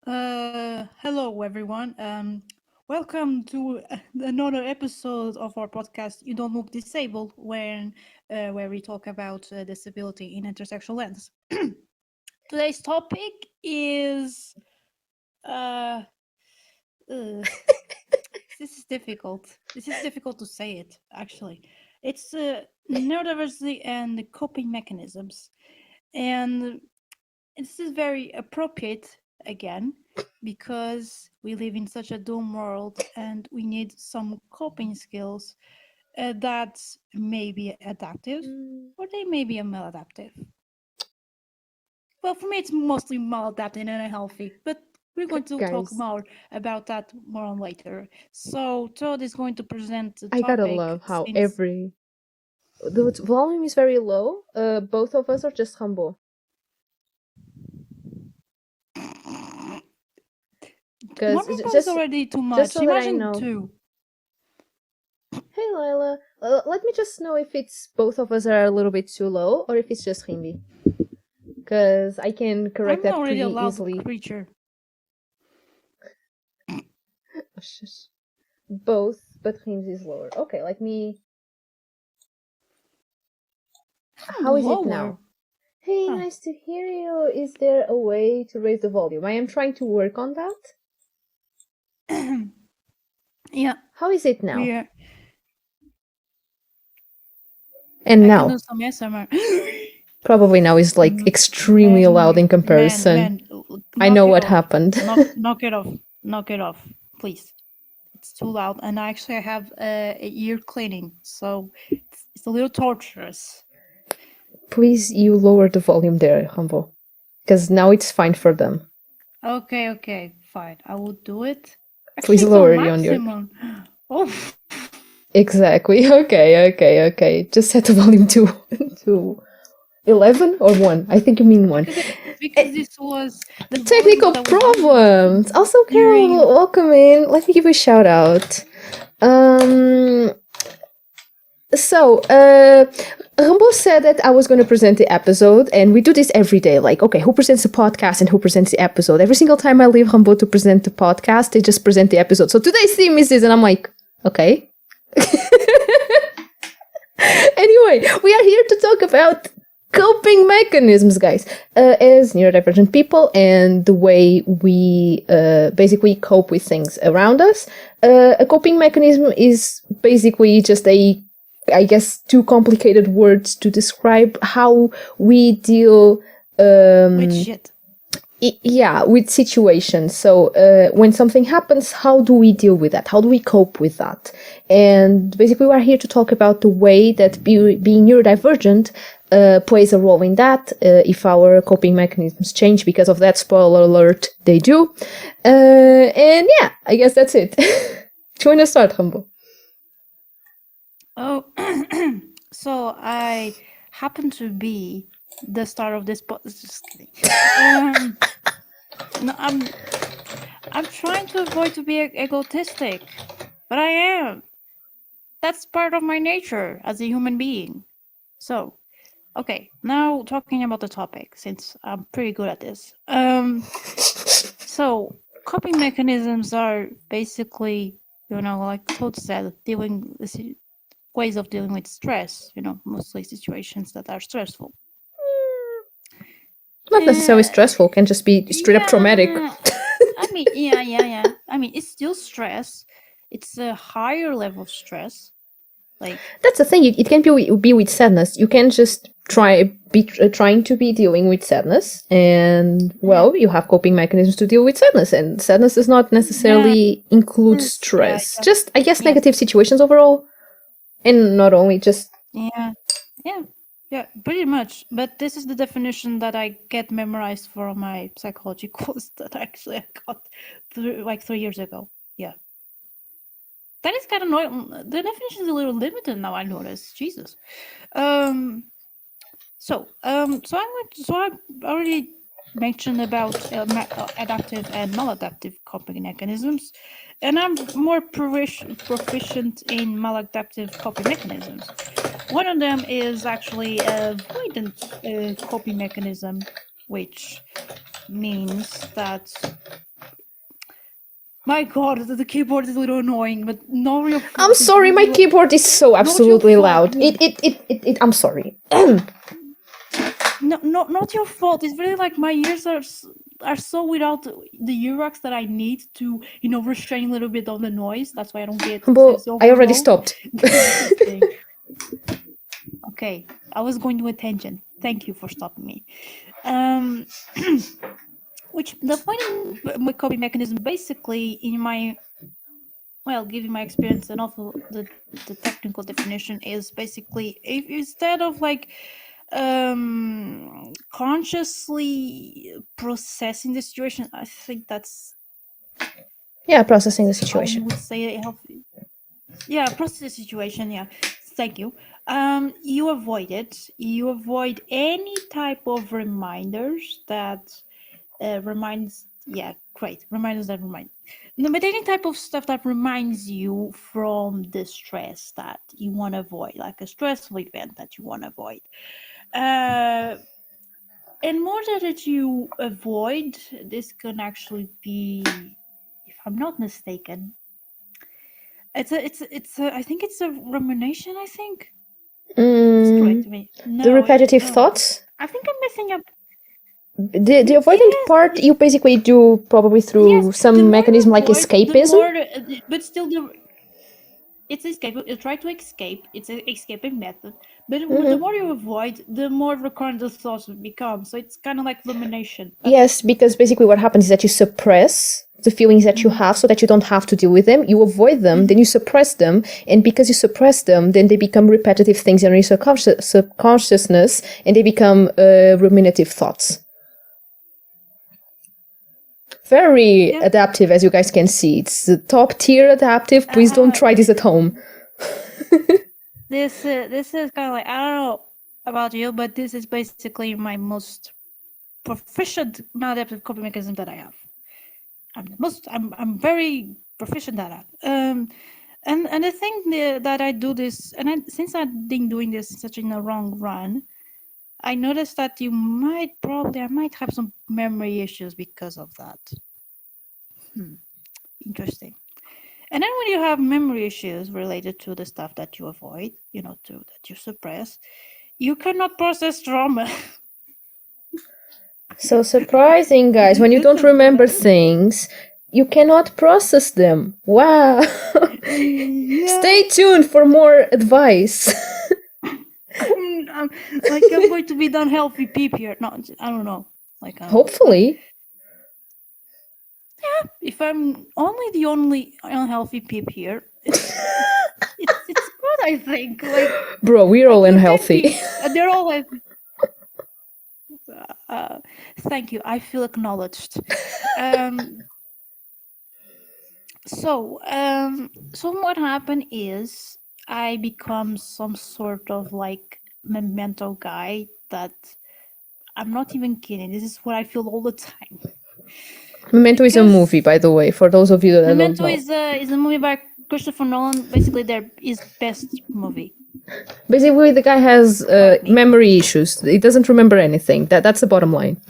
Hello everyone. Welcome to another episode of our podcast. You don't look disabled, where we talk about disability in intersectional lens. Today's topic is uh, this is difficult. This is difficult to say it actually. It's neurodiversity and coping mechanisms, and this is very appropriate again because we live in such a doom world and we need some coping skills that may be adaptive or they may be maladaptive. Well, for me, it's mostly maladaptive and unhealthy, but we're going to talk Guys, more about that more on later. So Todd is going to present the I gotta topic love how since the volume is very low. Both of us are just humble. one Because member is already too just much. so that I Imagine know. two. Hey Lila, let me just know if it's both of us are a little bit too low or if it's just Himbi. Because I can correct I'm that already a pretty loud easily. creature. Oh, shush. Both, but Him's is lower. Okay, let me. How is it now? Lower. Hey, Oh. nice to hear you. Is there a way to raise the volume? I am trying to work on that. Yeah, How is it now? we And I can do now? some ASMR. Probably now is like extremely loud in comparison. I know knock it what off. happened. Knock it off. Knock it off, please. It's too loud, and actually I have a ear cleaning, so it's a little torturous. Please, you lower the volume there, Humble. Because now it's fine for them. Okay, fine. I will do it. Please Actually, it's lower on it on your. maximum. Oh, Exactly. Okay. Just set the volume to 11 or 1. I think you mean 1. because this was the volume Technical that I was problems. using Also, Carol, during. welcome in. Let me give you a shout out. So, Rambo said that I was going to present the episode, and we do this every day. Like, okay, who presents the podcast and who presents the episode? Every single time I leave Rambo to present the podcast, they just present the episode. So today's theme is this, and I'm like, okay. Anyway, we are here to talk about coping mechanisms, guys, as neurodivergent people and the way we basically cope with things around us. A coping mechanism is basically just I guess, two complicated words to describe how we deal With shit. with situations. So when something happens, how do we deal with that? How do we cope with that? And basically, we're here to talk about the way that being neurodivergent plays a role in that. If our coping mechanisms change because of that, spoiler alert, they do. And yeah, I guess that's it. Do you want to start, Humble? Oh, so I happen to be the star of this just kidding. No, I'm trying to avoid to be egotistic, but I am. That's part of my nature as a human being. So, okay, now talking about the topic, since I'm pretty good at this. So coping mechanisms are basically, like Todd said, ways of dealing with stress. Mostly situations that are stressful. Not necessarily stressful, can just be straight up traumatic. Yeah. I mean, it's still stress. It's a higher level of stress. Like That's the thing. It can be with sadness. You can just trying to be dealing with sadness, and well, you have coping mechanisms to deal with sadness. And sadness does not necessarily include stress. Just I guess negative situations overall, and not only just yeah, pretty much. But this is the definition that I get memorized for my psychology course that actually I got like 3 years ago. Yeah. That is kind of annoying. The definition is a little limited now. I notice. Jesus. So I already mentioned about adaptive and maladaptive coping mechanisms, and I'm more proficient in maladaptive coping mechanisms. One of them is actually avoidant coping mechanism, which means that My God, the keyboard is a little annoying, but not your fault. I'm sorry, my keyboard is so absolutely loud. I'm sorry. No, not your fault. It's really like my ears are so without the earwax that I need to, restrain a little bit of the noise. That's why I don't get But so I already overload. stopped. Just kidding. Okay, I was going to a tangent. Thank you for stopping me. Which the point of my coping mechanism, basically, in my giving my experience and also the technical definition is basically if instead of like consciously processing the situation, I think that's Processing the how you situation. would say it healthy. Yeah, process the situation. Yeah, thank you. You avoid it. You avoid any type of reminders that reminds. Yeah, great. Reminders that remind. No, but any type of stuff that reminds you from the stress that you want to avoid, like a stressful event that you want to avoid. And more that you avoid, this can actually be, if I'm not mistaken, I think it's a rumination. I think. Please correct me. The No, repetitive no. thoughts? I think I'm messing up. The avoidant Yes, part you basically do probably yes. through The some more you mechanism like avoid, the escapism. more, but still, it's escape. You try to escape. It's an escaping method. But the more you avoid, the more recurrent the thoughts become. So it's kind of like rumination. Yes, because basically what happens is that you suppress the feelings that you have so that you don't have to deal with them. You avoid them, then you suppress them. And because you suppress them, then they become repetitive things in your subconsciousness and they become ruminative thoughts. Very Yeah. adaptive, as you guys can see. It's top tier adaptive. Please don't try this at home. This is kind of like, I don't know about you, but this is basically my most proficient maladaptive coping mechanism that I have. I'm very proficient at that. And the thing that I do this, and since I've been doing this such in a long run, I noticed that I might have some memory issues because of that. Interesting. And then when you have memory issues related to the stuff that you avoid, that you suppress, you cannot process trauma. So surprising, guys. When you This don't is what remember things, you cannot process them. Wow. yeah. Stay tuned for more advice. I'm going to be the unhealthy peep here. No, I don't know. Like I don't know. But Hopefully. if I'm the only unhealthy peep here, it's good. I think Bro, we're all there are 10 unhealthy. peeps, and they're all like. Thank you. I feel acknowledged. So what happened is I become some sort of like memento guy that I'm not even kidding. This is what I feel all the time. Memento is a Because movie, by the way, for those of you that don't Memento know. is a movie by Christopher Nolan. Basically, his best movie. Basically, the guy has Correct me. memory issues. He doesn't remember anything. That's the bottom line.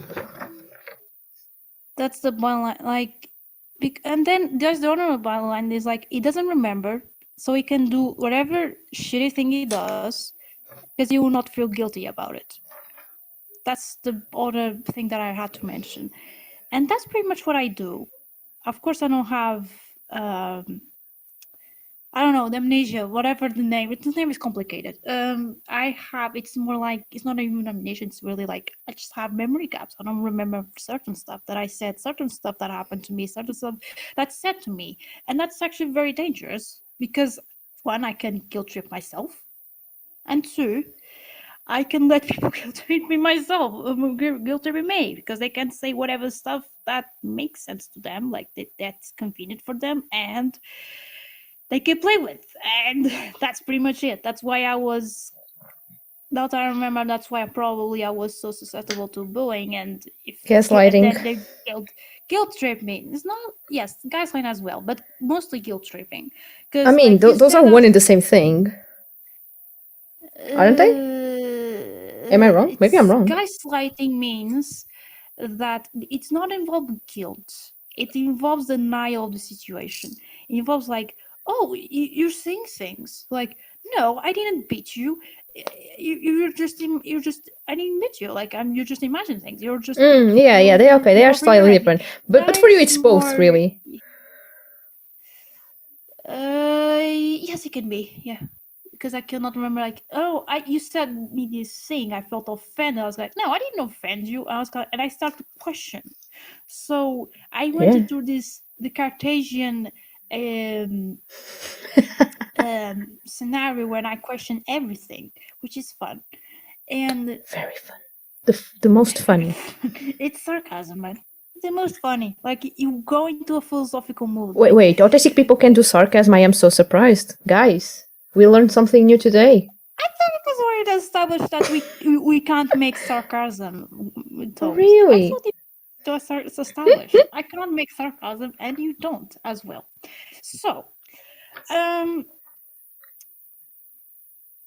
That's the bottom line. And then there's the other bottom line is like he doesn't remember, so he can do whatever shitty thing he does because he will not feel guilty about it. That's the other thing that I had to mention, and that's pretty much what I do. Of course, I don't have I don't know, the amnesia, whatever the name. The name is complicated. It's more like it's not even amnesia. It's really like I just have memory gaps. I don't remember certain stuff that I said, certain stuff that happened to me, certain stuff that's said to me, and that's actually very dangerous because one, I can guilt trip myself, and two, I can let people guilt trip me myself, guilt trip me because they can say whatever stuff that makes sense to them, like that's convenient for them, and they can play with, and that's pretty much it. That's why I was. Now that I remember, that's why I was so susceptible to bullying, and Gaslighting. then they guilt trip me. It's not gaslighting as well, but mostly guilt tripping. I mean, those are one and the same thing, aren't they? Am I wrong? Maybe I'm wrong. Gaslighting means that it's not involved with guilt. it involves denial of the situation. It involves like, oh, you're saying things like, no, I didn't beat you. You're just I didn't beat you. Like you're just imagining things. You're just Yeah, they okay. They are slightly overreacting. different, but for you, it's both, really. Yes, it can be. Yeah, because I cannot remember. Like, oh, you said me this thing. I felt offended. I was like, no, I didn't offend you. I was like, and I started to question. So I went Yeah. through the Cartesian um, scenario when I question everything, which is fun. And Very fun. The most funny. it's sarcasm, man. The most funny. Like you go into a philosophical mood. Wait, Like wait. Autistic people can do sarcasm. I am so surprised, guys. We learned something new today. I thought it was already established that we can't make sarcasm with toast. I Really? thought it's established. I cannot make sarcasm, and you don't as well. So, um,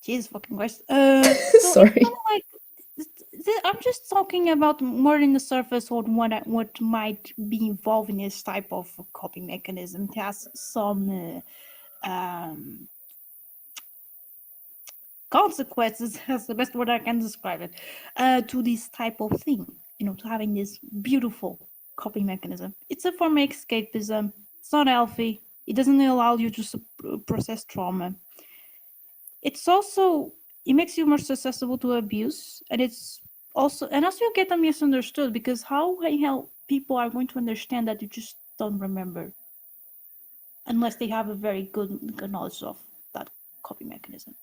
Jesus fucking Christ. So it's kind Sorry. of like I'm just talking about more in the surface on what might be involved in this type of coping mechanism. It has some consequences. That's the best word I can describe it. To this type of thing, to having this beautiful coping mechanism. It's a form of escapism. It's not healthy. It doesn't allow you to process trauma. It's also it makes you more susceptible to abuse, and also you get misunderstood because how the hell people are going to understand that you just don't remember unless they have a very good knowledge of that coping mechanism.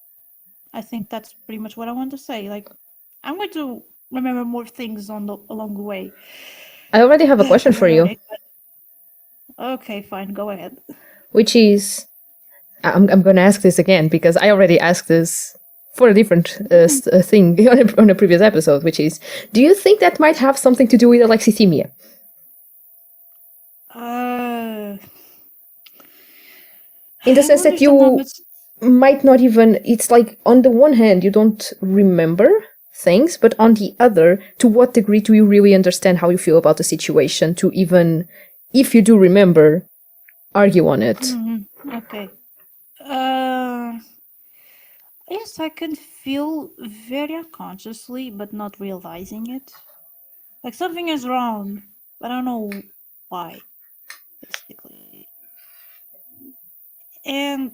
I think that's pretty much what I want to say. Like, I'm going to remember more things along the way. I already have a question for you, Okay, fine, go ahead. which is I'm going to ask this again because I already asked this for a different thing on a previous episode, which is, do you think that might have something to do with alexithymia? In the I sense don't that understand how you much. might not even, it's like on the one hand, you don't remember things, but on the other, to what degree do you really understand how you feel about the situation to even, if you do remember, argue on it? Mm-hmm. Okay. Yes, I can feel very unconsciously, but not realizing it. Like something is wrong, but I don't know why, basically. And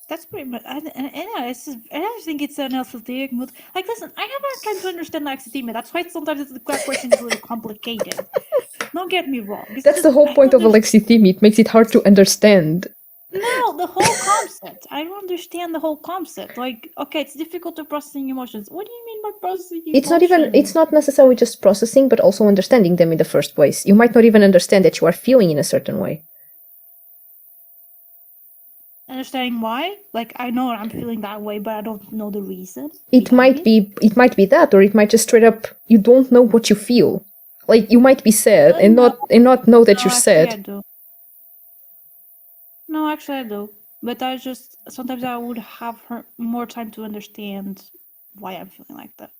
that's pretty much. I think it's an aesthetic mood. Like, listen, I have a hard time to understand alexithymia. That's why sometimes the question is a little complicated. Don't get me wrong. It's That's just the whole I point don't of alexithymia. It makes it hard to understand. No, the whole concept. I don't understand the whole concept. Like, okay, it's difficult to processing emotions. What do you mean by processing emotions? It's not necessarily just processing, but also understanding them in the first place. You might not even understand that you are feeling in a certain way. Understanding why? Like, I know I'm feeling that way, but I don't know the reason It behind might be that, or it might just straight up you don't know what you feel. Like you might be sad and No, not know that no, you're actually I sad. do. No, actually I do. But I just sometimes I would have more time to understand why I'm feeling like that.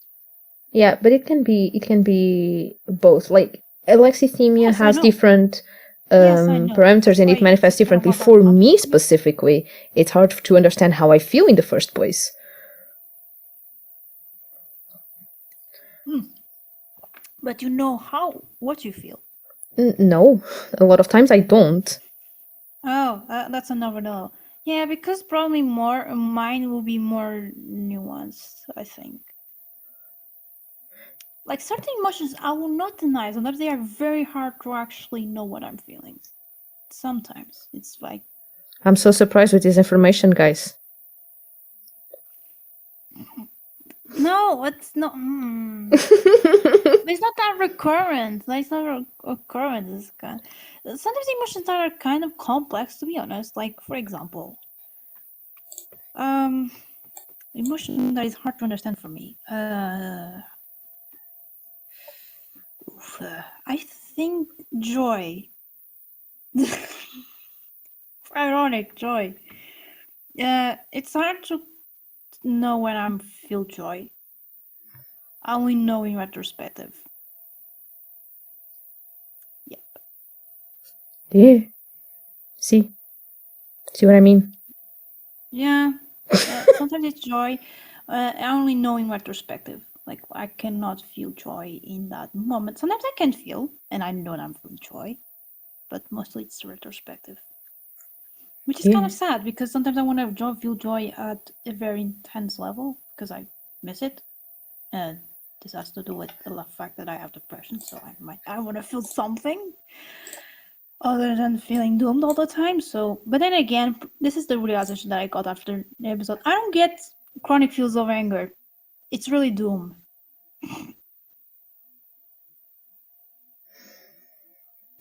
Yeah, but it can be both. Like alexithymia Yes, I has know. different Yes, I know. parameters That's and why it it's manifests kind of differently. a hard For topic me for me. specifically, it's hard to understand how I feel in the first place. But you know what you feel. No, a lot of times I don't. Oh, that's another no. Yeah, because probably mine will be more nuanced, I think. Like certain emotions, I will not deny. Sometimes they are very hard to actually know what I'm feeling. Sometimes it's like I'm so surprised with this information, guys. no, it's not. It's not that recurrent. Like, it's not recurrent. It's kind. Sometimes emotions are kind of complex, to be honest. Like for example, um, emotion that is hard to understand for me. I think joy. Ironic joy. It's hard to know when I feel joy. I only know in retrospective. Yep. Yeah. See what I mean? Yeah. Sometimes it's joy. I only know in retrospective. Like I cannot feel joy in that moment. Sometimes I can feel, and I know I'm feeling joy, but mostly it's retrospective, which is kind Yeah. of sad because sometimes I want to feel joy at a very intense level because I miss it, and this has to do with the fact that I have depression. So I want to feel something other than feeling doomed all the time. So, but then again, this is the realization that I got after the episode. I don't get chronic feels of anger. It's really doom.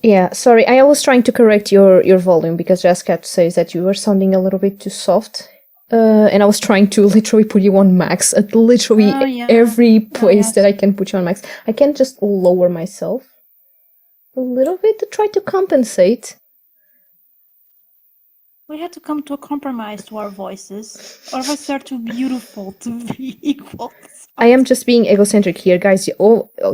Yeah, sorry, I was trying to correct your volume because Jessica says that you were sounding a little bit too soft. And I was trying to literally put you on max at literally Yeah. every Oh, place yes. that I can put you on max. I can just lower myself a little bit to try to compensate. We had to come to a compromise to our voices. Our voices are too beautiful to be equal. I am just being egocentric here, guys.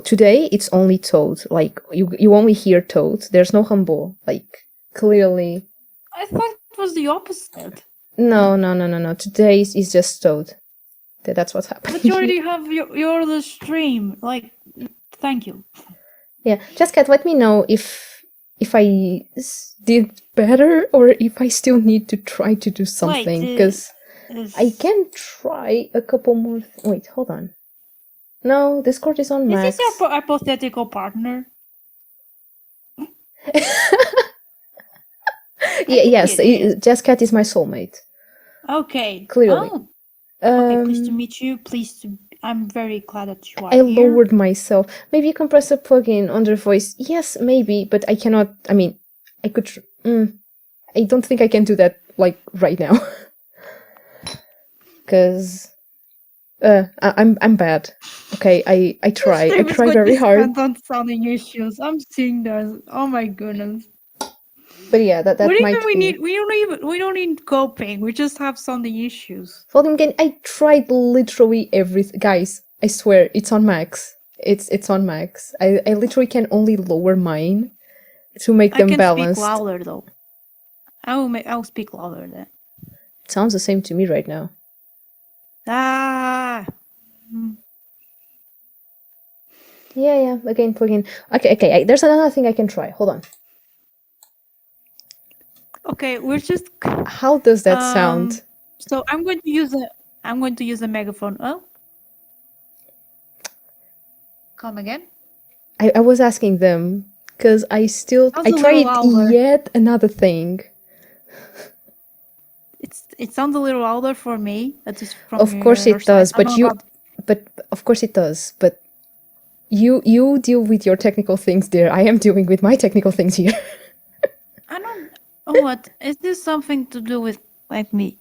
Today it's only Toad. Like you only hear Toad. There's no Humble. Like clearly. I thought it was the opposite. No. Today is just Toad. That's what's happening. But you already have your the stream. Like, thank you. Yeah, Jessica, let me know if I did better or if I still need to try to do something because I can try a couple more. Wait, hold on. No, Discord is on max. Is this your hypothetical partner? Yes, Jessica is my soulmate. Okay. Clearly. Oh. Okay, pleased to meet you. I'm very glad that you are I here. lowered myself. Maybe you can press a plugin on their voice. Yes, maybe, but I cannot. I mean, I could. I don't think I can do that like right now. Because I'm bad. Okay, I try. I try very hard. On sounding issues. I'm seeing those. Oh my goodness. But yeah, that might be. We don't need coping. We just have sounding issues. Volume gain. I tried literally everything, guys. I swear it's on max. It's on max. I literally can only lower mine to make them balanced. I can speak louder though. I'll speak louder then. It sounds the same to me right now. Ah. Yeah. Again, plugin. Okay. There's another thing I can try. Hold on. Okay, we're just. How does that sound? So I'm going to use a megaphone. Oh. Come again. I was asking them because I tried yet another thing. It sounds a little louder for me. That is from of course it does, but of course it does, but you deal with your technical things there. I am dealing with my technical things here. I don't. Oh, what is this something to do with like me?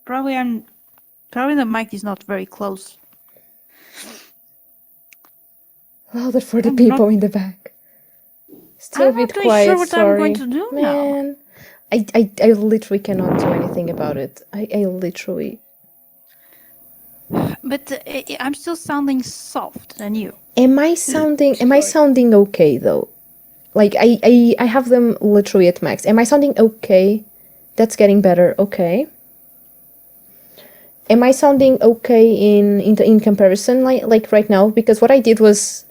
Probably the mic is not very close. Louder for the people in the back. Still a bit quiet. I'm not really sure what I'm going to do now. I literally cannot do anything about it. I literally. But I'm still sounding soft than you. Am I sounding okay though? Like I have them literally at max. Am I sounding okay? That's getting better. Okay. Am I sounding okay in comparison like right now? Because what I did was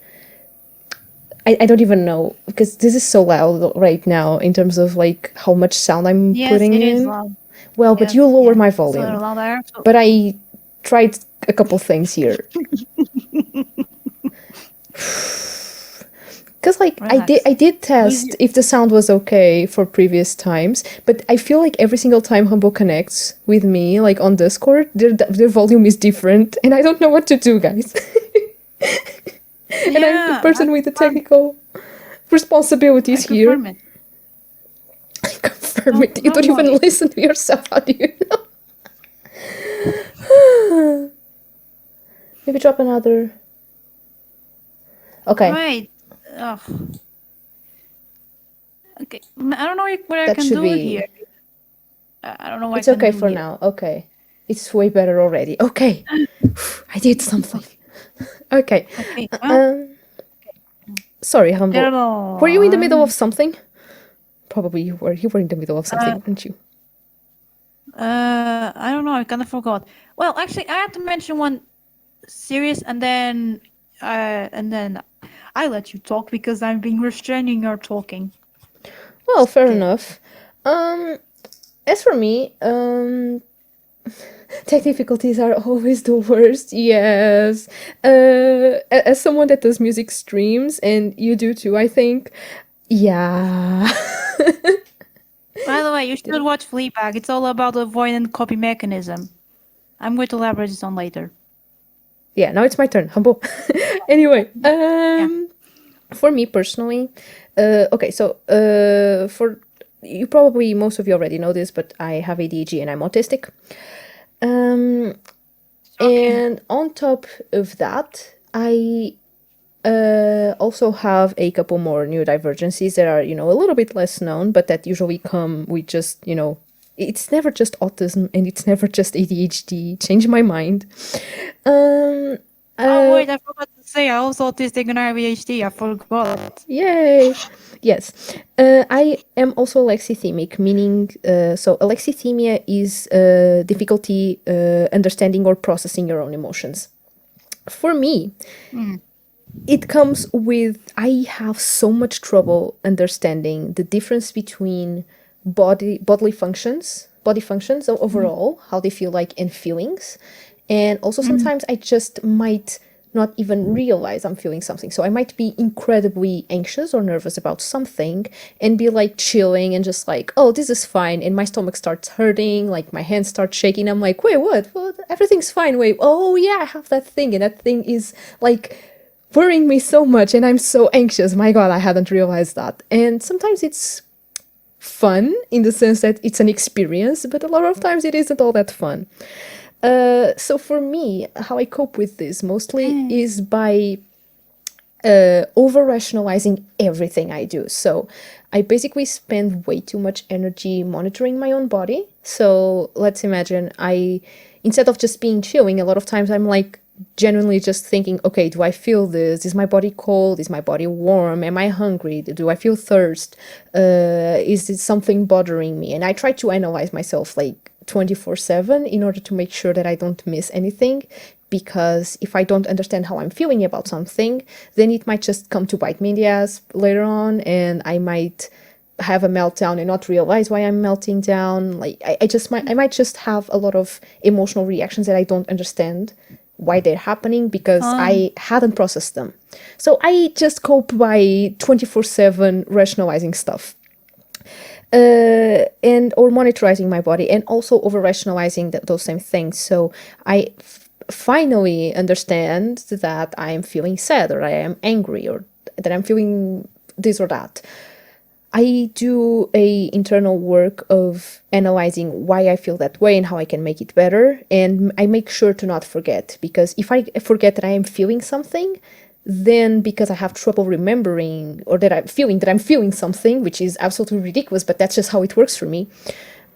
I don't even know because this is so loud right now in terms of like how much sound I'm putting in. Yes, it is loud. Well, but you lower my volume. It's a little louder. But I tried a couple things here. Because like I did test if the sound was okay for previous times, but I feel like every single time Humble connects with me, like on Discord, their volume is different, and I don't know what to do, guys. And I'm the person with the technical responsibilities here. I confirm it. You don't even listen to yourself. How do you know? Maybe drop another. Okay. Right. Ugh. Okay. I don't know what I can do here. I don't know what it's okay for now. Okay. It's way better already. Okay. I did something. Okay. Sorry, Humble. Were you in the middle of something? probably you were in the middle of something, weren't you? I don't know. I kind of forgot. Well, actually, I had to mention one serious, and then I let you talk because I'm being restraining your talking. Well, fair Still. enough. As for me, tech difficulties are always the worst. Yes. As someone that does music streams, and you do too, I think. Yeah. By the way, you should watch Fleabag. It's all about the avoidant copy mechanism. I'm going to elaborate this on later. Yeah, now it's my turn. Humble. Anyway, for me personally, okay, so for you probably most of you already know this, but I have ADHD and I'm autistic. And on top of that, I also have a couple more neurodivergencies that are, a little bit less known, but that usually come with just, it's never just autism and it's never just ADHD. Change my mind. Oh wait, I forgot to say I also autistic and ADHD. I forgot. Yay! Yes. I am also alexithemic, meaning, so alexithemia is difficulty understanding or processing your own emotions. For me, it comes with, I have so much trouble understanding the difference between bodily functions, body functions overall, how they feel like, and feelings. And also sometimes I just might not even realize I'm feeling something. So I might be incredibly anxious or nervous about something and be like chilling and just like, oh, this is fine. And my stomach starts hurting, like my hands start shaking. I'm like, wait, what? Well, everything's fine. Wait, oh yeah, I have that thing. And that thing is like worrying me so much and I'm so anxious. My God, I hadn't realized that. And sometimes it's fun in the sense that it's an experience, but a lot of times it isn't all that fun. So for me, how I cope with this mostly is by over rationalizing everything I do. So I basically spend way too much energy monitoring my own body. So let's imagine instead of just being chilling, a lot of times I'm like genuinely just thinking, okay, do I feel this? Is my body cold? Is my body warm? Am I hungry? Do I feel thirst? Is it something bothering me? And I try to analyze myself like 24/7 in order to make sure that I don't miss anything, because if I don't understand how I'm feeling about something, then it might just come to bite me in the ass later on, and I might have a meltdown and not realize why I'm melting down. Like I might just have a lot of emotional reactions that I don't understand why they're happening because I hadn't processed them. So I just cope by 24/7 rationalizing stuff. And or monitorizing my body, and also over rationalizing those same things. So I finally understand that I am feeling sad, or I am angry, or that I'm feeling this or that. I do a internal work of analyzing why I feel that way and how I can make it better, and I make sure to not forget, because if I forget that I am feeling something, then because I have trouble remembering, or that I'm feeling something, which is absolutely ridiculous, but that's just how it works for me,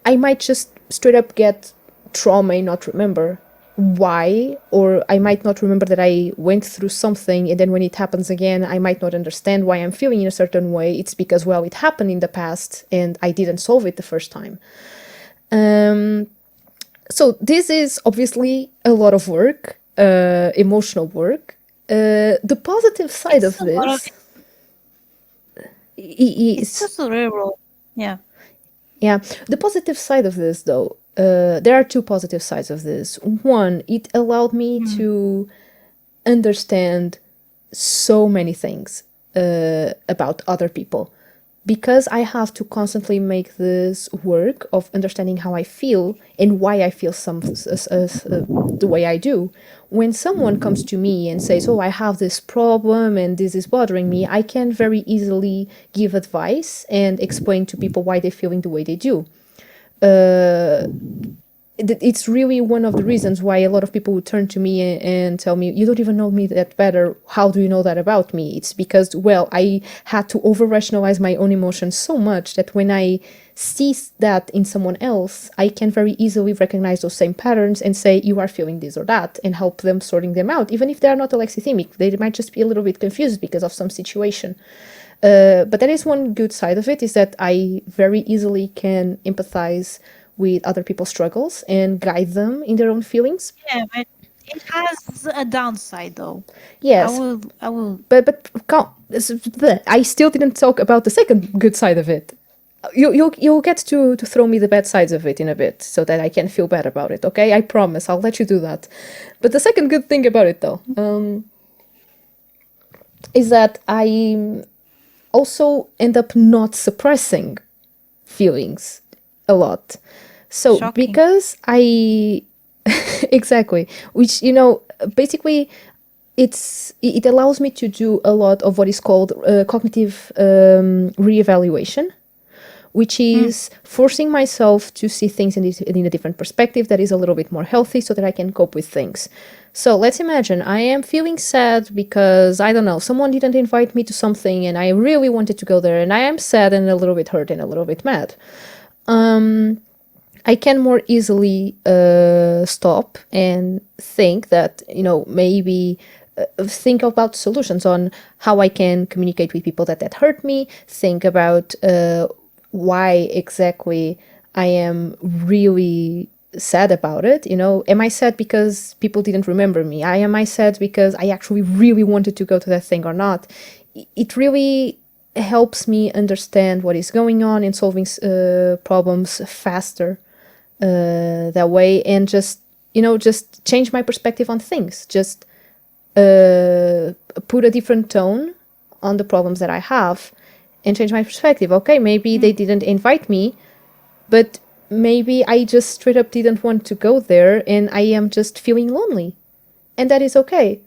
I might just straight up get trauma and not remember why, or I might not remember that I went through something, and then when it happens again, I might not understand why I'm feeling in a certain way. It's because, well, it happened in the past and I didn't solve it the first time. So this is obviously a lot of work, emotional work. The positive side of this It's is, just cerebral. Yeah. yeah, the positive side of this, though, there are two positive sides of this. One, it allowed me to understand so many things about other people, because I have to constantly make this work of understanding how I feel and why I feel the way I do. When someone comes to me and says, oh, I have this problem and this is bothering me, I can very easily give advice and explain to people why they're feeling the way they do. It's really one of the reasons why a lot of people would turn to me and tell me, you don't even know me that better. How do you know that about me? It's because, well, I had to over rationalize my own emotions so much that when I see that in someone else, I can very easily recognize those same patterns and say, you are feeling this or that, and help them sorting them out. Even if they are not alexithemic, they might just be a little bit confused because of some situation. But that is one good side of it, is that I very easily can empathize with other people's struggles and guide them in their own feelings. Yeah, but it has a downside though. Yes, I will. but I still didn't talk about the second good side of it. You'll get to throw me the bad sides of it in a bit, so that I can feel bad about it. Okay, I promise I'll let you do that. But the second good thing about it, though, is that I also end up not suppressing feelings a lot. So Shocking. because I exactly, which basically it allows me to do a lot of what is called cognitive reevaluation, which Mm. is forcing myself to see things in a different perspective that is a little bit more healthy, so that I can cope with things. So let's imagine I am feeling sad because, I don't know, someone didn't invite me to something and I really wanted to go there, and I am sad and a little bit hurt and a little bit mad. I can more easily stop and think that, maybe think about solutions on how I can communicate with people that hurt me, think about why exactly I am really sad about it. Am I sad because people didn't remember me? Am I sad because I actually really wanted to go to that thing or not? It really helps me understand what is going on and solving problems faster that way, and just change my perspective on things, just put a different tone on the problems that I have and change my perspective. Okay, maybe they didn't invite me, but maybe I just straight up didn't want to go there and I am just feeling lonely, and that is okay.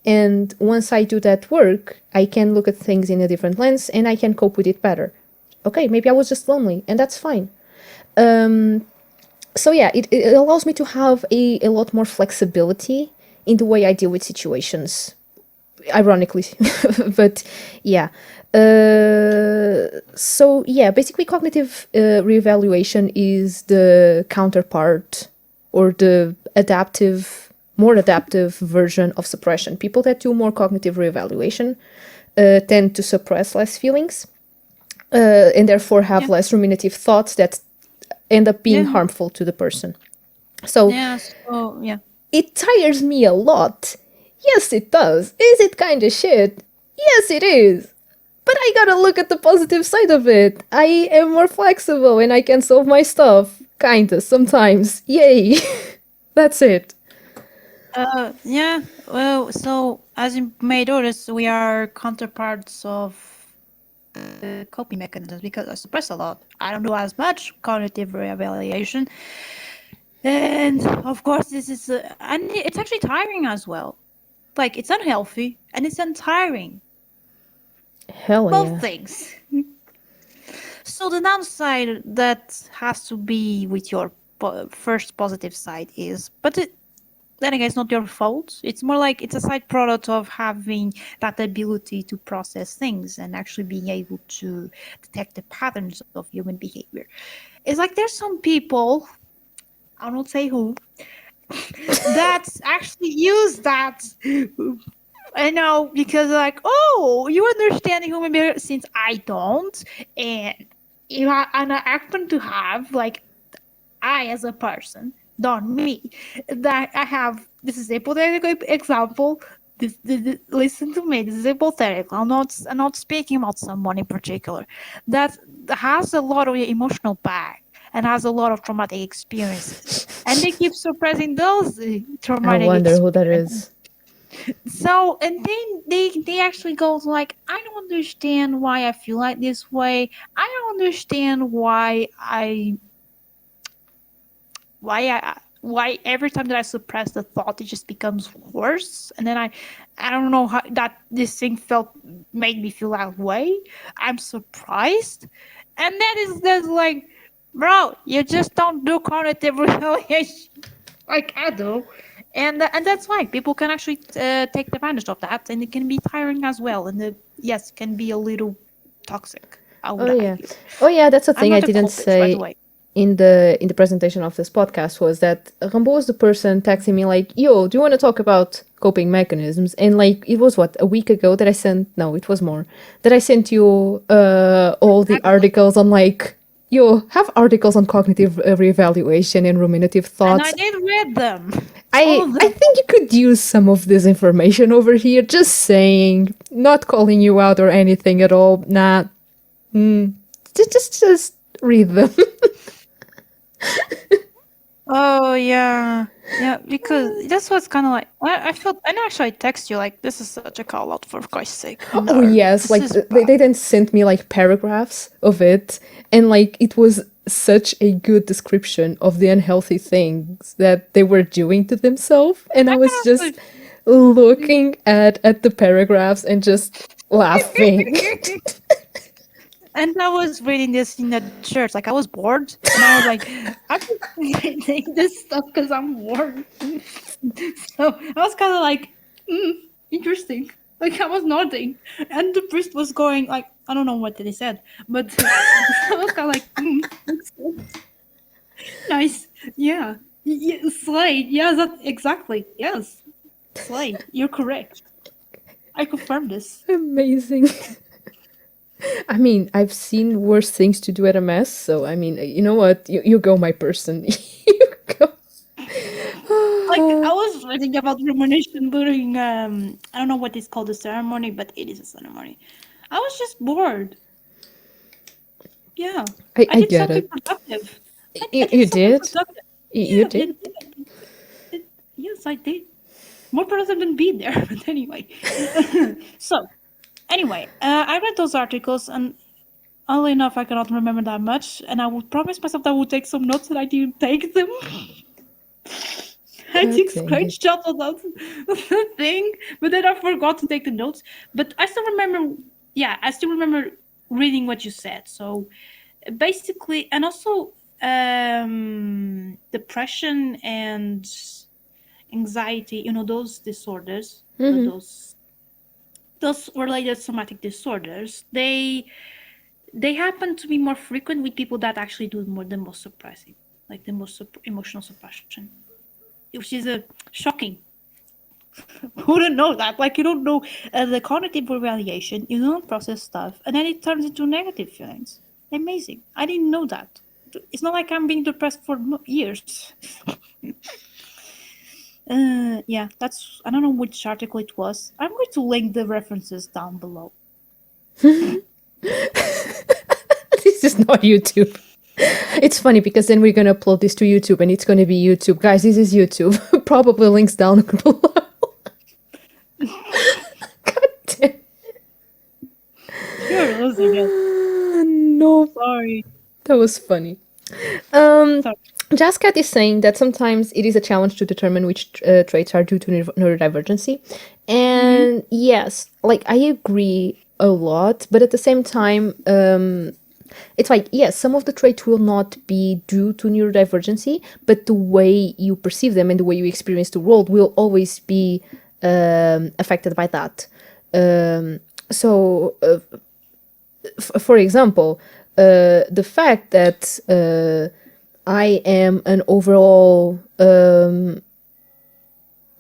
And once I do that work, I can look at things in a different lens and I can cope with it better. Okay, maybe I was just lonely, and that's fine. So yeah, it allows me to have a lot more flexibility in the way I deal with situations, ironically. But yeah. So yeah, basically cognitive reevaluation is the counterpart, or the more adaptive version of suppression. People that do more cognitive reevaluation tend to suppress less feelings, and therefore have Yeah. less ruminative thoughts that end up being Yeah. harmful to the person. So Yeah. So yeah. it tires me a lot. Yes, it does. Is it kind of shit? Yes, it is. But I gotta look at the positive side of it. I am more flexible and I can solve my stuff. Kinda, sometimes. Yay. That's it. Yeah. Well, so as you may notice, we are counterparts of coping mechanisms because I suppress a lot. I don't do as much cognitive reevaluation, and of course, this is and it's actually tiring as well. Like it's unhealthy and it's untiring. Hell Both yeah. things. So the downside that has to be with your first positive side is, but then again, it's not your fault. It's more like it's a side product of having that ability to process things and actually being able to detect the patterns of human behavior. It's like there's some people, I won't say who, that actually use that. I know because like, oh, you understand human behavior since I don't, and and I happen to have like I as a person, not me, that I have. This is a hypothetical example. Listen to me. This is hypothetical. I'm not speaking about someone in particular that has a lot of emotional back and has a lot of traumatic experiences, and they keep suppressing those I traumatic wonder who that experiences. is. So, and then they actually go like, I don't understand why I feel like this way. I don't understand why every time that I suppress the thought, it just becomes worse. And then I don't know how that this thing felt made me feel that way. I'm surprised, and that is that's like, bro, you just don't do cognitive reevaluation like I do, and that's why people can actually take advantage of that, and it can be tiring as well, and yes, can be a little toxic. I Oh would yeah. argue. Oh yeah, that's a I'm thing I not a didn't culprit, by the say. way. in the presentation of this podcast was that Rambo was the person texting me like, "Yo, do you want to talk about coping mechanisms?" And like it was what, a week ago that I sent. No, it was more, that I sent you all the Exactly. articles on like, "Yo, have articles on cognitive reevaluation and ruminative And I thoughts." did read them. All I of I them. think you could use some of this information over here. Just saying, not calling you out or anything at all. Nah, just read them. Oh yeah, yeah. Because this was kind of like I felt, and actually I text you like, this is such a call out, for Christ's sake. Oh No, yes, this like is they bad. then sent me like paragraphs of it, and like it was such a good description of the unhealthy things that they were doing to themselves, and I I was can just looking at the paragraphs and just laughing. also. And I was reading this in the church, like I was bored, and I was like, I'm just reading this stuff because I'm bored. So I was kind of like, interesting. Like I was nodding, and the priest was going like, I don't know what they said, but I was kind of like, makes sense. Nice, yeah, slay, yeah, that exactly, yes, slay. You're correct. I confirm this. Amazing. I mean, I've seen worse things to do at a mess, so I mean, you know what? You go, my person. You go. Like I was reading about rumination during I don't know what is called a ceremony, but it is a ceremony. I was just bored. Yeah, I I did get something it. productive. I did You something did? productive. You Yeah, did? yes, I did. More productive than being there, but anyway. So anyway, I read those articles, and oddly enough, I cannot remember that much. And I would promise myself that I would take some notes, and I didn't take them. I God took dang it. screenshots of that thing, but then I forgot to take the notes. But I still remember, yeah, I still remember reading what you said. So basically, and also depression and anxiety, those disorders, those related somatic disorders, they happen to be more frequent with people that actually do more the most suppressing, like the most emotional suppression, which is a shocking. Who didn't know that? Like you don't know the cognitive evaluation. You don't process stuff, and then it turns into negative feelings. Amazing. I didn't know that. It's not like I'm being depressed for years. Yeah, that's. I don't know which article it was. I'm going to link the references down below. This is not YouTube. It's funny because then we're gonna upload this to YouTube and it's gonna be YouTube. Guys, this is YouTube. Probably links down below. God damn. You're losing it. No, Sorry. that was funny. Um, Sorry. Jaskat is saying that sometimes it is a challenge to determine which traits are due to neurodivergency. Mm-hmm. And yes, like I agree a lot, but at the same time, it's like, yes, some of the traits will not be due to neurodivergency, but the way you perceive them and the way you experience the world will always be affected by that. So, for example, the fact that I am an overall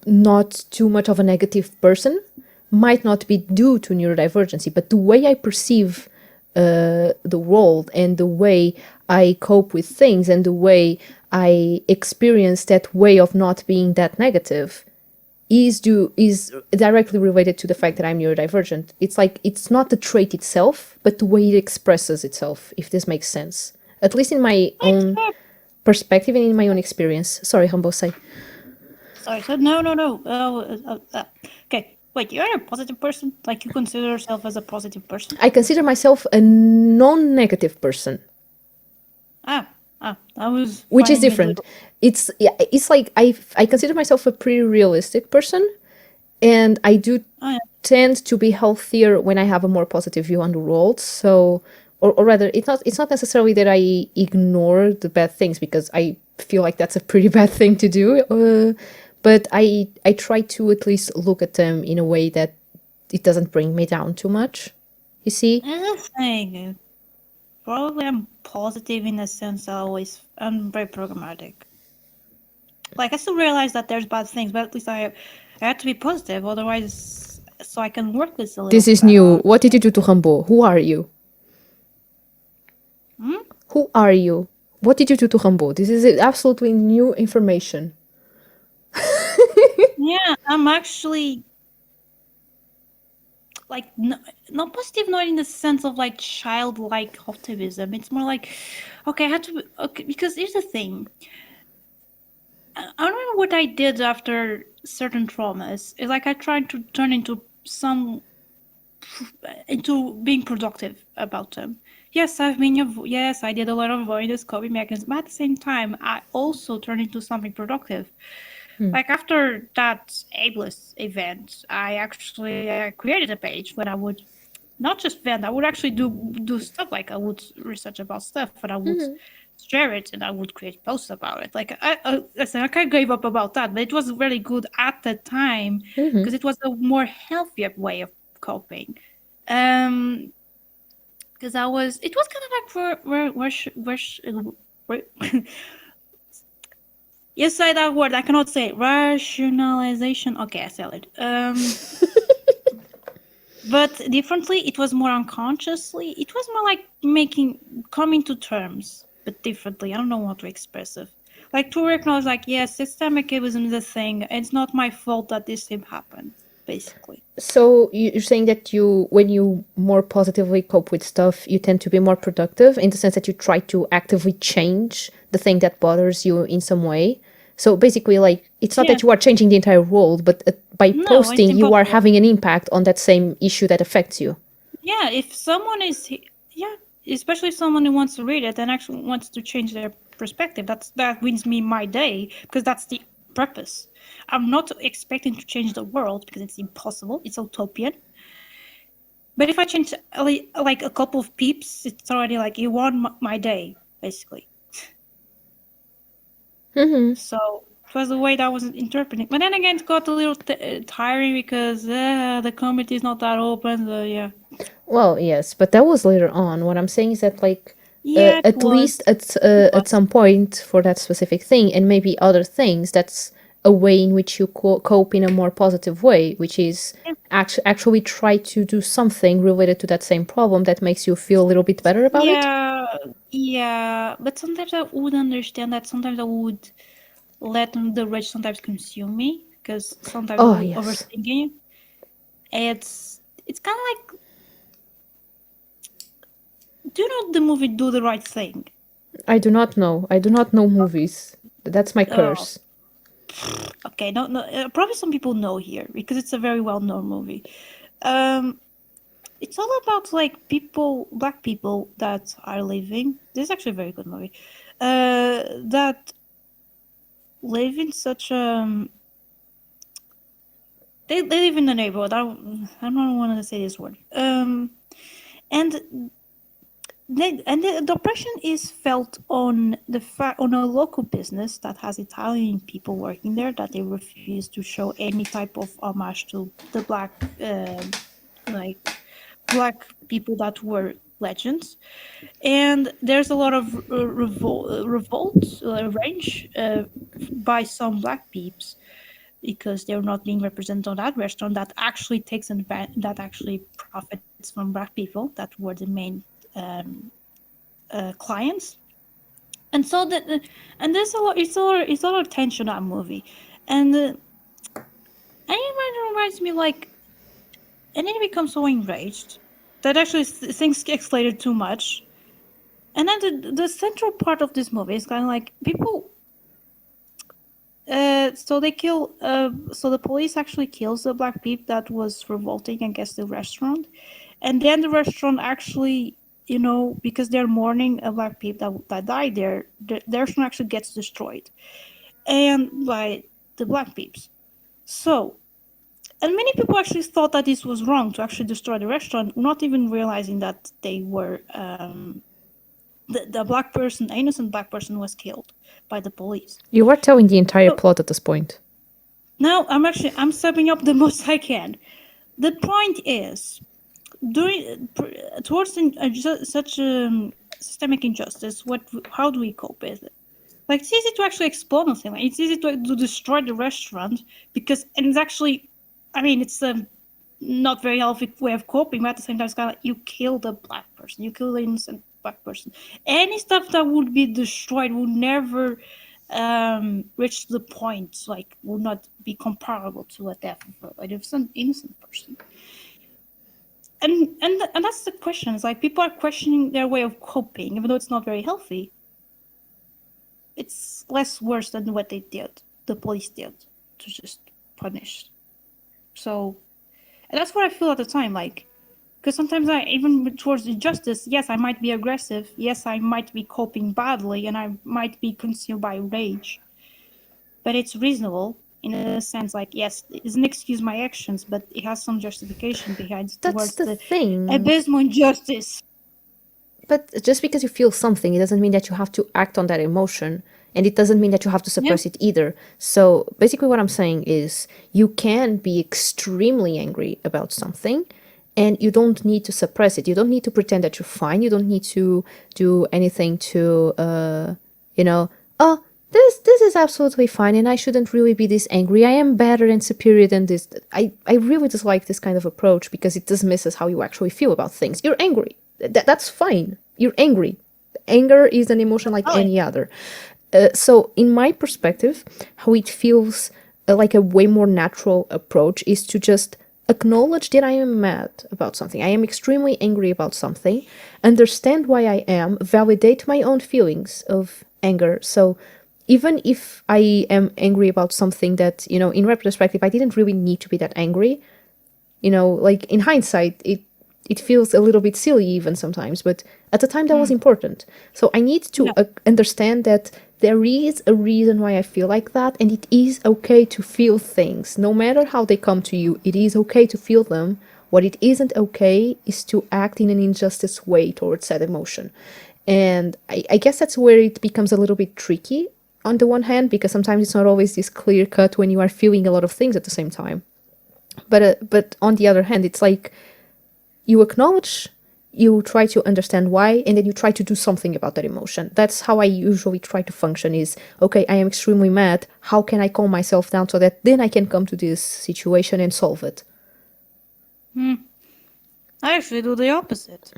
not too much of a negative person might not be due to neurodivergency, but the way I perceive the world and the way I cope with things and the way I experience that way of not being that negative is directly related to the fact that I'm neurodivergent. It's like it's not the trait itself, but the way it expresses itself, if this makes sense. At least in my own perspective and in my own experience. Sorry, Humbo, say. Sorry. So no, no, no. Okay. Wait, you're a positive person? Like you consider yourself as a positive person? I consider myself a non-negative person, I was which is finding it a different. little. It's like I consider myself a pretty realistic person, and I do Oh, yeah. tend to be healthier when I have a more positive view on the world. So, or rather, it's not necessarily that I ignore the bad things because I feel like that's a pretty bad thing to do. But I try to at least look at them in a way that it doesn't bring me down too much. You see? I'm just saying. Probably I'm positive in a sense. I'm very programmatic. Like I still realize that there's bad things, but at least I had to be positive. Otherwise, so I can work this a little This bit is better. new. What did you do to Rambo? Who are you? Hmm? Who are you? What did you do to Rambo? This is absolutely new information. Yeah, I'm actually like not positive, not in the sense of like childlike optimism. It's more like, okay, I had to. Okay, because here's the thing. I don't know what I did after certain traumas. It's like I tried to turn into being productive about them. Yes, yes, I did a lot of avoidance coping mechanisms, but at the same time, I also turned into something productive. Like after that ableist event, I actually created a page when I would not just vent. I would actually do stuff like I would research about stuff and I would share it and I would create posts about it. Like I said, I kind of gave up about that, but it was really good at the time because it was a more healthier way of coping. Um, because it was kind of like where you say that word. I cannot say it. Rationalization. Okay, I said it. But differently, it was more unconsciously. It was more like coming to terms, but differently. I don't know how to express it. Like to recognize, like, yes, systemic ableism is a thing. It's not my fault that this thing happened, basically. So you're saying that when you more positively cope with stuff, you tend to be more productive in the sense that you try to actively change the thing that bothers you in some way. So basically, like, it's not Yeah. that you are changing the entire world, but by No, it's posting, you are impossible. having an impact on that same issue that affects you. Yeah, if someone is, yeah, especially someone who wants to read it and actually wants to change their perspective, that wins me my day because that's the purpose. I'm not expecting to change the world because it's impossible. It's utopian. But if I change like a couple of peeps, it's already like you won my day, basically. So it was the way that I was interpreting. But then again, it got a little tiring because the community is not that open. So yeah, Well, yes, but that was later on. What I'm saying is that, like, yeah, it at least was. It at was. some point for that specific thing, and maybe other things, that's a way in which you cope in a more positive way, which is Yeah, actually try to do something related to that same problem that makes you feel a little bit better about it. yeah, yeah. But sometimes I would understand that. Sometimes I would let the rage sometimes consume me because sometimes I Oh, would yes. overthinking. It's kind of like, do you know the movie Do the Right Thing? I do not know. I do not know movies. That's my Oh, curse. okay. No, no. Probably some people know here because it's a very well-known movie. Um, it's all about like black people that are living. This is actually a very good movie. That live in such they live in the neighborhood. I don't want to say this word. And the oppression is felt on on a local business that has Italian people working there that they refuse to show any type of homage to the like black people that were legends. And there's a lot of revolt range by some black peeps because they're not being represented on that restaurant that actually that actually profits from black people that were the main um, clients. And so that and there's a lot it's a lot of tension on that movie. And it reminds me like, and then he becomes so enraged that actually things escalated too much. And then the central part of this movie is kind of like people. So they kill. So the police actually kills the black peep that was revolting against the restaurant, and then the restaurant actually, because they're mourning a black peep that died there, the restaurant actually gets destroyed, and by the black peeps. So, and many people actually thought that this was wrong to actually destroy the restaurant, not even realizing that they were the black person, innocent black person, was killed by the police. You are telling the entire So plot at this point. now I'm summing up the most I can. The point is, during towards such systemic injustice, how do we cope with it? Like, it's easy to actually explode on something. It's easy to destroy the restaurant and it's actually, I mean, it's a not very healthy way of coping, but at the same time, it's kind of like you kill the black person, you kill the innocent black person. Any stuff that would be destroyed would never reach the point, like, would not be comparable to a death of an innocent person. And that's the question. It's like people are questioning their way of coping, even though it's not very healthy. It's less worse than what the police did, to just punish. So, and that's what I feel at the time, like, because sometimes even towards injustice, yes, I might be aggressive, yes, I might be coping badly, and I might be consumed by rage, but it's reasonable in a sense, like, yes, it doesn't excuse my actions, but it has some justification behind That's towards the the thing. abysmal injustice. But just because you feel something, it doesn't mean that you have to act on that emotion. And it doesn't mean that you have to Yeah. suppress it either. So basically, what I'm saying is you can be extremely angry about something and you don't need to suppress it. You don't need to pretend that you're fine. You don't need to do anything to, oh, this is absolutely fine and I shouldn't really be this angry. I am better and superior than this. I really dislike this kind of approach because it dismisses how you actually feel about things. You're angry. That's fine. You're angry. Anger is an emotion like Oh, any other. So, in my perspective, how it feels like a way more natural approach is to just acknowledge that I am mad about something. I am extremely angry about something, understand why I am, validate my own feelings of anger. So, even if I am angry about something that, in retrospective, I didn't really need to be that angry, like in hindsight, it feels a little bit silly even sometimes, but at the time that was important. So I need to yeah. understand that there is a reason why I feel like that, and it is okay to feel things. No matter how they come to you, it is okay to feel them. What it isn't okay is to act in an injustice way towards that emotion. And I guess that's where it becomes a little bit tricky on the one hand, because sometimes it's not always this clear cut when you are feeling a lot of things at the same time. But on the other hand, it's like you acknowledge, you try to understand why, and then you try to do something about that emotion. That's how I usually try to function is, okay, I am extremely mad. How can I calm myself down so that then I can come to this situation and solve it? I actually do the opposite.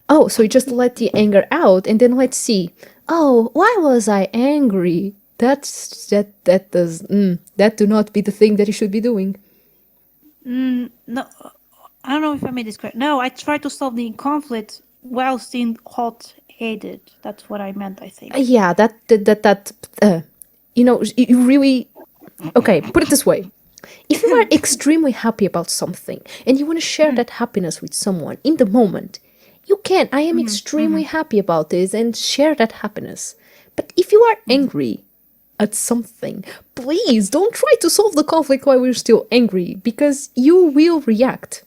Oh, so you just let the anger out and then let's see. Oh, why was I angry? That do not be the thing that you should be doing. No, I don't know if I made this correct. No, I try to solve the conflict while staying hot-headed. That's what I meant, I think. Yeah, you really, okay, put it this way. If you are extremely happy about something and you want to share that happiness with someone in the moment, you can. I am extremely happy about this and share that happiness. But if you are angry at something, please don't try to solve the conflict while we're still angry because you will react.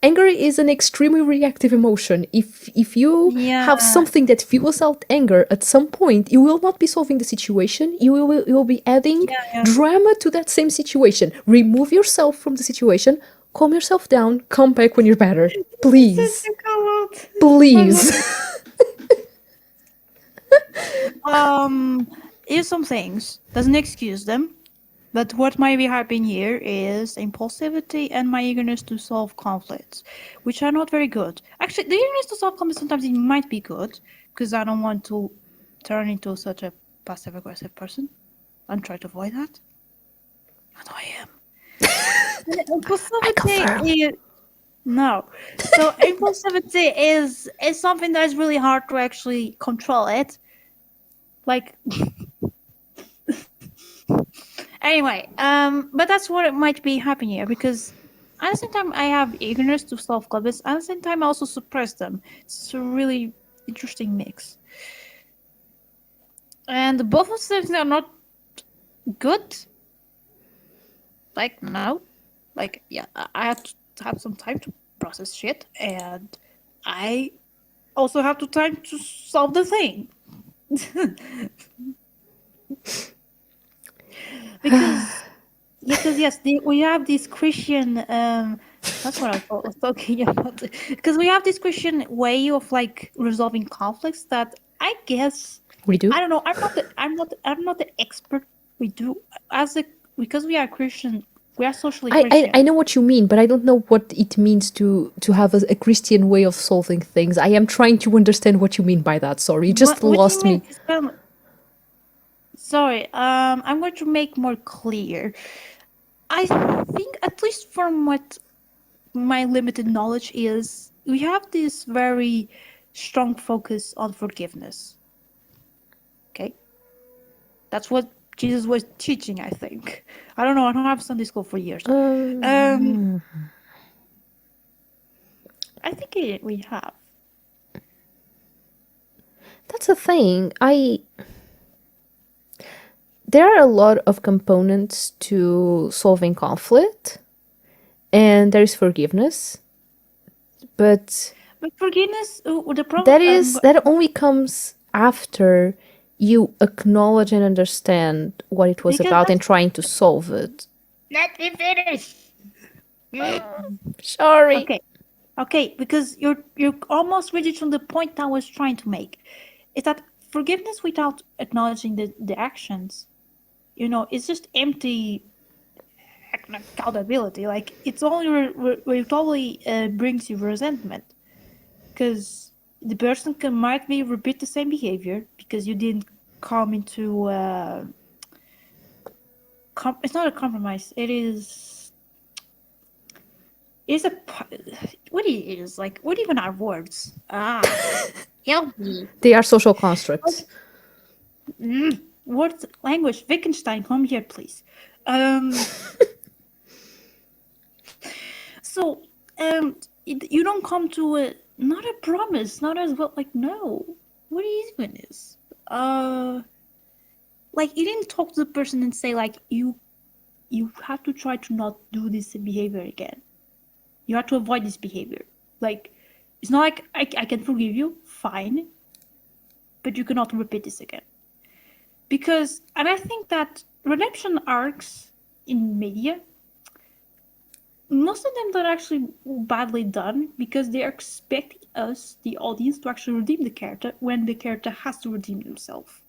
Anger is an extremely reactive emotion. If you Yeah, have something that fuels out anger at some point, you will not be solving the situation. You will be adding yeah. drama to that same situation. Remove yourself from the situation, calm yourself down, come back when you're better. This is Please. a call-out. I Please. love it. Here's some things. Doesn't excuse them, but what might be happening here is impulsivity and my eagerness to solve conflicts, which are not very good. Actually, the eagerness to solve conflicts sometimes it might be good because I don't want to turn into such a passive-aggressive person and try to avoid that. And I am. I confirm. Impulsivity is no. So impulsivity is something that is really hard to actually control it. Like anyway, but that's what it might be happening here because at the same time I have eagerness to solve conflicts. At the same time I also suppress them. It's a really interesting mix. And both of them are not good. Like no. Like yeah, I have to have some time to process shit and I also have to time to solve the thing. because yes, we have this Christian That's what I was talking about. Because we have this Christian way of like resolving conflicts that I guess We do. I don't know. I'm not the expert. We do as a because we are Christian. We are socially I Christian. know what you mean, but I don't know what it means to have a Christian way of solving things. I am trying to understand what you mean by that. Sorry, you just What do you lost mean? me. Sorry. I'm going to make more clear. I think, at least from what my limited knowledge is, we have this very strong focus on forgiveness. Okay, that's what Jesus was teaching. I think. I don't know. I don't have Sunday school for years. Um, Um, I think we have. that's a thing. There are a lot of components to solving conflict, and there is forgiveness, but But forgiveness, the problem. that only comes after you acknowledge and understand what it was Because about and that's trying to solve it. let me finish. Sorry. Okay, okay, because you're almost reaching the point I was trying to make. Is that forgiveness without acknowledging the actions? It's just empty accountability. Like it's only it totally brings you resentment because the person might be repeat the same behavior because you didn't come into. It's not a compromise. It's a what it is like. What even are words? Help me. They are social constructs. Words, language. Wittgenstein, come here, please. Um. So, you don't come to a not a promise, not as well. Like no, what even is? Like you didn't talk to the person and say like you have to try to not do this behavior again. You have to avoid this behavior. Like it's not like I can forgive you, fine, but you cannot repeat this again. Because, and I think that redemption arcs in media, most of them are actually badly done because they are expecting us, the audience, to actually redeem the character when the character has to redeem himself.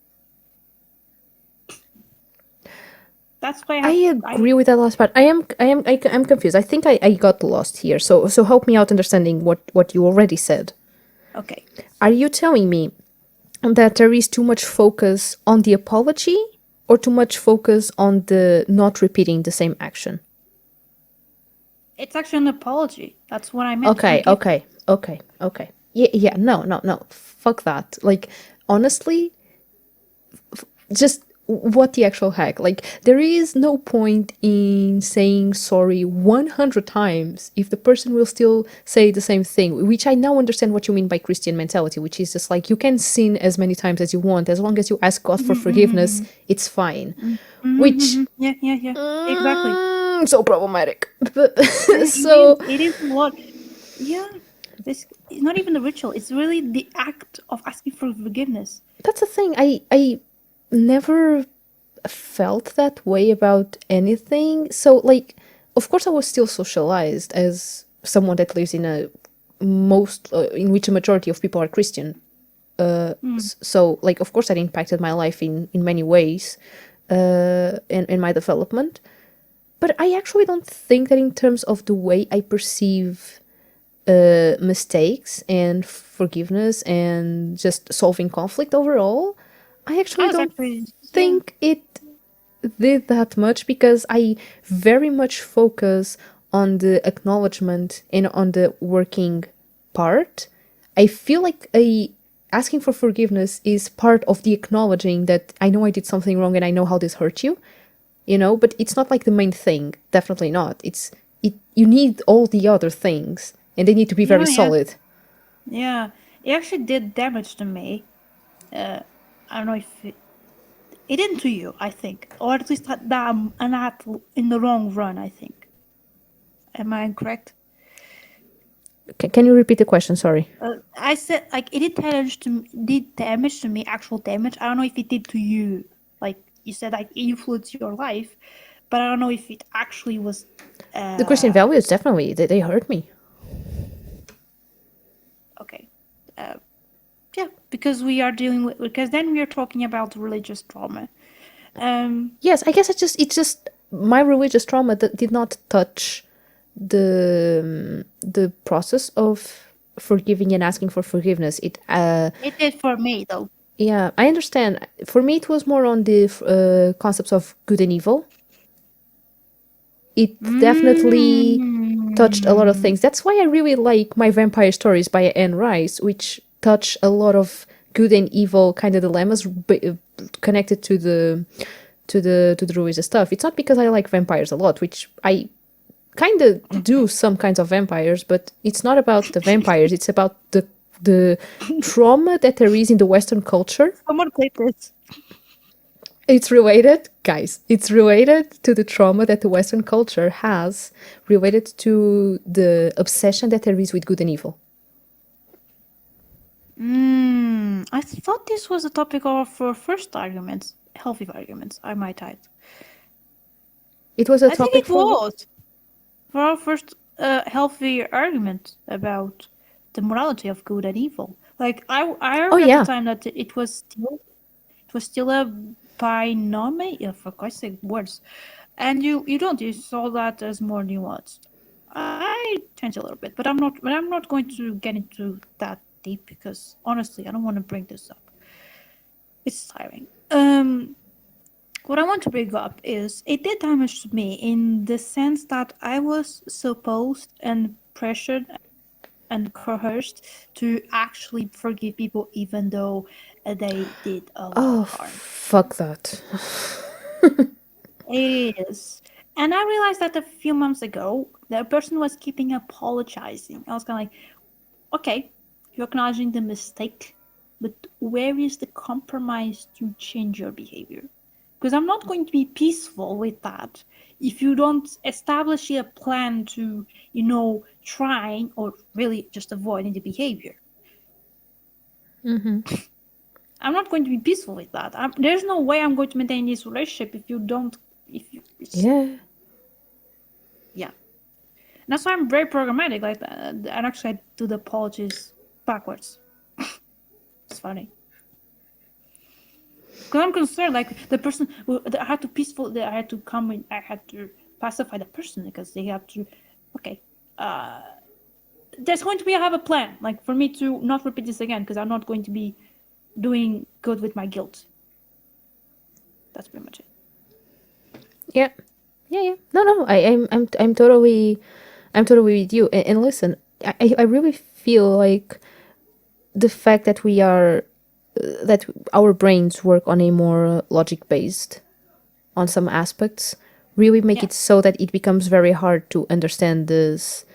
That's why I agree with that last part. I'm confused. I think I got lost here. So help me out understanding what you already said. Okay. Are you telling me that there is too much focus on the apology or too much focus on the not repeating the same action? It's actually an apology. That's what I meant. Okay, okay, okay, okay. Yeah, no. Fuck that. Like, honestly, just what the actual heck? Like, there is no point in saying sorry 100 times if the person will still say the same thing, which I now understand what you mean by Christian mentality, which is just like you can sin as many times as you want. As long as you ask God for forgiveness, it's fine. Which, Yeah. Exactly. so problematic. So, It is a lot. Yeah. It's not even a ritual. It's really the act of asking for forgiveness. that's the thing. I never felt that way about anything. So, like, of course, I was still socialized as someone that lives in a in which a majority of people are Christian. So, like, of course, that impacted my life in many ways, in my development. But I actually don't think that in terms of the way I perceive mistakes and forgiveness and just solving conflict overall, I actually I was don't actually, yeah. think it did that much because I very much focus on the acknowledgement and on the working part. I feel like asking for forgiveness is part of the acknowledging that I know I did something wrong and I know how this hurt you, but it's not like the main thing. Definitely not. You need all the other things and they need to be very Yeah. solid. Yeah. It actually did damage to me. I don't know if it didn't to you, I think. Or at least that I'm not in the wrong run, I think. Am I incorrect? Can you repeat the question? Sorry. I said like it did damage to me, actual damage. I don't know if it did to you. Like you said, like it influenced your life, but I don't know if it actually was. The Christian values, definitely, they hurt me. Okay. Uh, yeah, because we are dealing with, because then we are talking about religious trauma. Yes, I guess it's just my religious trauma that did not touch the process of forgiving and asking for forgiveness. It did for me though. Yeah, I understand. For me, it was more on the concepts of good and evil. It definitely touched a lot of Mm. things. That's why I really like My Vampire Stories by Anne Rice, which touch a lot of good and evil kind of dilemmas connected to the religious stuff. It's not because I like vampires a lot, which I kind of do some kinds of vampires, but it's not about the vampires. It's about the trauma that there is in the Western culture. Someone played this. It's related, guys. It's related to the trauma that the Western culture has, related to the obsession that there is with good and evil. I thought this was a topic of first arguments, healthy arguments. I might add. It was a I think topic it for was for our first healthy argument about the morality of good and evil. Like I oh heard at the yeah. time that it was still a binomial. Yeah, for Christ's sake, words. And you saw that as more nuanced. I changed a little bit, but I'm not going to get into that deep because honestly, I don't want to bring this up. It's tiring. What I want to bring up is it did damage to me in the sense that I was supposed and pressured and coerced to actually forgive people even though they did a lot of Oh, harm. fuck that. It is. And I realized that a few months ago, the person was keeping apologizing. I was kind of like, okay, you're acknowledging the mistake, but where is the compromise to change your behavior? Because I'm not going to be peaceful with that if you don't establish a plan to, trying or really just avoiding the behavior. I'm not going to be peaceful with that. There's no way I'm going to maintain this relationship if you don't. If you, it's, Yeah. yeah. And that's why I'm very programmatic like that. And actually, I do the apologies backwards. It's funny. Because I'm concerned, like the person, I had to I had to come in, I had to pacify the person because they have to, okay, there's going to be, I have a plan, like for me to not repeat this again because I'm not going to be doing good with my guilt. That's pretty much it. Yeah. Yeah. No. I'm totally with you. And listen, I really feel like the fact that we are that our brains work on a more logic based on some aspects really make Yeah. it so that it becomes very hard to understand this.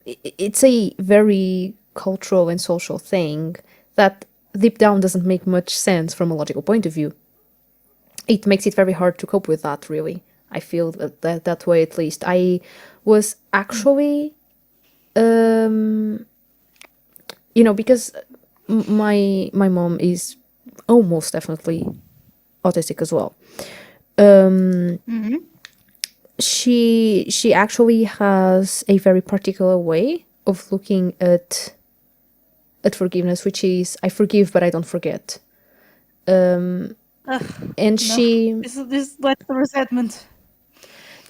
It's a very cultural and social thing that deep down doesn't make much sense from a logical point of view. It makes it very hard to cope with that, really. I feel that way, at least. I was actually because my mom is almost definitely autistic as well. Mm-hmm. She actually has a very particular way of looking at forgiveness, which is I forgive but I don't forget. And No, she this led to resentment.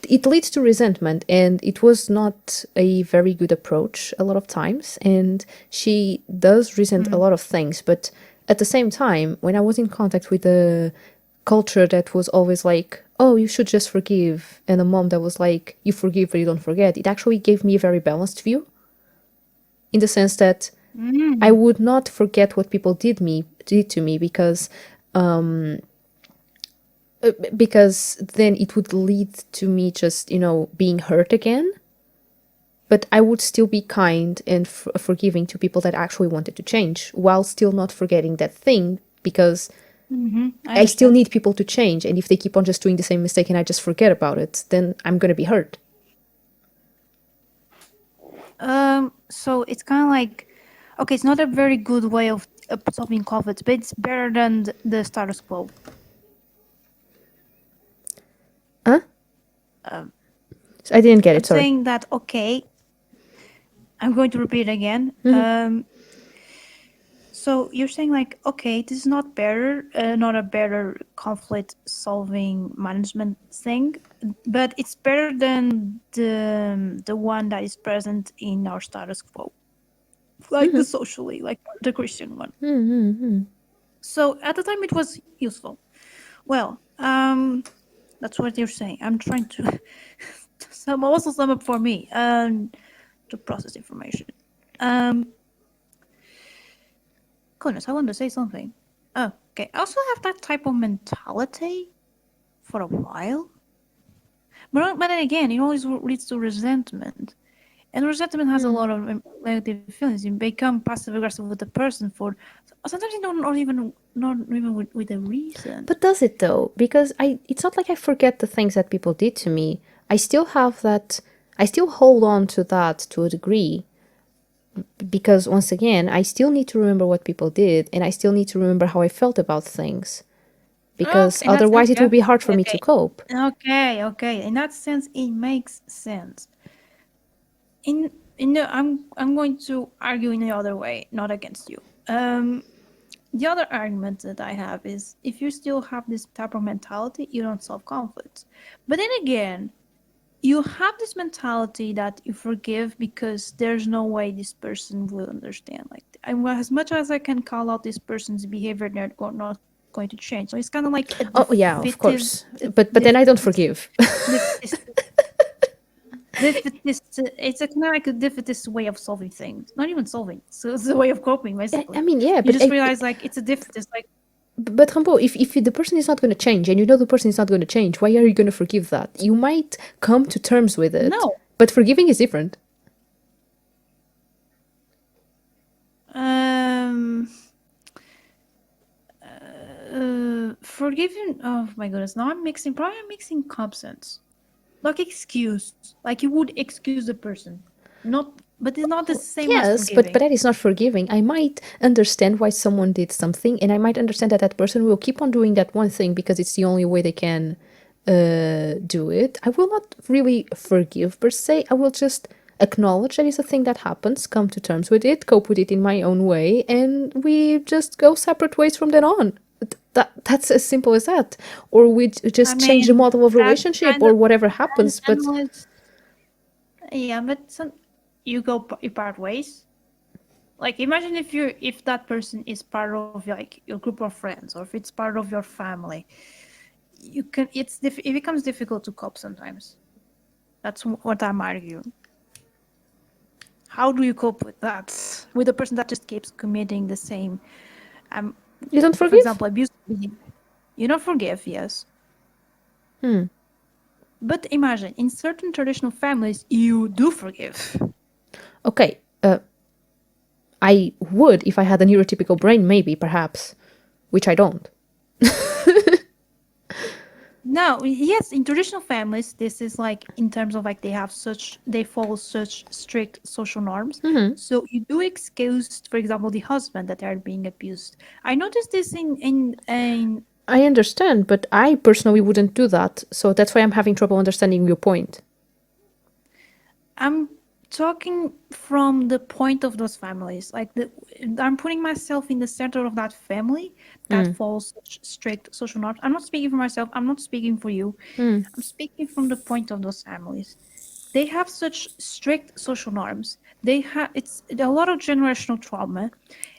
it leads to resentment, and it was not a very good approach a lot of times, and she does resent a lot of things. But at the same time, when I was in contact with a culture that was always like, oh, you should just forgive, and a mom that was like, you forgive but you don't forget, it actually gave me a very balanced view, in the sense that I would not forget what people did to me because then it would lead to me just being hurt again, but I would still be kind and forgiving to people that actually wanted to change while still not forgetting that thing, because I I still understand. need people to change, and if they keep on just doing the same mistake and I just forget about it, then I'm going to be hurt. So it's kind of like, okay, it's not a very good way of solving conflicts, but it's better than the status quo. Huh? So I didn't get I'm it. Sorry. saying that, okay, I'm going to repeat again. Mhm. So you're saying like, okay, this is not better, not a better conflict solving management thing, but it's better than the one that is present in our status quo, like the socially, like the Christian one. So at the time it was useful. Well, that's what you're saying. I'm trying to sum up for me to process information. Um, Goodness, I wanted to say something. Oh, okay. I also have that type of mentality for a while. But then again, it always leads to resentment. And resentment has a lot of negative feelings. You become passive aggressive with the person for sometimes you don't not even with a reason. But does it though? Because it's not like I forget the things that people did to me. I still have that. I still hold on to that to a degree. Because once again, I still need to remember what people did, and I still need to remember how I felt about things. Okay, Because in that sense, otherwise, it will yeah. be hard for me to Okay. cope. Okay. In that sense, it makes sense. In I'm going to argue in the other way, not against you. The other argument that I have is if you still have this type of mentality, you don't solve conflicts. But then again, you have this mentality that you forgive because there's no way this person will understand. Like, as much as I can call out this person's behavior, they're not going to change. So it's kind of like a Oh yeah, of defeative, course. But then I don't forgive. defeatist, it's a kind of like a defeatist way of solving things. Not even solving. So it's a way of coping, I basically. mean, yeah, You but just realize like it's a defeatist. Like, Rambo, if the person is not going to change, and you know the person is not going to change, why are you going to forgive that? You might come to terms with it, no. but forgiving is different. Um. Forgiving. Oh my goodness. Now Probably I'm mixing concepts. Like excuse. Like you would excuse the person. Not. But it's not the same as Yes, forgiving. but that is not forgiving. I might understand why someone did something, and I might understand that that person will keep on doing that one thing because it's the only way they can do it. I will not really forgive per se. I will just acknowledge that it's a thing that happens, come to terms with it, cope with it in my own way, and we just go separate ways from then on. That's as simple as that. Or we I just change the mean, model of that's relationship kind or of whatever happens. But analyze. Yeah, but you part ways. Like imagine if that person is part of like your group of friends or if it's part of your family, it becomes difficult to cope sometimes. That's what I'm arguing. How do you cope with that? With a person that just keeps committing the same, um, you don't for forgive? example, abusive behavior. You don't forgive, yes. But imagine, in certain traditional families, you do forgive. Okay, I would if I had a neurotypical brain, maybe, perhaps, which I don't. No, yes, in traditional families, this is like in terms of like they follow such strict social norms. So you do excuse, for example, the husband that are being abused. I noticed this in I understand, but I personally wouldn't do that, so that's why I'm having trouble understanding your point. I'm talking from the point of those families. I'm putting myself in the center of that family that follows such strict social norms. I'm not speaking for myself. I'm not speaking for you. I'm speaking from the point of those families. They have such strict social norms. They have it's a lot of generational trauma,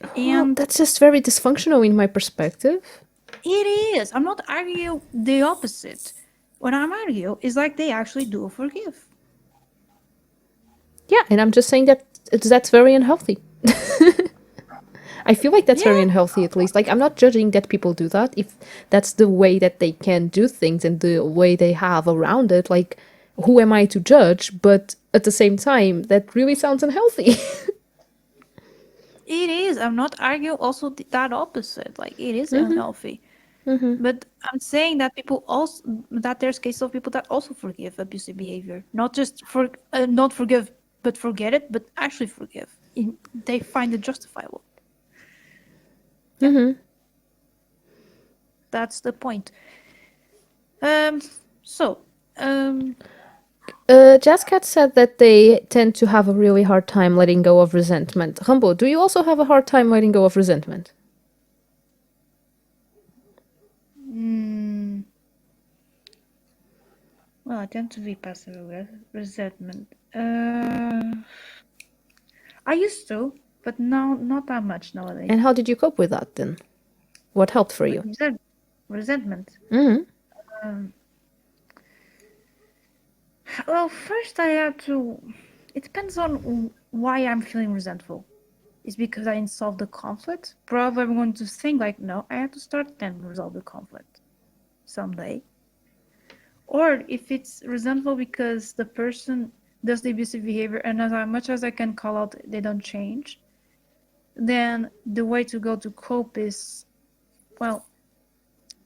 Well, and that's just very dysfunctional in my perspective. it is. I'm not arguing the opposite. What I'm arguing is like they actually do forgive. Yeah, and I'm just saying that that's very unhealthy. I feel like that's very Yeah, unhealthy, at least. Like, I'm not judging that people do that. If that's the way that they can do things and the way they have around it, like, who am I to judge? But at the same time, that really sounds unhealthy. it is. I'm not arguing also that opposite. Like it is unhealthy. But I'm saying that people also that there's cases of people that also forgive abusive behavior, not just for not forgive but forget it, but actually forgive. They find it justifiable. Yeah, that's the point. Um, so um, Jazzcat said that they tend to have a really hard time letting go of resentment. Rambo, do you also have a hard time letting go of resentment? Well, I tend to be passive with resentment. I used to, but now not that much nowadays. And how did you cope with that then? What helped for you? Resentment. Mm-hmm. Well, first I have to. It depends on why I'm feeling resentful. Is because I didn't solve the conflict? Probably I'm going to think like, no, I have to start then resolve the conflict someday. Or if it's resentful because the person does the abusive behavior and as much as I can call out, they don't change, then the way to go to cope is, well,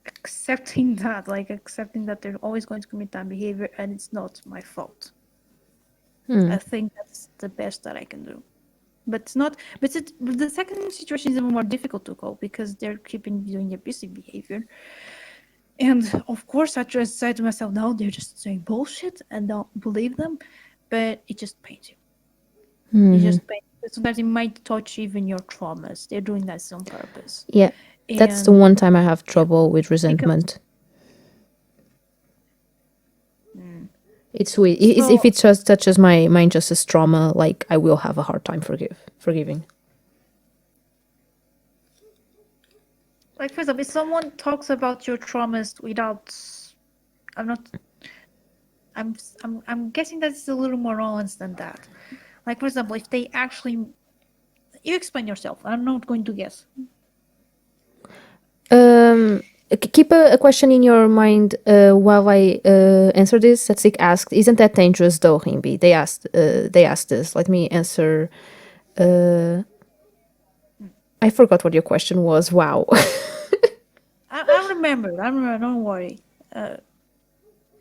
accepting that, like accepting that they're always going to commit that behavior and it's not my fault. I think that's the best that I can do. But it's not. But the second situation is even more difficult to cope because they're keeping doing abusive behavior. And of course, I just say to myself, no, they're just saying bullshit and don't believe them. But it just pains you. It just pains you. Sometimes it might touch even your traumas. They're doing that on purpose. Yeah, that's the And one time I have trouble with resentment. It's weird. If it just touches my injustice trauma, like I will have a hard time forgiving. Like for example, if someone talks about your traumas without, I'm not. I'm guessing that it's a little more nuanced than that. Like for example, if they actually, you explain yourself. I'm not going to guess. Keep a question in your mind while I answer this. Satsik asked, "Isn't that dangerous, though, Himbi?" They asked this. Let me answer. I forgot what your question was. Wow. I remember. Don't worry.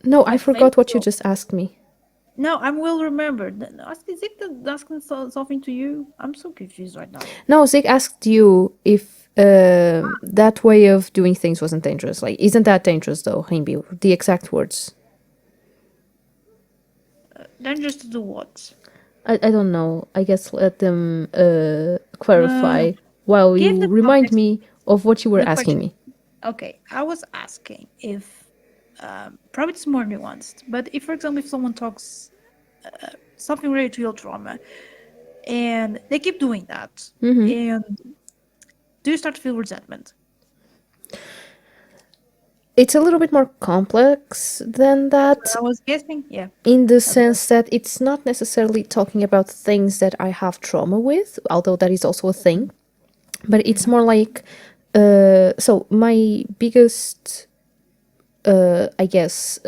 No, I I forgot think what you so. just asked me. No, I will remember. Is it asking something to you? I'm so confused right now. No, Zig asked you if that way of doing things wasn't dangerous. Like, isn't that dangerous, though, Himbi? The exact words. Then just to do what? I don't know. I guess let them clarify while Give you the remind context. me of what you were The asking question. me. Okay, I was asking if probably it's more nuanced, but if, for example, if someone talks something related to your trauma, and they keep doing that, and do you start to feel resentment? It's a little bit more complex than that I was guessing, yeah. in the That's what. sense that it's not necessarily talking about things that I have trauma with, although that is also a thing, but it's more like so my biggest I guess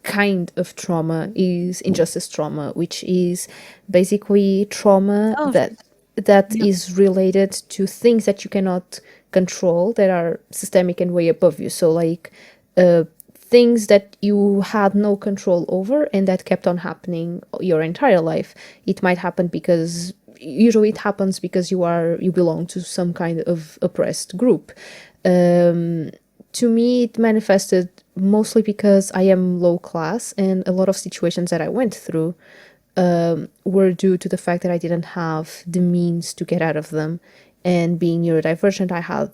kind of trauma is injustice trauma, which is basically trauma Oh, that yeah. is related to things that you cannot control that are systemic and way above you. So like things that you had no control over and that kept on happening your entire life. It might happen because usually it happens because you belong to some kind of oppressed group. To me, it manifested mostly because I am low class, and a lot of situations that I went through were due to the fact that I didn't have the means to get out of them. And being neurodivergent, I had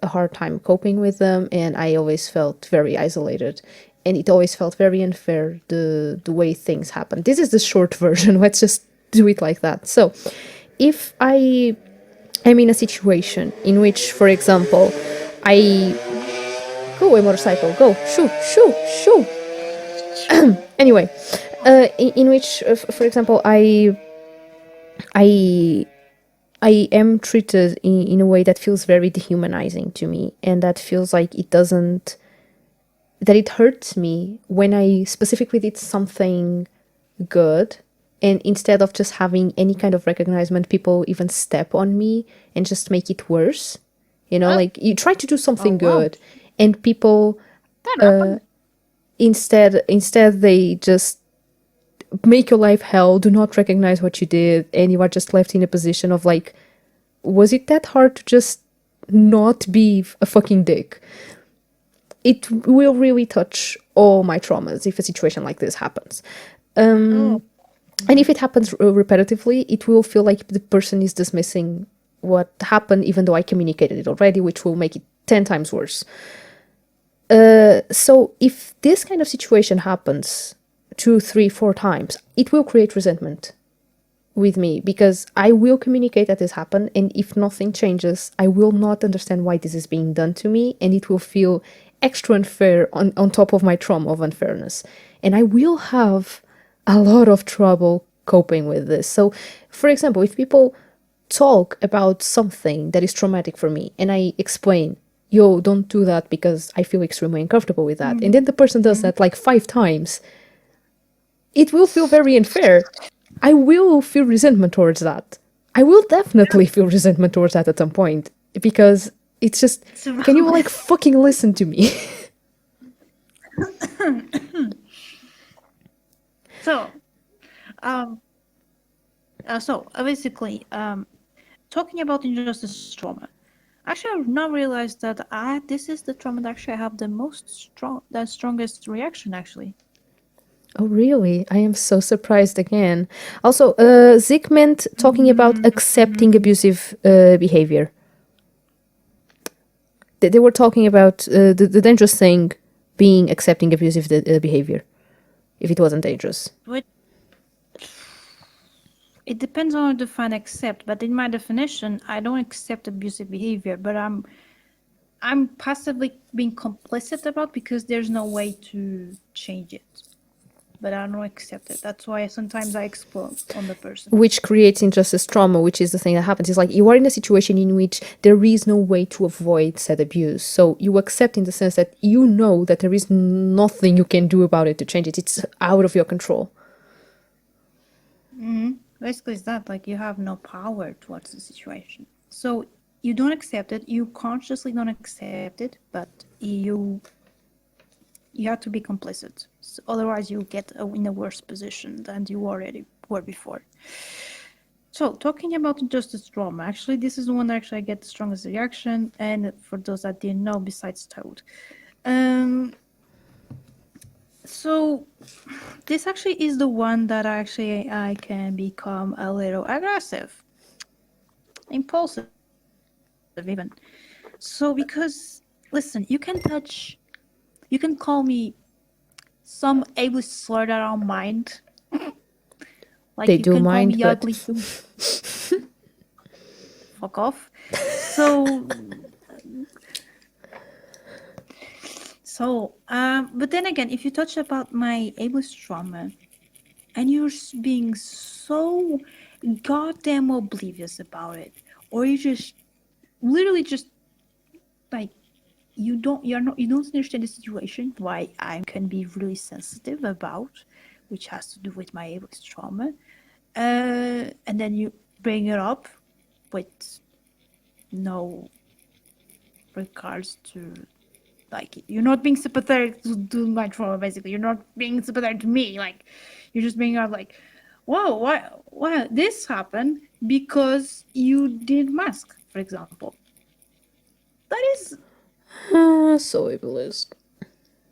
a hard time coping with them, and I always felt very isolated. And it always felt very unfair the way things happen. This is the short version. Let's just do it like that. So, if I am in a situation in which, for example, I go away, motorcycle, go, shoo, shoo, shoo. Anyway, in which, for example, I I am treated in a way that feels very dehumanizing to me, and that feels like it doesn't, that it hurts me when I specifically did something good, and instead of just having any kind of recognition, people even step on me and just make it worse. You know, like you try to do Oh something wow, good, and people that happened. instead they just make your life hell, do not recognize what you did, and you are just left in a position of like, was it that hard to just not be a fucking dick? It will really touch all my traumas if a situation like this happens. Oh. And if it happens repetitively, it will feel like the person is dismissing what happened, even though I communicated it already, which will make it 10 times worse. So if this kind of situation happens 2, 3, 4 times, it will create resentment with me because I will communicate that this happened, and if nothing changes, I will not understand why this is being done to me, and it will feel extra unfair on top of my trauma of unfairness. And I will have a lot of trouble coping with this. So, for example, if people talk about something that is traumatic for me and I explain, yo, don't do that because I feel extremely uncomfortable with that, and then the person does that like 5 times, it will feel very unfair. I will feel resentment towards that. I will definitely feel resentment towards that at some point because it's just, It's a can you like fucking listen to me? so, um, basically, talking about injustice trauma. Actually, I've now realized that this is the trauma that actually I have the strongest reaction. Actually, Oh, really? I am so surprised again. Also, Zik meant talking about accepting abusive behavior. They were talking about the dangerous thing being accepting abusive behavior, if it wasn't dangerous. but it depends on how you define accept. But in my definition, I don't accept abusive behavior, but I'm passively being complicit about because there's no way to change it. But I don't accept it. That's why sometimes I explode on the person. Which creates injustice trauma, which is the thing that happens. It's like you are in a situation in which there is no way to avoid said abuse. So you accept in the sense that you know that there is nothing you can do about it to change it. It's out of your control. Basically, it's that like you have no power towards the situation. So you don't accept it. You consciously don't accept it, but you have to be complicit. So otherwise, you get in a worse position than you already were before. So talking about injustice trauma, actually, this is the one that actually I get the strongest reaction. And for those that didn't know, besides Toad, um, so this actually is the one that actually I can become a little aggressive, impulsive even. So because listen, you can call me some ableist slur that I don't mind. Like They you do can call mind, me but ugly too. Fuck off. So but then again, if you touch about my ableist trauma and you're being so goddamn oblivious about it, or you just literally just like you don't understand the situation why I can be really sensitive about, which has to do with my ableist trauma, and then you bring it up with no regards to, like, you're not being sympathetic to my trauma. Basically, you're not being sympathetic to me. Like, you're just being like, whoa, why this happened because you did mask, for example. That is so ableist.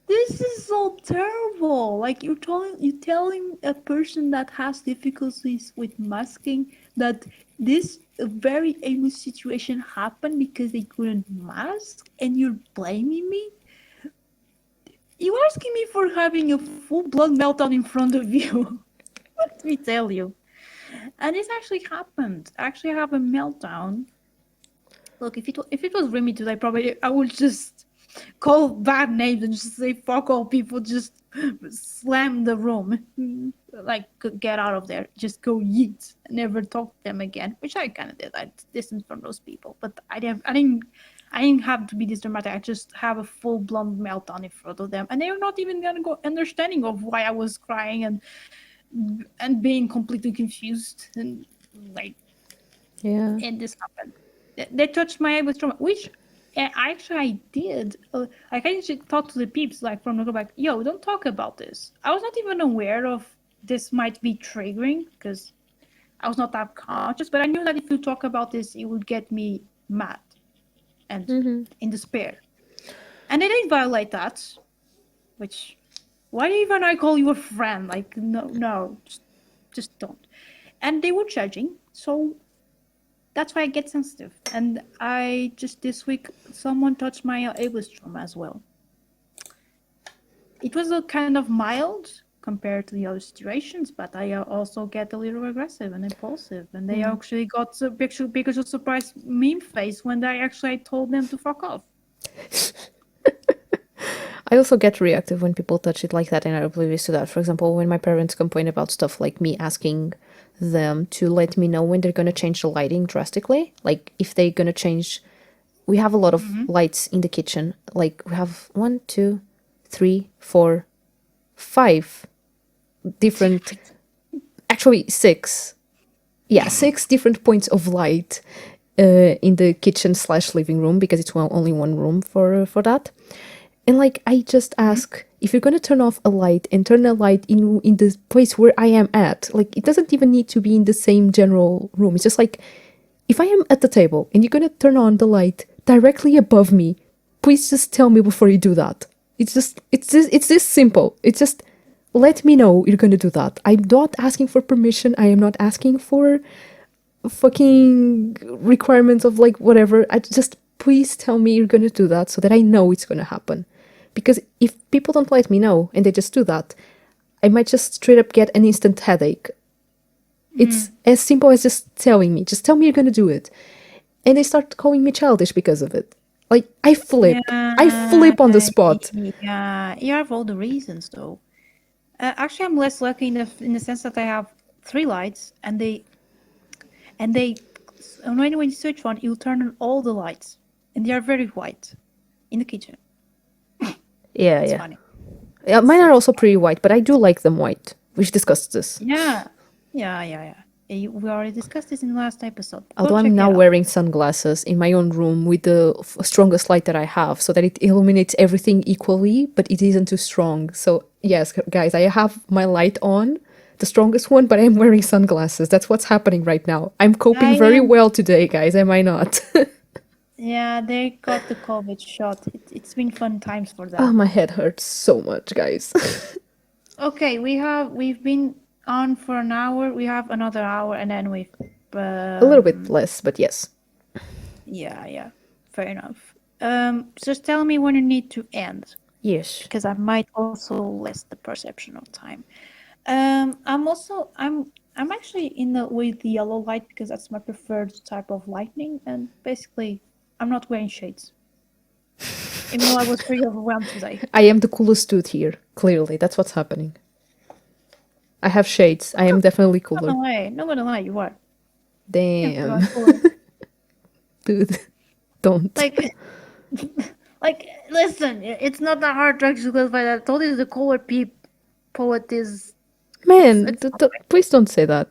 This is so terrible. Like you telling a person that has difficulties with masking that this very able situation happened because they couldn't mask, and you're blaming me. You're asking me for having a full blown meltdown in front of you. Let me tell you. And this actually happened. I actually have a meltdown. Look, if it was Remy today, probably I would just call bad names and just say fuck all people, just slam the room, like get out of there, just go yeet, never talk to them again. Which I kind of did. I distanced from those people, but I didn't have to be this dramatic. I just have a full blown meltdown in front of them, and they're not even gonna go understanding of why I was crying and being completely confused and like, Yeah. and this happened. They touched my eye with trauma, which actually I did. Like I actually talked to the peeps like from the back. Yo, don't talk about this. I was not even aware of this might be triggering because I was not that conscious. But I knew that if you talk about this, it would get me mad and in despair. And they didn't violate that, which Why even I call you a friend? Like, no, just don't. And they were judging, so that's why I get sensitive. And I just this week someone touched my ableist drum as well. It was a kind of mild compared to the other situations, but I also get a little aggressive and impulsive. And they actually got a bigger surprise meme face when I told them to fuck off. I also get reactive when people touch it like that and are oblivious to that. For example, when my parents complain about stuff like me asking them to let me know when they're going to change the lighting drastically, like if they're going to change. We have a lot of lights in the kitchen. Like we have 1, 2, 3, 4, 5 different, actually 6. Yeah, 6 different points of light in the kitchen slash living room because it's only one room for that. And like I just ask if you're gonna turn off a light and turn a light in the place where I am at. Like it doesn't even need to be in the same general room. It's just like if I am at the table and you're gonna turn on the light directly above me, please just tell me before you do that. It's this simple. It's just let me know you're gonna do that. I'm not asking for permission. I am not asking for fucking requirements of like whatever. I just please tell me you're gonna do that so that I know it's gonna happen. Because if people don't let me know and they just do that, I might just straight up get an instant headache. It's as simple as just telling me. Just tell me you're gonna do it. And they start calling me childish because of it. Like I flip. I flip on the spot. Yeah, you have all the reasons though. Actually, I'm less lucky in the sense that I have 3 lights, and they when you switch one, you'll turn on all the lights, and they are very white in the kitchen. Yeah, It's yeah. funny. Yeah, mine are also pretty white, but I do like them white. We've discussed this. Yeah. We already discussed this in the last episode. Go Although check I'm it now out. wearing sunglasses in my own room with the strongest light that I have so that it illuminates everything equally, but it isn't too strong. So, yes, guys, I have my light on, the strongest one, but I'm wearing sunglasses. That's what's happening right now. I'm coping I very am. well today, guys, am I not? Yeah, they got the COVID shot. It's been fun times for Oh, them. my head hurts so much, guys. Okay, we've been on for an hour. We have another hour, and then we've A little bit um less, but yes. yeah, fair enough. Just tell me when you need to end, Yes. because I might also less the perception of time. I'm actually in the with the yellow light because that's my preferred type of lightning, and basically I'm not wearing shades, even though I was pretty overwhelmed today. I am the coolest dude here, clearly. That's what's happening. I have shades. I am definitely cooler. Not gonna lie, you are. Yeah, you Damn. are cooler. Dude, don't. Like, like, listen, it's not that hard to actually clarify that. I told you the cooler poet is. Man, It's please don't say that.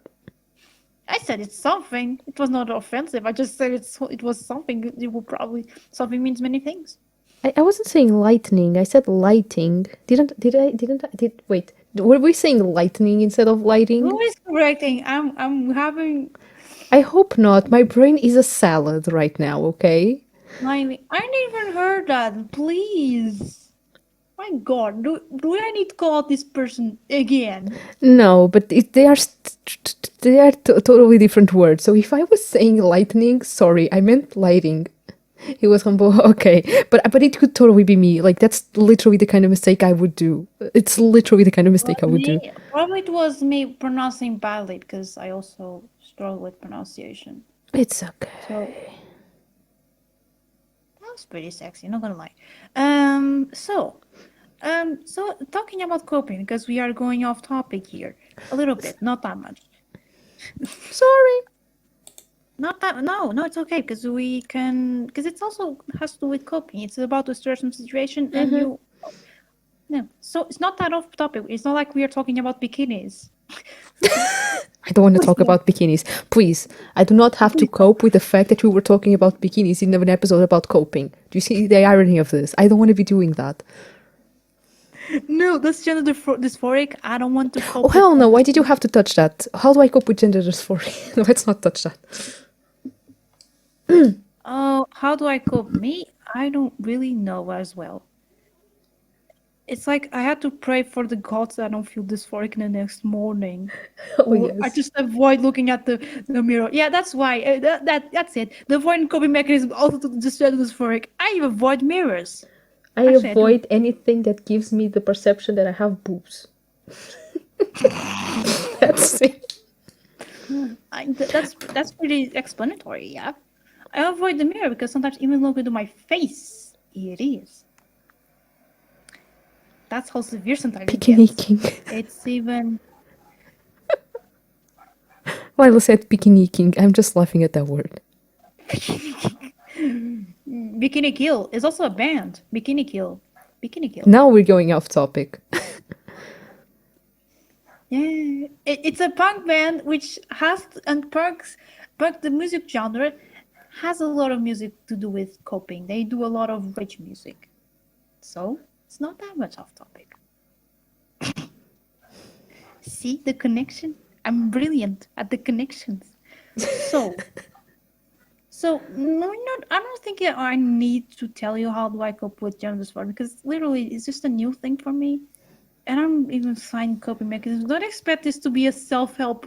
I said it's something. It was not offensive. I just said it was something. It will probably something means many things. I wasn't saying lightning. I said lighting. Did wait? Were we saying lightning instead of lighting? Who is correcting? I'm having I hope not. My brain is a salad right now. Okay. I never heard that. Please, my God, do I need to call out this person again? No, but they are totally different words. So if I was saying lightning, sorry, I meant lighting. He was humble. Okay, but it could totally be me. Like that's literally the kind of mistake I would do. It's literally the kind of Well, mistake I would do. probably it was me pronouncing badly because I also struggle with pronunciation. It's okay. So that was pretty sexy. Not gonna lie. So talking about coping because we are going off topic here a little bit, not that much. Sorry. Not that no, it's okay because we can because it's also has to do with coping. It's about a certain situation and you no. So it's not that off topic. It's not like we are talking about bikinis. I don't want to Please talk don't. about bikinis. Please, I do not have to Please cope with the fact that we were talking about bikinis in an episode about coping. Do you see the irony of this? I don't want to be doing that. no, that's gender dysphoric. I don't want to Oh, cope with hell no. gender. Why did you have to touch that? How do I cope with gender dysphoria? Let's not touch that. Oh, how do I cope? Me, I don't really know as well. It's like I had to pray for the gods that I don't feel dysphoric in the next morning. Oh, Or I yes. just avoid looking at the mirror. Yeah, that's why. That's it. The avoidant coping mechanism also to just dysphoric. I avoid mirrors. I Actually, I do. avoid anything that gives me the perception that I have boobs. That's it. That's pretty explanatory. Yeah, I avoid the mirror because sometimes even looking into my face, it is. That's how severe sometimes it gets. Picnicking. It's even Lila said picnicking. I'm just laughing at that word. Bikini Kill is also a band. Bikini Kill. Bikini Kill. Now we're going off topic. Yeah, it's a punk band which has and punk the music genre has a lot of music to do with coping. They do a lot of rage music, so it's not that much off topic. See the connection? I'm brilliant at the connections. So, no, not. I don't think I need to tell you how do I cope with gender dysphoria because literally it's just a new thing for me. And I'm even finding coping mechanisms. Don't expect this to be a self-help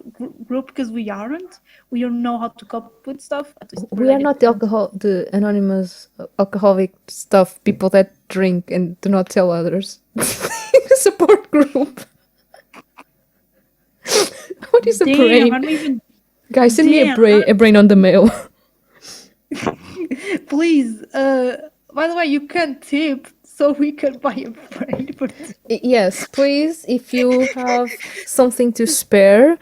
group because we aren't. We don't know how to cope with stuff. At least We are not the don't. the anonymous alcoholic stuff, people that drink and do not tell others. Support group. What is a Damn, brain? I don't even. Guys, send me Damn, a brain on the mail. please. By the way, you can tip so we can buy a brain for. Yes, please. If you have something to spare,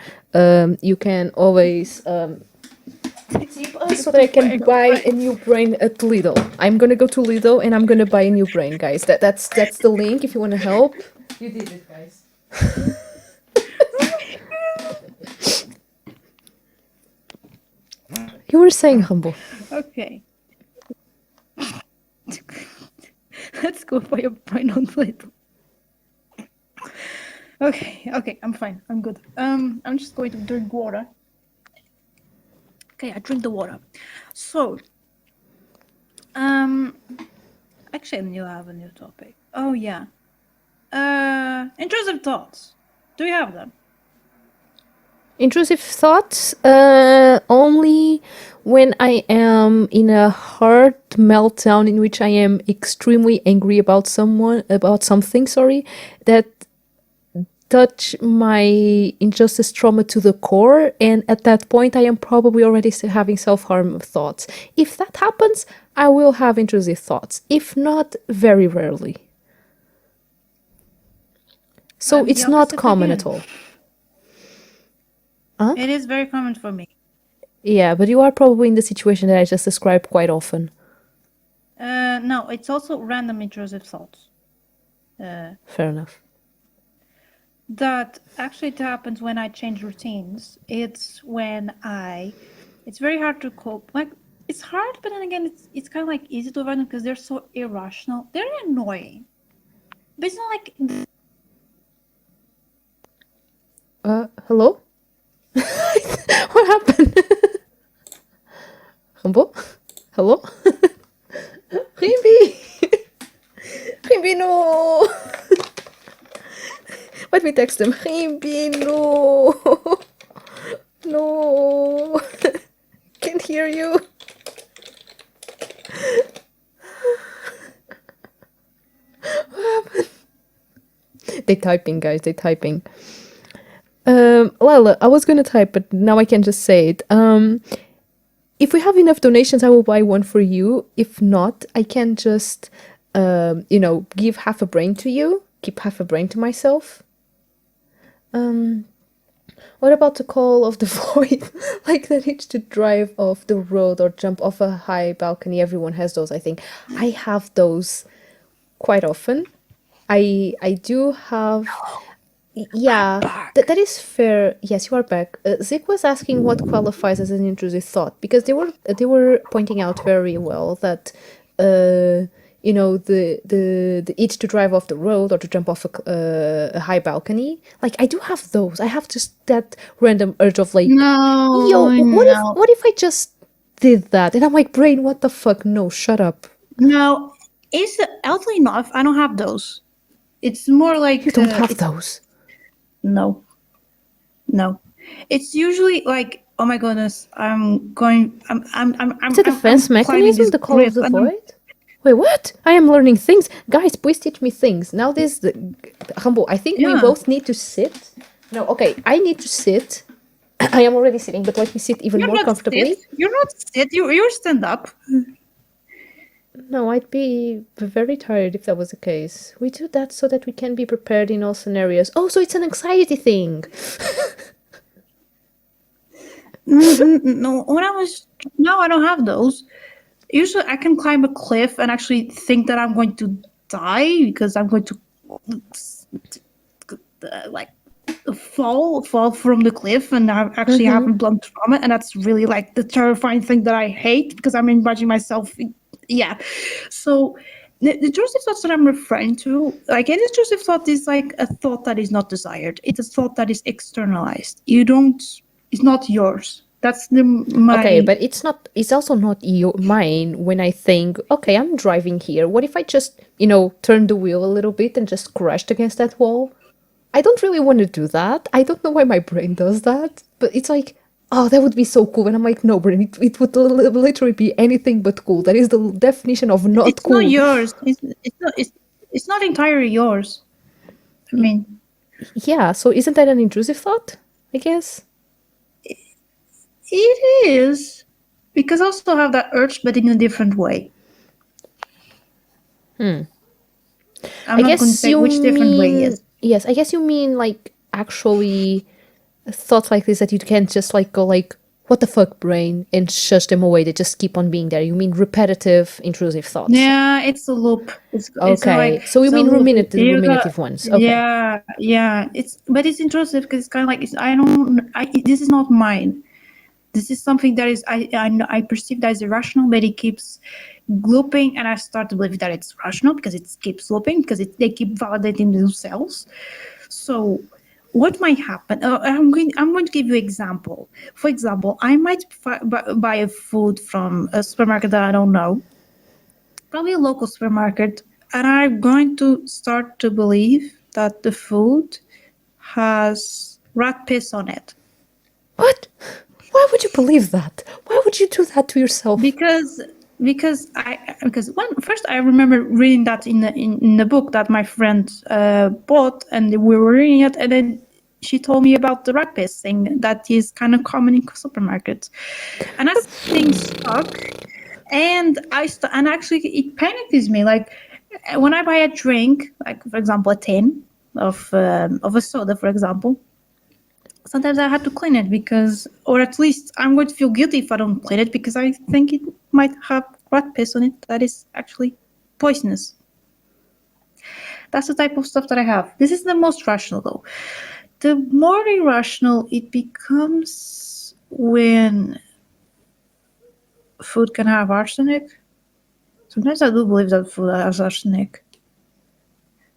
you can always tip us so that I can buy a new brain at Lidl. I'm gonna go to Lidl and I'm gonna buy a new brain, guys. That's the link if you want to help. You did it, guys. You were saying humble. Okay. Let's go buy a brain on Lidl. Okay, I'm fine. I'm good. I'm just going to drink water. Okay, I drink the water. So, actually, I knew I have a new topic. Oh yeah. Intrusive thoughts. Do you have them? Intrusive thoughts only when I am in a hard meltdown in which I am extremely angry about something, that touch my injustice trauma to the core, and at that point I am probably already having self-harm thoughts. If that happens, I will have intrusive thoughts. If not, very rarely. So I'm the it's not opposite common again. at all. It is very common for me. Yeah, but you are probably in the situation that I just described quite often. No, it's also random intrusive thoughts. Fair enough. That actually it happens when I change routines. It's very hard to cope. Like it's hard, but then again, it's kind of like easy to avoid them because they're so irrational. They're annoying, but it's not like. Hello? What happened? Humble? Hello? Rimbi! Rimbi, no! Let me text him. Rimbi, no! No! Can't hear you. What happened? They typing, guys. They typing. Lila, I was gonna type, but now I can just say it. If we have enough donations, I will buy one for you. If not, I can just, give half a brain to you, keep half a brain to myself. What about the call of the void? Like that itch to drive off the road or jump off a high balcony. Everyone has those, I think. I have those quite often. I do have. Yeah, that is fair. Yes, you are back. Zik was asking what qualifies as an intrusive thought because they were pointing out very well that the itch to drive off the road or to jump off a high balcony. Like I do have those. I have just that random urge of like, No, what if I just did that? And I'm like, brain, what the fuck? No, shut up. no. Is oddly enough, I don't have those. It's more You like don't have it's those. no, no. It's usually like, oh my goodness, It's a defense I'm climbing mechanism, this the call of cliff, the and I'm, void? Wait, what? I am learning things. Guys, please teach me things. Now this, Humble, I think we yeah. both need to sit. No, okay, I need to sit. I am already sitting, but let me sit even You're more not sit. comfortably. You're not sit. You stand up. No, I'd be very tired if that was the case. We do that so that we can be prepared in all scenarios. Oh, so it's an anxiety thing. No, when I was no, I don't have those. Usually, I can climb a cliff and actually think that I'm going to die because I'm going to like fall from the cliff, and I actually have a blunt trauma, and that's really like the terrifying thing that I hate because I'm imagining myself. Yeah, so the intrusive thoughts that I'm referring to, like an intrusive thought, is like a thought that is not desired. It's a thought that is externalized. You don't. It's not yours. That's the Okay, my. but it's also not mine when I think, okay, I'm driving here. What if I just, turn the wheel a little bit and just crashed against that wall? I don't really want to do that. I don't know why my brain does that, but it's like, oh, that would be so cool. And I'm like, no, brain, it would literally be anything but cool. That is the definition of not It's not cool. yours. It's not entirely yours. I mean, Yeah, so isn't that an intrusive thought? I guess. it is, because I also have that urge, but in a different way. I'm I not going to guess say you which different way mean, is. yes, I guess you mean like actually thoughts like this that you can't just like go like, what the fuck, brain, and shush them away. They just keep on being there. You mean repetitive, intrusive thoughts. Yeah, it's a loop. It's like Okay, so you it's a mean loop. You got ruminative ones. Okay. yeah. It's but it's intrusive because it's kind of like I don't. This is not mine. This is something that is I perceive that is irrational, but it keeps looping, and I start to believe that it's rational because it keeps looping because they keep validating themselves. So what might happen? I'm going to give you an example. For example, I might buy a food from a supermarket that I don't know, probably a local supermarket, and I'm going to start to believe that the food has rat piss on it. What? Why would you believe that? Why would you do that to yourself? because because when first I remember reading that in the book that my friend bought, and we were reading it, and then she told me about the rat piss thing that is kind of common in supermarkets, and that thing stuck, and and actually it panics me, like when I buy a drink, like for example a tin of a soda, for example. Sometimes I had to clean it because, or at least I'm going to feel guilty if I don't clean it because I think it might have rat piss on it that is actually poisonous. That's the type of stuff that I have. This is the most rational though. The more irrational it becomes when food can have arsenic. Sometimes I do believe that food has arsenic.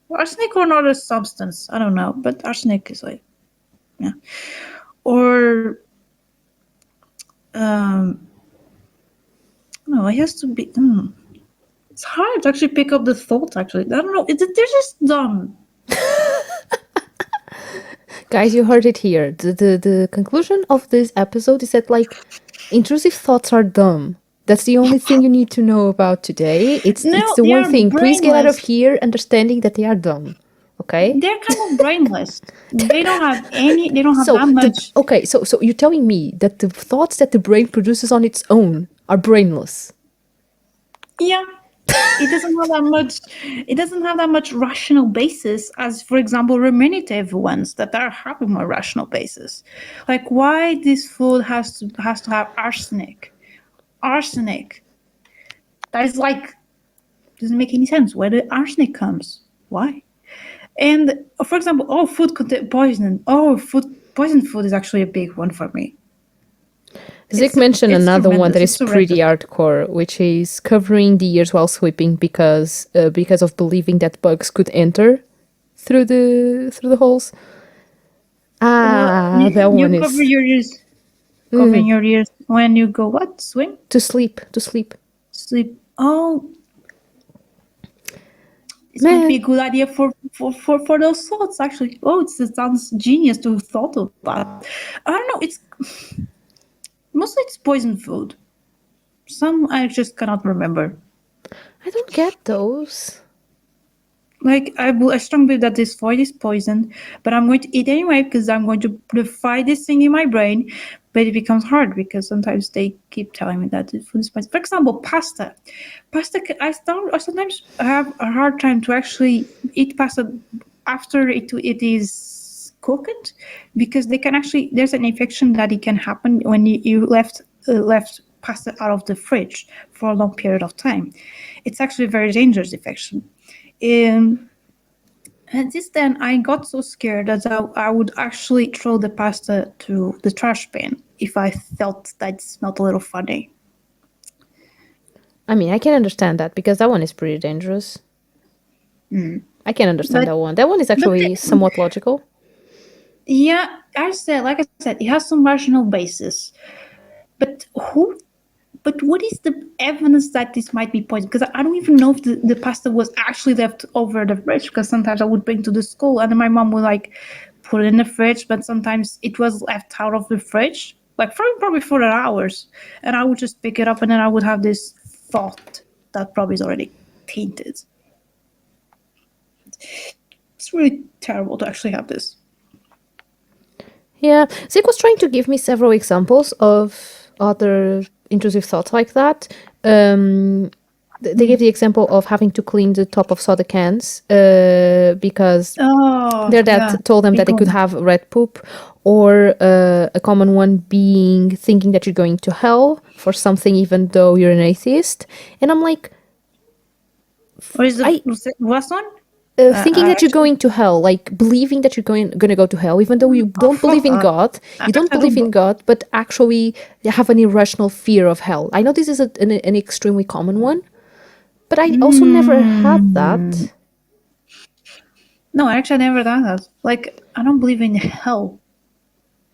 Arsenic or not a substance, I don't know, but arsenic is like, yeah. Or no, it has to be. It's hard to actually pick up the thought. Actually, I don't know. They're just dumb. Guys, you heard it here. The conclusion of this episode is that, like, intrusive thoughts are dumb. That's the only thing you need to know about today. It's No, the they one are thing. Please get out of brainless. here understanding that they are dumb. Okay? They're kind of brainless. They don't have any. They don't have So that the much. okay, so you're telling me that the thoughts that the brain produces on its own are brainless. Yeah, it doesn't have that much. It doesn't have that much rational basis as, for example, ruminative ones that are having more rational basis. Like why this food has to have arsenic. Arsenic. That is like doesn't make any sense. Where the arsenic comes? Why? And for example, oh, food contain poison. Oh, food poison food is actually a big one for me. Zick mentioned It's another one that tremendous. is It's pretty horrendous. hardcore, which is covering the ears while sleeping because of believing that bugs could enter through the holes. Well, Ah, that you one cover is your ears, covering your ears when you go what to sleep. sleep. Oh, It's going to be a good idea for those thoughts, actually. Oh, it sounds genius to have thought of that. I don't know, it's mostly it's poison food. Some I just cannot remember. I don't get those. Like I strongly believe that this void is poison, but I'm going to eat anyway because I'm going to purify this thing in my brain. But it becomes hard because sometimes they keep telling me that the food is poison. For example, pasta. I sometimes have a hard time to actually eat pasta after it is cooked because they can actually there's an infection that it can happen when you left pasta out of the fridge for a long period of time. It's actually a very dangerous infection. Um, and since then, I got so scared that I would actually throw the pasta to the trash bin if I felt that it smelled a little funny. I mean, I can understand that because that one is pretty dangerous. I can understand But that one. That one is but actually somewhat logical. yeah, like I said, it has some rational basis. But who? But what is the evidence that this might be poison? Because I don't even know if the pasta was actually left over the fridge. Because sometimes I would bring to the school, and then my mom would like put it in the fridge, but sometimes it was left out of the fridge, like for probably 4 hours, and I would just pick it up, and then I would have this thought that probably is already tainted. It's really terrible to actually have this. Yeah, Zeke was trying to give me several examples of other intrusive thoughts like that. They gave the example of having to clean the top of soda cans because Oh, their dad yeah. told them that they could have red poop, or a common one being thinking that you're going to hell for something even though you're an atheist. And I'm like, What is the I last one? thinking that you're going to hell, like believing that you're going to go to hell, even though you don't believe in God, you don't believe in God, but actually have an irrational fear of hell. I know this is an extremely common one, but I also never had that. No, actually, I never done that. Like, I don't believe in hell.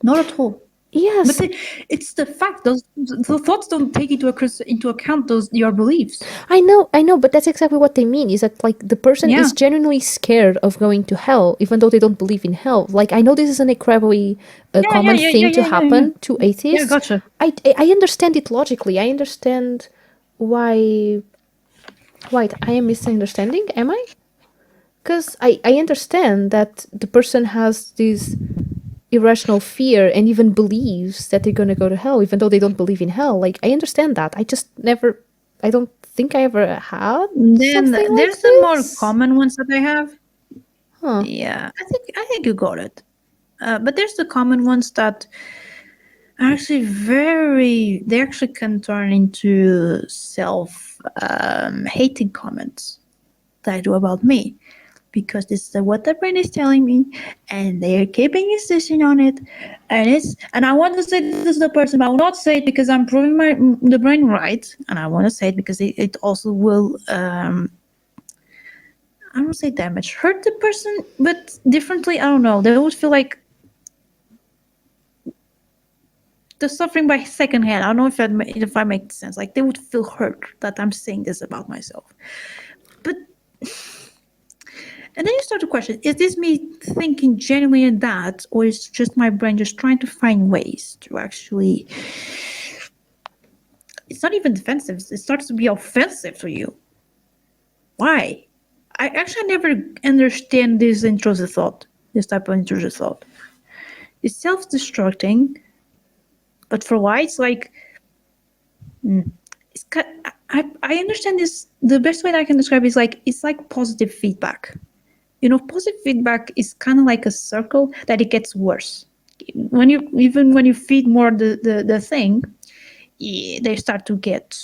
Not at all. But Yes, it's the fact those the thoughts don't take into account those your beliefs. I know, but that's exactly what they mean. Is that like the person Yeah, is genuinely scared of going to hell, even though they don't believe in hell. Like I know this is an incredibly common thing to yeah. happen to Yeah, atheists. gotcha. I understand it logically. I understand why. Wait, I am misunderstanding. Am I? Because I understand that the person has this irrational fear and even believes that they're gonna go to hell, even though they don't believe in hell. Like I understand that. I just never. I don't think I ever had Then something there's like the more this. common ones that I have. Huh. Yeah, I think you got it. But there's the common ones that are actually very. They actually can turn into self hating comments that I do about me. Because this is what the brain is telling me, and they're keeping insisting on it, and I want to say this to the person, but I will not say it because I'm proving the brain right, and I want to say it because it also will I don't say damage, hurt the person, but differently. I don't know. They would feel like they're suffering by secondhand. I don't know if I make sense. Like they would feel hurt that I'm saying this about myself, but. And then you start to question, is this me thinking genuinely in that, or is just my brain just trying to find ways to actually. It's not even defensive, it starts to be offensive for you. Why? I actually never understand this intrusive thought, this type of intrusive thought. It's self destructing, but for why? It's like. It's, I understand this. The best way that I can describe it is like it's like positive feedback. Positive feedback is kind of like a circle that it gets worse. When you feed more the thing, they start to get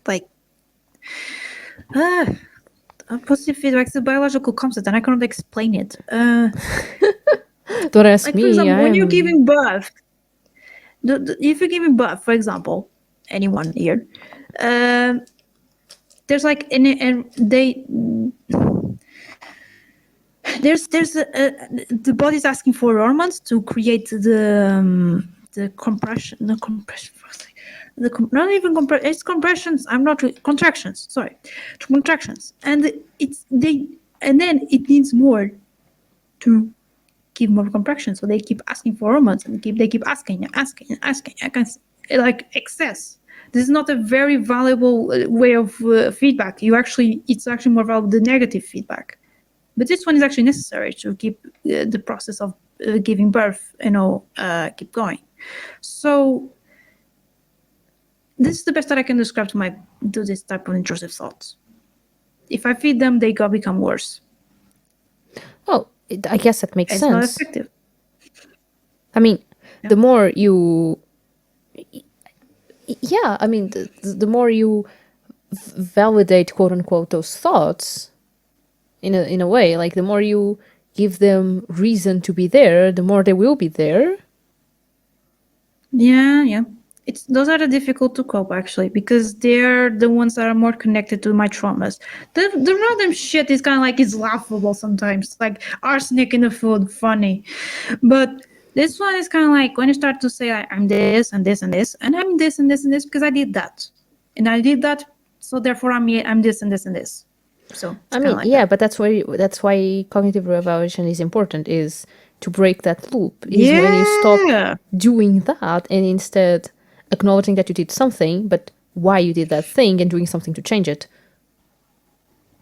like uh, positive feedback is a biological concept, and I cannot explain it. Don't ask Like for me. example, I when you're am. giving birth, if you're giving birth, for example, anyone here, um, there's like and they there's the body's asking for hormones to create the compression, not even it's compressions. I'm not contractions. Sorry, contractions, and and then it needs more to give more compression. So they keep asking for hormones and they keep asking and asking and asking. I can like excess. This is not a very valuable way of feedback. It's actually more valuable the negative feedback. But this one is actually necessary to keep the process of giving birth, keep going. So this is the best that I can describe to this type of intrusive thoughts. If I feed them, they become worse. Oh, I guess that makes It's sense. not effective. I mean, the more you, yeah, I mean, the more you validate, quote unquote, those thoughts, in a way, like the more you give them reason to be there, the more they will be there. Yeah. Those are the difficult to cope actually because they're the ones that are more connected to my traumas. The random shit is kind of like it's laughable sometimes, like arsenic in the food, funny. But this one is kind of like when you start to say I'm this and this and this, and I'm this and this and this because I did that, and I did that, so therefore I'm this and this and this. So it's I kind of mean, like yeah, that. but that's why cognitive reevaluation is important, is to break that loop, is when you stop Yeah. doing that and instead acknowledging that you did something, but why you did that thing and doing something to change it.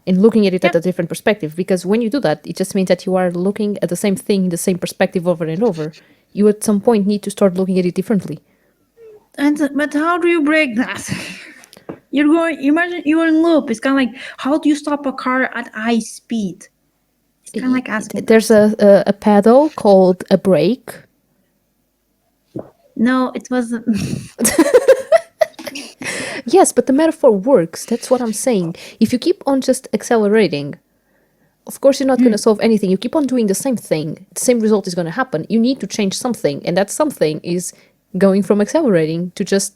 And looking at it at Yep. a different perspective, because when you do that, it just means that you are looking at the same thing in the same perspective over and over. You at some point need to start looking at it differently. But how do you break that? You're going. Imagine you're in loop. It's kind of like how do you stop a car at high speed? It's kind of like asking There's that. a pedal called a brake. No, it wasn't. Yes, but the metaphor works. That's what I'm saying. If you keep on just accelerating, of course you're not going to solve anything. You keep on doing the same thing, the same result is going to happen. You need to change something, and that something is going from accelerating to just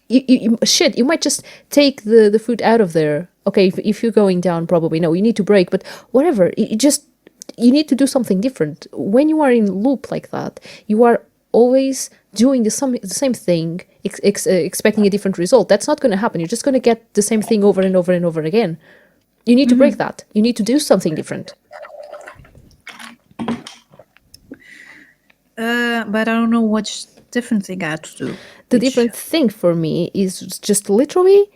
you might just take the food out of there. Okay, if you're going down, probably no, you need to brake, but whatever, you need to do something different. When you are in loop like that, you are always doing the same thing, expecting a different result. That's not going to happen. You're just going to get the same thing over and over and over again. You need to break that. You need to do something different. But I don't know what different thing I had to do. The different thing for me is just literally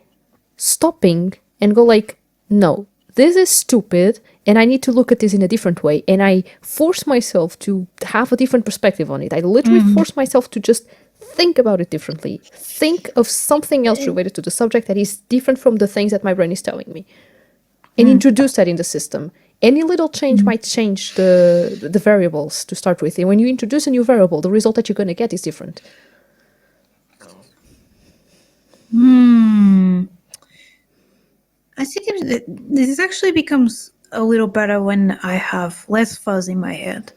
stopping and go like, no, this is stupid and I need to look at this in a different way. And I force myself to have a different perspective on it. I literally force myself to just think about it differently. Think of something else related to the subject that is different from the things that my brain is telling me. And introduce that in the system. Any little change might change the variables to start with. And when you introduce a new variable, the result that you're going to get is different. I think this actually becomes a little better when I have less fuzz in my head.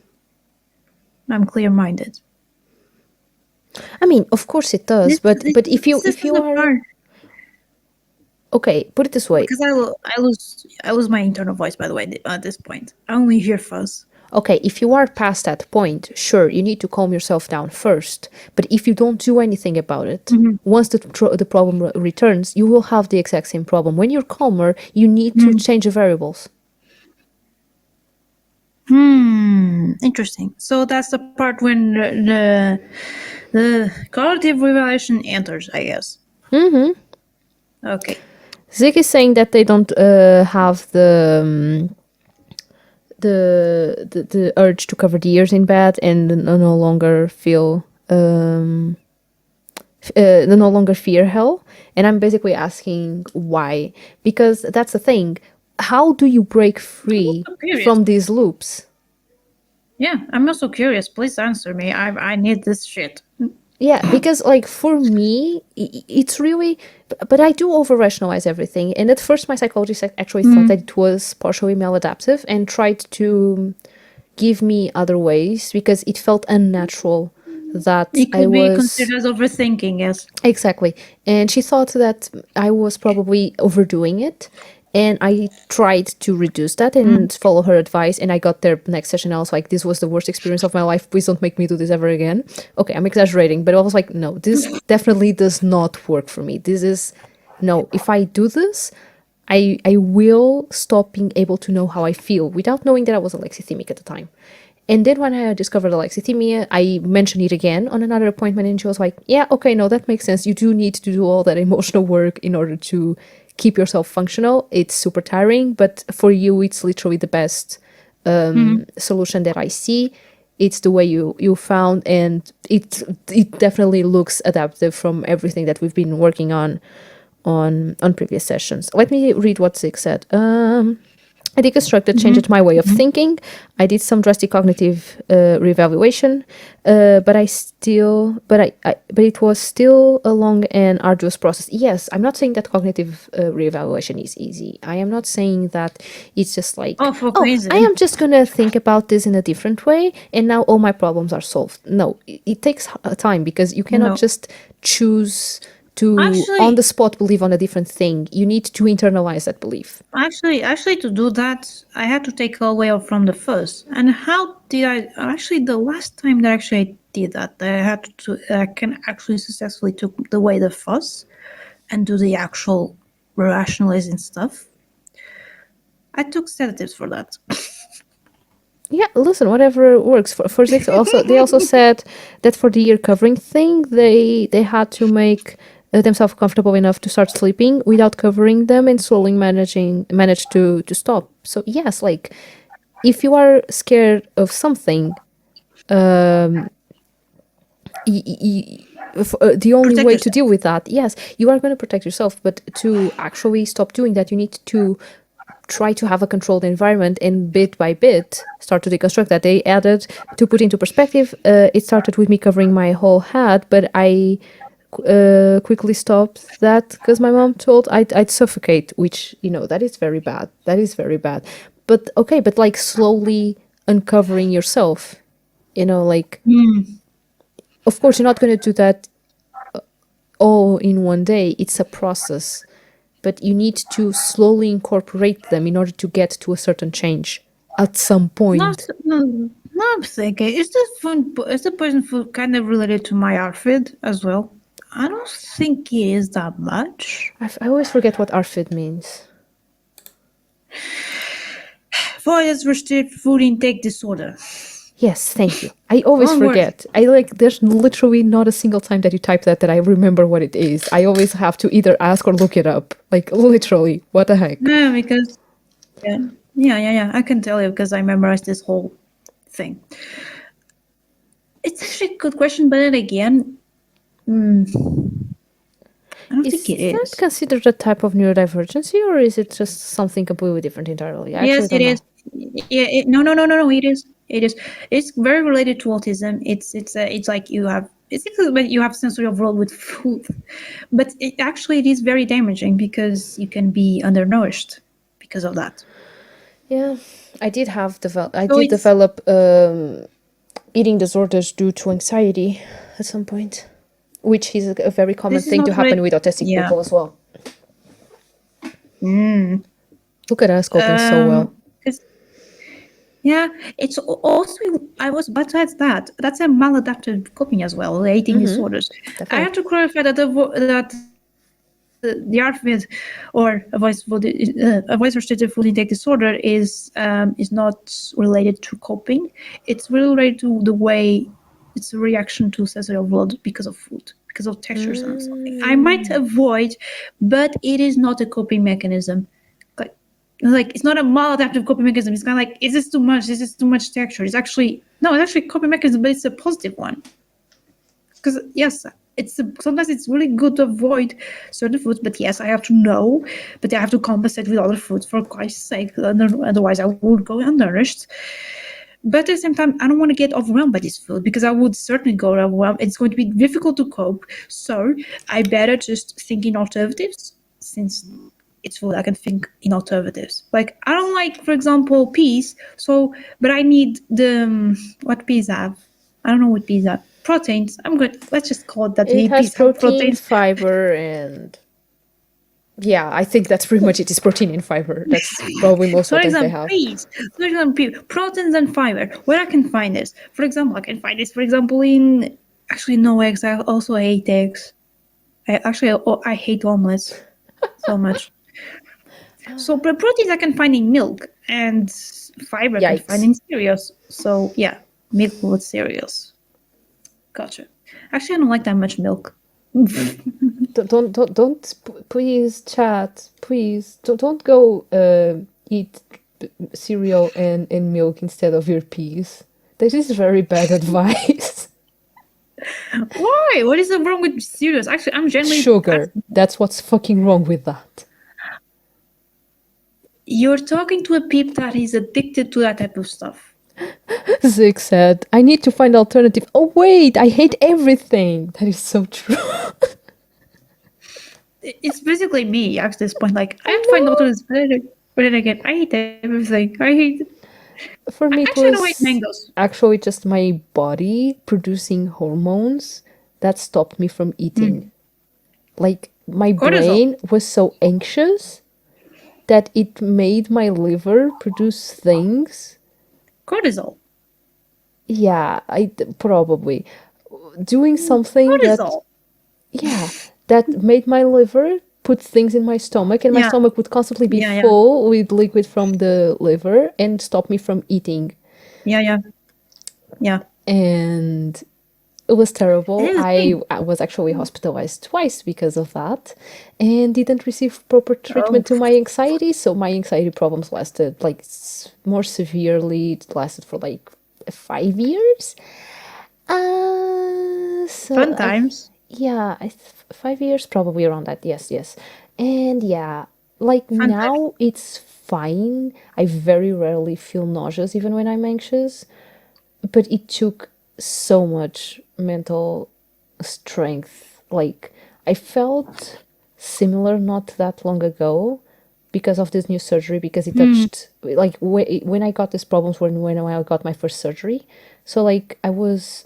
I'm clear-minded. I mean, of course it does, but if you are part. okay, put it this way. Because I lose my internal voice, by the way, at this point. I only hear fuzz. Okay, if you are past that point, sure, you need to calm yourself down first. But if you don't do anything about it, once the problem returns, you will have the exact same problem. When you're calmer, you need to change the variables. Interesting. So that's the part when the cognitive revelation enters, I guess. Okay. Zig is saying that they don't have the urge to cover the ears in bed and no longer feel they no longer fear hell. And I'm basically asking why, because that's the thing. How do you break free from these loops? Yeah, I'm also curious. Please answer me. I need this shit. Yeah, because like for me, it's really, but I do over rationalize everything. And at first, my psychologist actually thought that it was partially maladaptive and tried to give me other ways because it felt unnatural that It I could be was considered as overthinking, yes. exactly. And she thought that I was probably overdoing it. And I tried to reduce that and follow her advice. And I got there next session. I was like, this was the worst experience of my life. Please don't make me do this ever again. Okay, I'm exaggerating, but I was like, no, this definitely does not work for me. This is, no, if I do this, I will stop being able to know how I feel without knowing that I was alexithemic at the time. And then when I discovered alexithymia, I mentioned it again on another appointment, and she was like, yeah, okay, no, that makes sense. You do need to do all that emotional work in order to keep yourself functional. It's super tiring, but for you, it's literally the best solution that I see. It's the way you found, and it definitely looks adaptive from everything that we've been working on previous sessions. Let me read what Zig said. I deconstructed, changed my way of thinking. I did some drastic cognitive reevaluation, but but it was still a long and arduous process. Yes, I'm not saying that cognitive reevaluation is easy. I am not saying that it's just like, Oh, for oh, I crazy. am just gonna think about this in a different way, and now all my problems are solved. No, it takes time, because you cannot No. just choose to on Actually, the spot believe on a different thing. You need to internalize that belief. actually, to do that, I had to take away from the first. And how did I? Actually, the last time that actually I did that, I had to. I can actually successfully took away the fuss and do the actual rationalizing stuff. I took sedatives for that. Yeah, listen, whatever works for Zix. Also, they also said that for the ear covering thing, they had to make themselves comfortable enough to start sleeping without covering them, and slowly manage to stop. So yes, like, if you are scared of something, the only Protect way to yourself. deal with that, yes, you are going to protect yourself, but to actually stop doing that, you need to try to have a controlled environment, and bit by bit start to deconstruct that. They added, to put into perspective, it started with me covering my whole head, but I quickly stopped that because my mom told I'd suffocate, which, that is very bad. That is very bad. But okay, but like slowly uncovering yourself, like, of course, you're not going to do that all in one day. It's a process, but you need to slowly incorporate them in order to get to a certain change at some No, point. no, no, I'm thinking. Is the person food kind of related to my outfit as well? I don't think it is that much. I always forget what ARFID means. Avoidance restricted food intake disorder. Yes, thank you. I always Long word. forget. There's literally not a single time that you type that I remember what it is. I always have to either ask or look it up. Like, literally, what the heck? No, because yeah, yeah. I can tell you because I memorized this whole thing. It's actually a good question, but then again, I don't think it Is that is. considered a type of neurodivergency, or is it just something completely different entirely? I actually Yes, it don't know. is. Yeah, no. It is. It is. It's very related to autism. It's like you have. It's when you have sensory overload with food, but it is very damaging because you can be undernourished because of that. Yeah, I So did it's develop eating disorders due to anxiety at some point, which is a very common this is thing not to happen related. with autistic Yeah. people as well. Look at us coping so well. 'Cause yeah, it's also I was besides that that's a maladaptive coping as well, the eating disorders. I Definitely. have to clarify that the ARFID or a voice restricted food intake disorder is not related to coping. It's really related to the way it's a reaction to sensory overload because of food, because of textures and something. I might avoid, but it is not a coping mechanism. Like it's not a maladaptive coping mechanism. It's kind of like, is this too much? Is this too much texture? It's actually no, it's actually a coping mechanism, but it's a positive one. Because yes, sometimes it's really good to avoid certain foods, but yes, I have to know, but I have to compensate with other foods for Christ's sake. Otherwise, I would go undernourished. But at the same time, I don't want to get overwhelmed by this food because I would certainly go overwhelmed. It's going to be difficult to cope. So I better just think in alternatives since it's food. I can think in alternatives. Like I don't like, for example, peas. So, but I need the what peas have. I don't know what peas have. Proteins. I'm good. Let's just call it that. It has Peas have protein, proteins. fiber, and Yeah, I think that's pretty much it. It's protein and fiber. That's probably most For of the things they example, have. please, for example, proteins and fiber. Where I can find this? For example, I can find this. For example, in actually no eggs. I also hate eggs. I hate omelets so much. So the proteins I can find in milk and fiber I can find Yikes. in cereals. So yeah, milk with cereals. Gotcha. Actually, I don't like that much milk. Please, chat. Please, don't go eat cereal and milk instead of your peas. This is very bad advice. Why? What is wrong with cereals? Actually, I'm genuinely Sugar. asking. That's what's fucking wrong with that. You're talking to a peep that is addicted to that type of stuff. Zig said, I need to find alternative. Oh wait, I hate everything. That is so true. It's basically me at this point. Like, I I have to find know. alternatives, but then again, I hate everything. I hate. For me, it Actually, I don't hate was mangoes. actually just my body producing hormones that stopped me from eating. Like, my Cortisol. brain was so anxious that it made my liver produce things. Cortisol. Yeah, probably doing something that, Cortisol. yeah, that made my liver put things in my stomach, and my Yeah. stomach would constantly be Yeah. Yeah. full with liquid from the liver and stop me from eating. Yeah. Yeah. Yeah. And it was It terrible. is the I was actually hospitalized twice because of that and didn't receive proper Oh, treatment to my anxiety. So my anxiety problems lasted like more severely. It lasted for like 5 years. So fun times. yeah, 5 years probably around that. Yes, yes. And yeah, like Fun times. now it's fine. I very rarely feel nauseous even when I'm anxious, but it took so much mental strength. Like, I felt similar not that long ago because of this new surgery, because it touched, like, when I got these problems when I got my first surgery. So like I was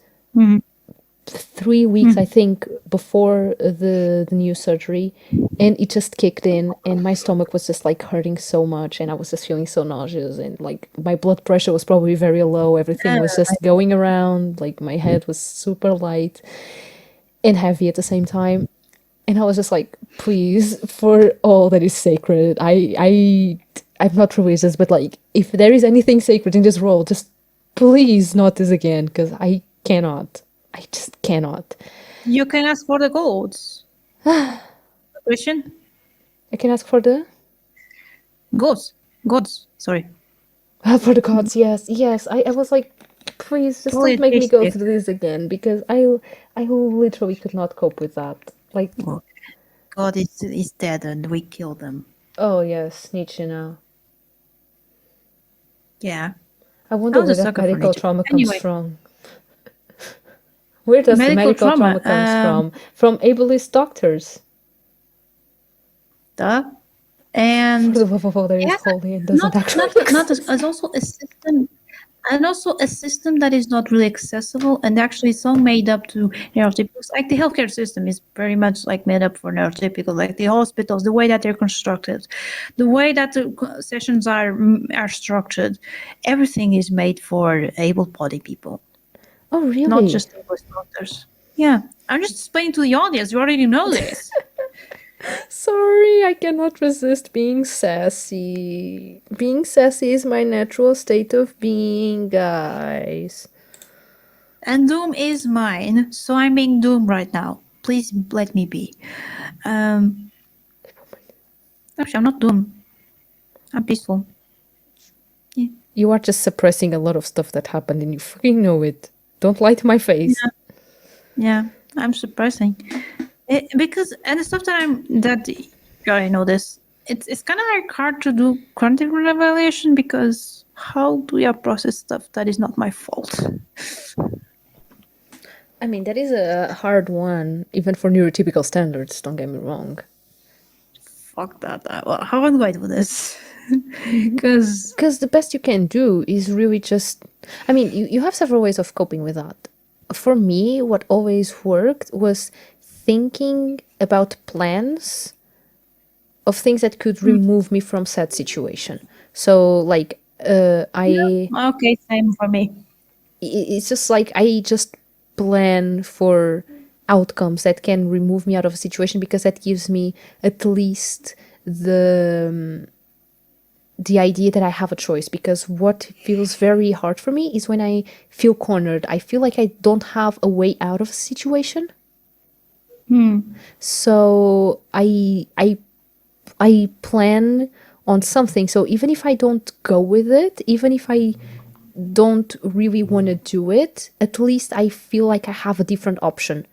3 weeks, I think, before the new surgery, and it just kicked in, and my stomach was just like hurting so much, and I was just feeling so nauseous, and like my blood pressure was probably very low. Everything was just going around, like my head was super light and heavy at the same time. And I was just like, please, for all that is sacred, I'm not religious, but like, if there is anything sacred in this world, just please not this again, because I cannot. I just cannot. You can ask for the goats. Question? I can ask for the Goats. Goats. Sorry. for the gods. Yes, yes. I was like, please, just don't Totally make me go tasty. through this again, because I literally could not cope with that. Like, Well, God is dead and we kill them. oh yes, Nietzsche now. Yeah. I I wonder was a where that sucker for medical nature. trauma comes Anyway, from. Where does the medical medical trauma. trauma comes from? From ableist doctors. Duh. For And the love of all that is yes, holy and not doesn't actually not exist. as also a system, and also a system that is not really accessible and actually so made up to neurotypicals. Like the healthcare system is very much like made up for neurotypical. Like the hospitals, the way that they're constructed, the way that the sessions are structured, everything is made for able-bodied people, Oh not really? just English doctors. Yeah, I'm just explaining to the audience. You already know this. Sorry, I cannot resist being sassy. Being sassy is my natural state of being, guys. And Doom is mine, so I'm being Doom right now. Please let me be. Um, actually, I'm not Doom. I'm peaceful. Yeah. You are just suppressing a lot of stuff that happened and you fucking know it. Don't lie to my face. Yeah, yeah, I'm suppressing because and the stuff that you already know this. It's kind of like hard to do quantitative evaluation because how do you process stuff that is not my fault? I mean, that is a hard one, even for neurotypical standards, don't get me wrong. Fuck that. Well, how do I do this? Because Because the best you can do is really just. I mean, you have several ways of coping with that. For me, what always worked was thinking about plans of things that could remove me from said situation. So like Okay, same for me. it's just like I just plan for outcomes that can remove me out of a situation, because that gives me at least the idea that I have a choice. Because what feels very hard for me is when I feel cornered. I feel like I don't have a way out of a situation. So I plan on something. So even if I don't go with it, even if I don't really want to do it, at least I feel like I have a different option.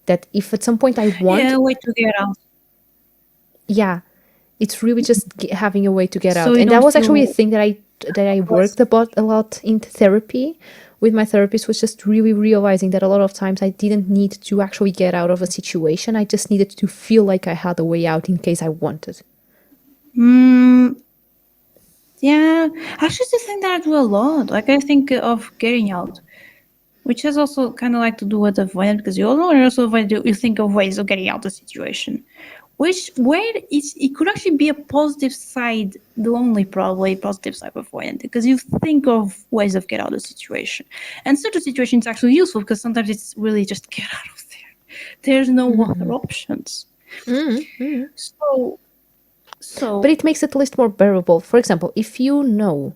That if at some point I want, Yeah, way to get out. yeah, it's really just having a way to get So out. you And that don't was actually a feel thing that I was worked about a lot in therapy with my therapist, was just really realizing that a lot of times I didn't need to actually get out of a situation. I just needed to feel like I had a way out in case I wanted. yeah. I actually just think that I do a lot. Like I think of getting out, which has also kind of like to do with avoidance, because you also avoid, you think of ways of getting out of the situation, which where it could actually be a positive side, the only probably positive side of avoidance, because you think of ways of get out of the situation, and certain situations actually useful because sometimes it's really just get out of there. There's no other options. So But so it makes it at least more bearable. For example, if you know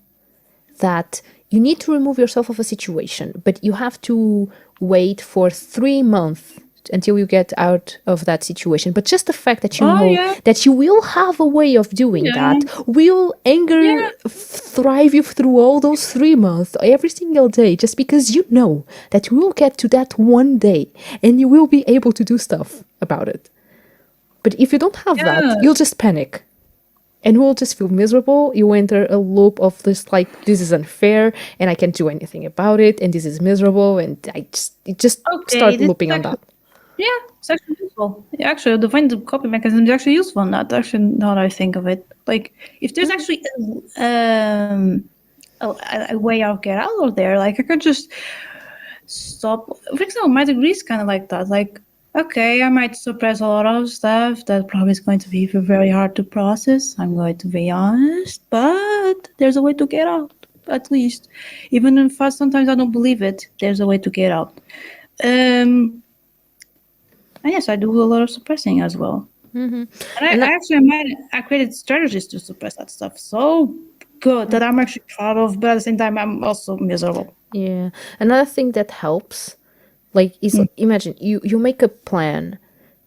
that you need to remove yourself of a situation, but you have to wait for 3 months until you get out of that situation. But just the fact that you oh know yeah, that you will have a way of doing yeah, that will yeah, thrive you through all those 3 months every single day, just because you know that you will get to that one day and you will be able to do stuff about it. But if you don't have that, yeah. you'll just panic and we'll just feel miserable. You enter a loop of this, like, this is unfair and I can't do anything about it, and this is miserable, and it just Okay, start this is looping on actually, that. yeah, it's actually useful. Yeah, actually, define the coping mechanism is actually useful in that. Actually, now that I think of it, like if there's actually a way I'll get out of there, like I could just stop. For example, my degree is kind of like that. Like, okay, I might suppress a lot of stuff that probably is going to be very hard to process. I'm going to be honest, but there's a way to get out. At least, even if sometimes I don't believe it, there's a way to get out. Um, and yes, I do a lot of suppressing as well. And And I actually I created strategies to suppress that stuff so good that I'm actually proud of, but at the same time, I'm also miserable. yeah, another thing that helps, like, is, imagine you make a plan,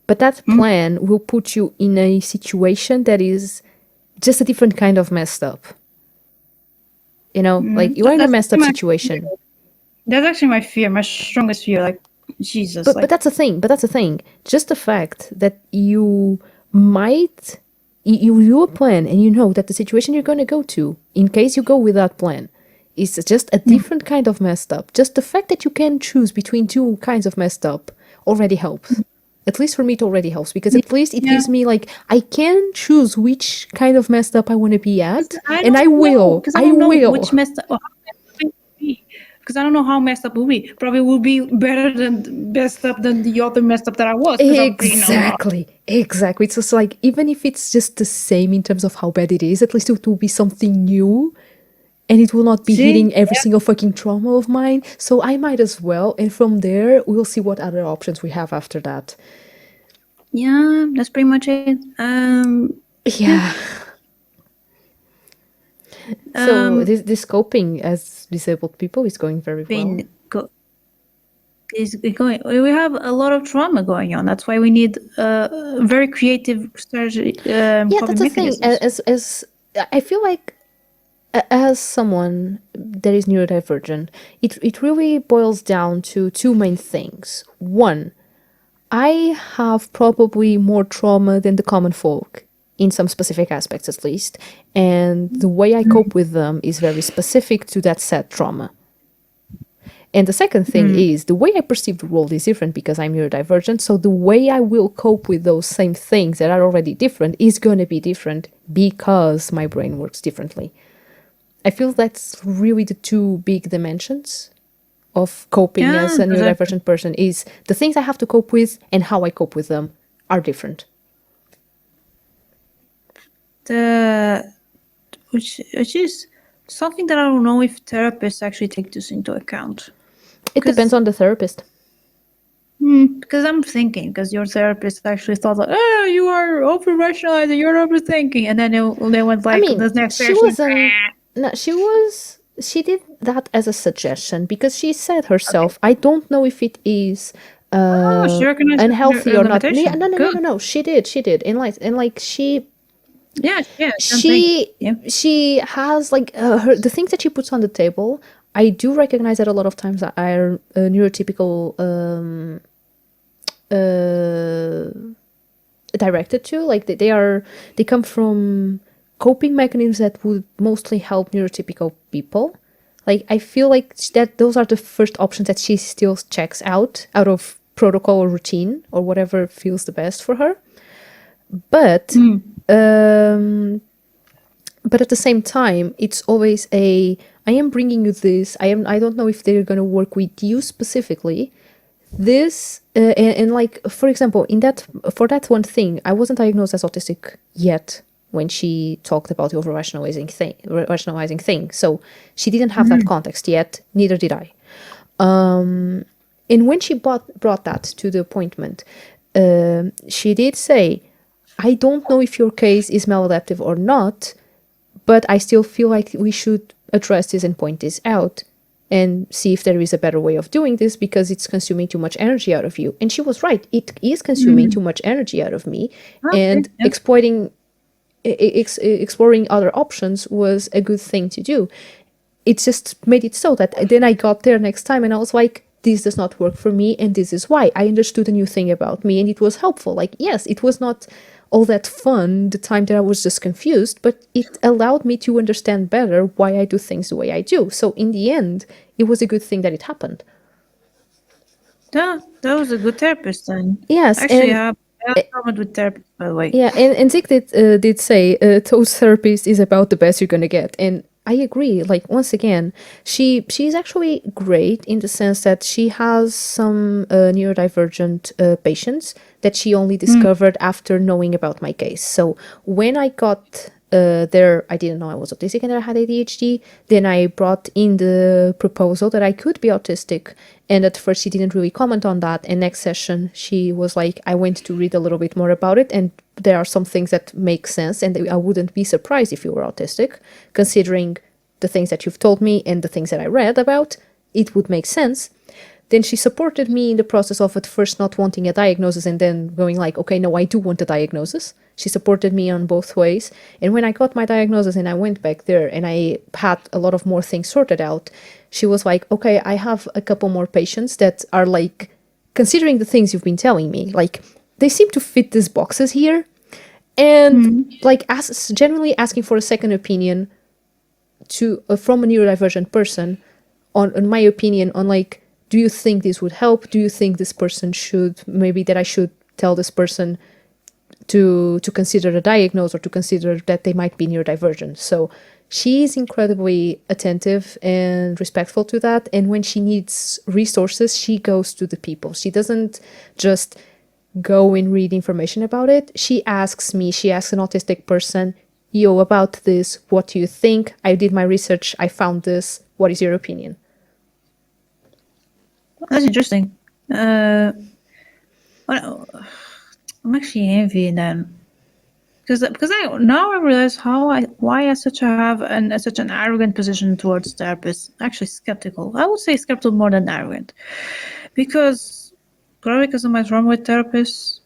but that plan will put you in a situation that is just a different kind of messed up. Like, you are in a That's messed up situation. my fear, my strongest fear. Like, Jesus, But like, that's the thing. But that's the thing. Just the fact that you might you do a plan and you know that the situation you're going to go to, in case you go with that plan, is just a different kind of messed up. Just the fact that you can choose between two kinds of messed up already helps. At least for me, it already helps, because at least it yeah, gives me, like, I can choose which kind of messed up I want to be at, I and don't I know will. because I I don't know will. which messed up or how messed up it will be. Because I don't know how messed up it will be. Probably will be better than messed up than the other messed up that I was. Because I'm pretty now. Exactly. It's just like, even if it's just the same in terms of how bad it is, at least it will be something new, and it will not be See, hitting every single fucking trauma of mine. So I might as well. And from there, we'll see what other options we have after that. yeah, that's pretty much it. Yeah. Yeah. So Um, this coping as disabled people is going very well. been go- is going. We have a lot of trauma going on. That's why we need very creative strategy, Yeah, coping that's the thing. mechanisms. As I feel like, as someone that is neurodivergent, it really boils down to two main things. One, I have probably more trauma than the common folk, in some specific aspects at least, and the way I cope with them is very specific to that said trauma. And the second thing is, the way I perceive the world is different because I'm neurodivergent, so the way I will cope with those same things that are already different is going to be different because my brain works differently. I feel that's really the two big dimensions of coping as Yeah, a there's a neurodivergent person, is the things I have to cope with and how I cope with them are different. the which is something that I don't know if therapists actually take this into account. It depends on the therapist. Because I'm thinking, because your therapist actually thought like, oh, you are over rationalizing, you're overthinking, and then they went I like mean, the next she session. wasn't. No, she did that as a suggestion because she said Okay. herself, I don't know if it is Oh, she recognized unhealthy her or not. Yeah, limitation. Good. no. She did. And like Yeah, yeah, same thing. she Yeah. she has like her the things that she puts on the table. I do recognize that a lot of times that are neurotypical directed to, like they come from coping mechanisms that would mostly help neurotypical people. Like I feel like that those are the first options that she still checks out of protocol or routine or whatever feels the best for her. But but at the same time, it's always a, I am bringing you this. I don't know if they're going to work with you specifically. This and like for example, in that for that one thing, I wasn't diagnosed as autistic yet when she talked about the over rationalizing thing. So she didn't have that context yet. Neither did I. And when she brought that to the appointment, she did say, I don't know if your case is maladaptive or not, but I still feel like we should address this and point this out and see if there is a better way of doing this because it's consuming too much energy out of you. And she was right. It is consuming too much energy out of me. Okay. And Yeah. exploring other options was a good thing to do. It just made it so that then I got there next time and I was like, this does not work for me and this is why. I understood a new thing about me and it was helpful. Like, yes, it was not all that fun the time that I was just confused, but it allowed me to understand better why I do things the way I do. So in the end, it was a good thing that it happened. That was a good therapist then. Yes, Actually, and I have a problem with therapists, by the way. yeah, and Zig did say Toad's therapist is about the best you're gonna get, and I agree. Like once again, she's actually great in the sense that she has some neurodivergent patients that she only discovered after knowing about my case. So when I got there, I didn't know I was autistic and that I had ADHD. Then I brought in the proposal that I could be autistic. And at first, she didn't really comment on that. And next session, she was like, I went to read a little bit more about it. And there are some things that make sense. And I wouldn't be surprised if you were autistic, considering the things that you've told me and the things that I read about. It would make sense. Then she supported me in the process of at first not wanting a diagnosis and then going like, okay, no, I do want a diagnosis. She supported me on both ways. And when I got my diagnosis and I went back there and I had a lot of more things sorted out, she was like, okay, I have a couple more patients that are like, considering the things you've been telling me, like they seem to fit these boxes here. And like generally asking for a second opinion to from a neurodivergent person on my opinion on like, do you think this would help? Do you think this person should, maybe that I should tell this person to consider a diagnosis or to consider that they might be neurodivergent? So she's incredibly attentive and respectful to that. And when she needs resources, she goes to the people. She doesn't just go and read information about it. She asks me, she asks an autistic person, yo, about this, what do you think? I did my research, I found this, what is your opinion? That's interesting. I'm actually envying them because I realize why I such such an arrogant position towards therapists. Actually, skeptical. I would say skeptical more than arrogant, because probably because of my trauma with therapists.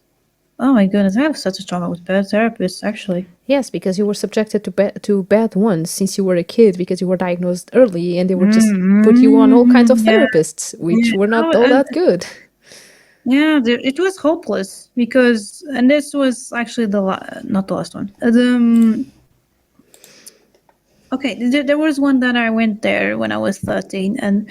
Oh my goodness, I have such a trauma with bad therapists. Actually, Yes, because you were subjected to bad ones since you were a kid because you were diagnosed early and they would just put you on all kinds of yeah, therapists, which yeah. were not Oh, all that good. yeah, it was hopeless because, and this was actually not the last one. Okay, there was one that I went there when I was 13, and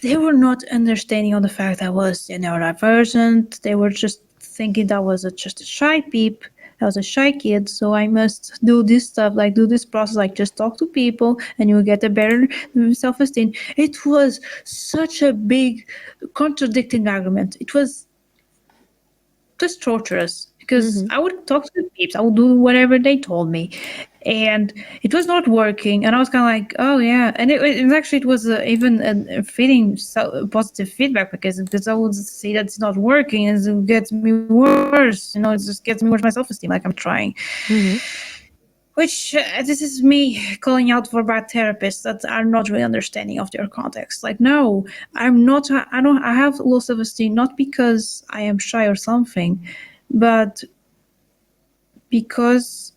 they were not understanding on the fact that I was neurodivergent. They were just thinking that I was just a shy peep. I was a shy kid, so I must do this stuff, like do this process, like just talk to people, and you will get a better self-esteem. It was such a big contradicting argument. It was just torturous. because I would talk to the peeps. I would do whatever they told me, and it was not working. And I was kind of like, oh yeah. And it was even a feeling positive feedback because I would see that it's not working and it gets me worse. It just gets me worse my self esteem. Like I'm trying. Which this is me calling out for bad therapists that are not really understanding of their context. Like, no, I'm not. I don't. I have low self-esteem not because I am shy or something, but because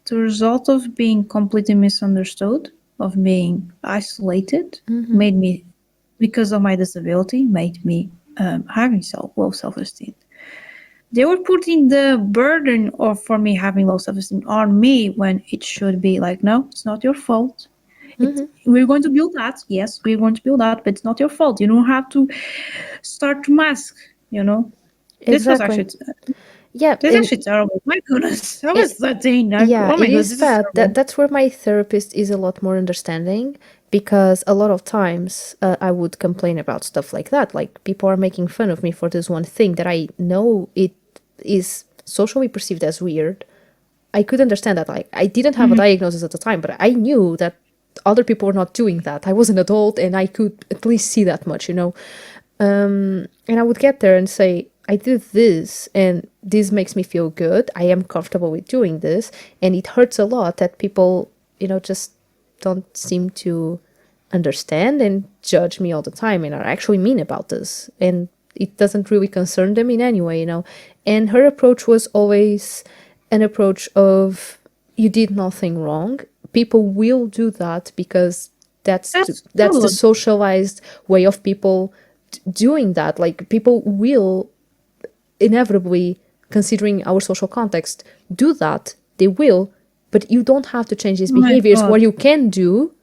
the result of being completely misunderstood, of being isolated, made me, because of my disability, made me having low self-esteem. They were putting the burden of for me having low self-esteem on me when it should be like, no, it's not your fault. We're going to build that. Yes, we're going to build that, but it's not your fault. You don't have to start to mask. You know, this was Exactly. actually Yeah, this is and actually terrible. My goodness, I was it, 13. yeah, Oh my it god, is this is bad. terrible. That's where my therapist is a lot more understanding, because a lot of times I would complain about stuff like that. Like, people are making fun of me for this one thing that I know it is socially perceived as weird. I could understand that. Like, I didn't have a diagnosis at the time, but I knew that other people were not doing that. I was an adult and I could at least see that much, you know. And I would get there and say, I did this and this makes me feel good. I am comfortable with doing this. And it hurts a lot that people, just don't seem to understand and judge me all the time and are actually mean about this. And it doesn't really concern them in any way, you know. And her approach was always an approach of, you did nothing wrong. People will do that because That's that's the good. socialized way of people doing that. Like, people will inevitably, considering our social context, do that. They will, but you don't have to change these Oh my behaviors. What god. you can do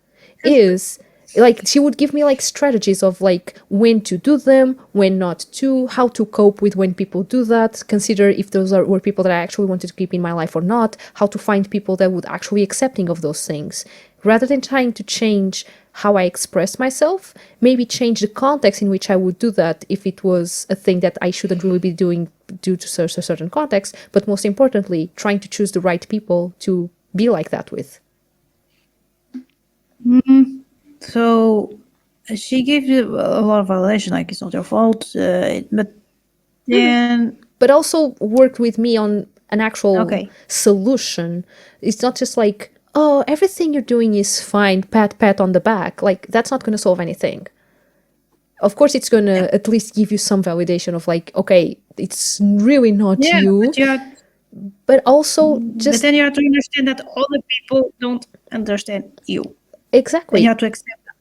Just is, like, she would give me like strategies of like when to do them, when not to, how to cope with when people do that, consider if those were people that I actually wanted to keep in my life or not, how to find people that would actually accepting of those things, rather than trying to change how I express myself. Maybe change the context in which I would do that if it was a thing that I shouldn't really be doing due to a certain context, but most importantly, trying to choose the right people to be like that with. so she gave you a lot of validation. Like it's not your fault. But then But also worked with me on an actual okay. solution. It's not just like, oh, everything you're doing is fine, pat, pat on the back. Like, that's not going to solve anything. Of course, it's going Yeah. to at least give you some validation of like, okay, it's really not Yeah, you. but you have But also, but just then you have to understand that all the people don't understand you. And you exactly, have to accept that.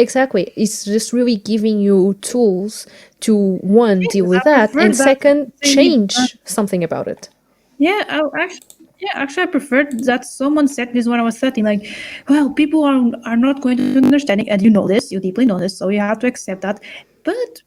exactly. It's just really giving you tools to, one, deal Yes, with I that, prefer and that second, saying it. change something about it. Yeah, actually, I preferred that someone said this when I was 13. Like, well, people are not going to understand it, and you know this, you deeply know this, so you have to accept that. But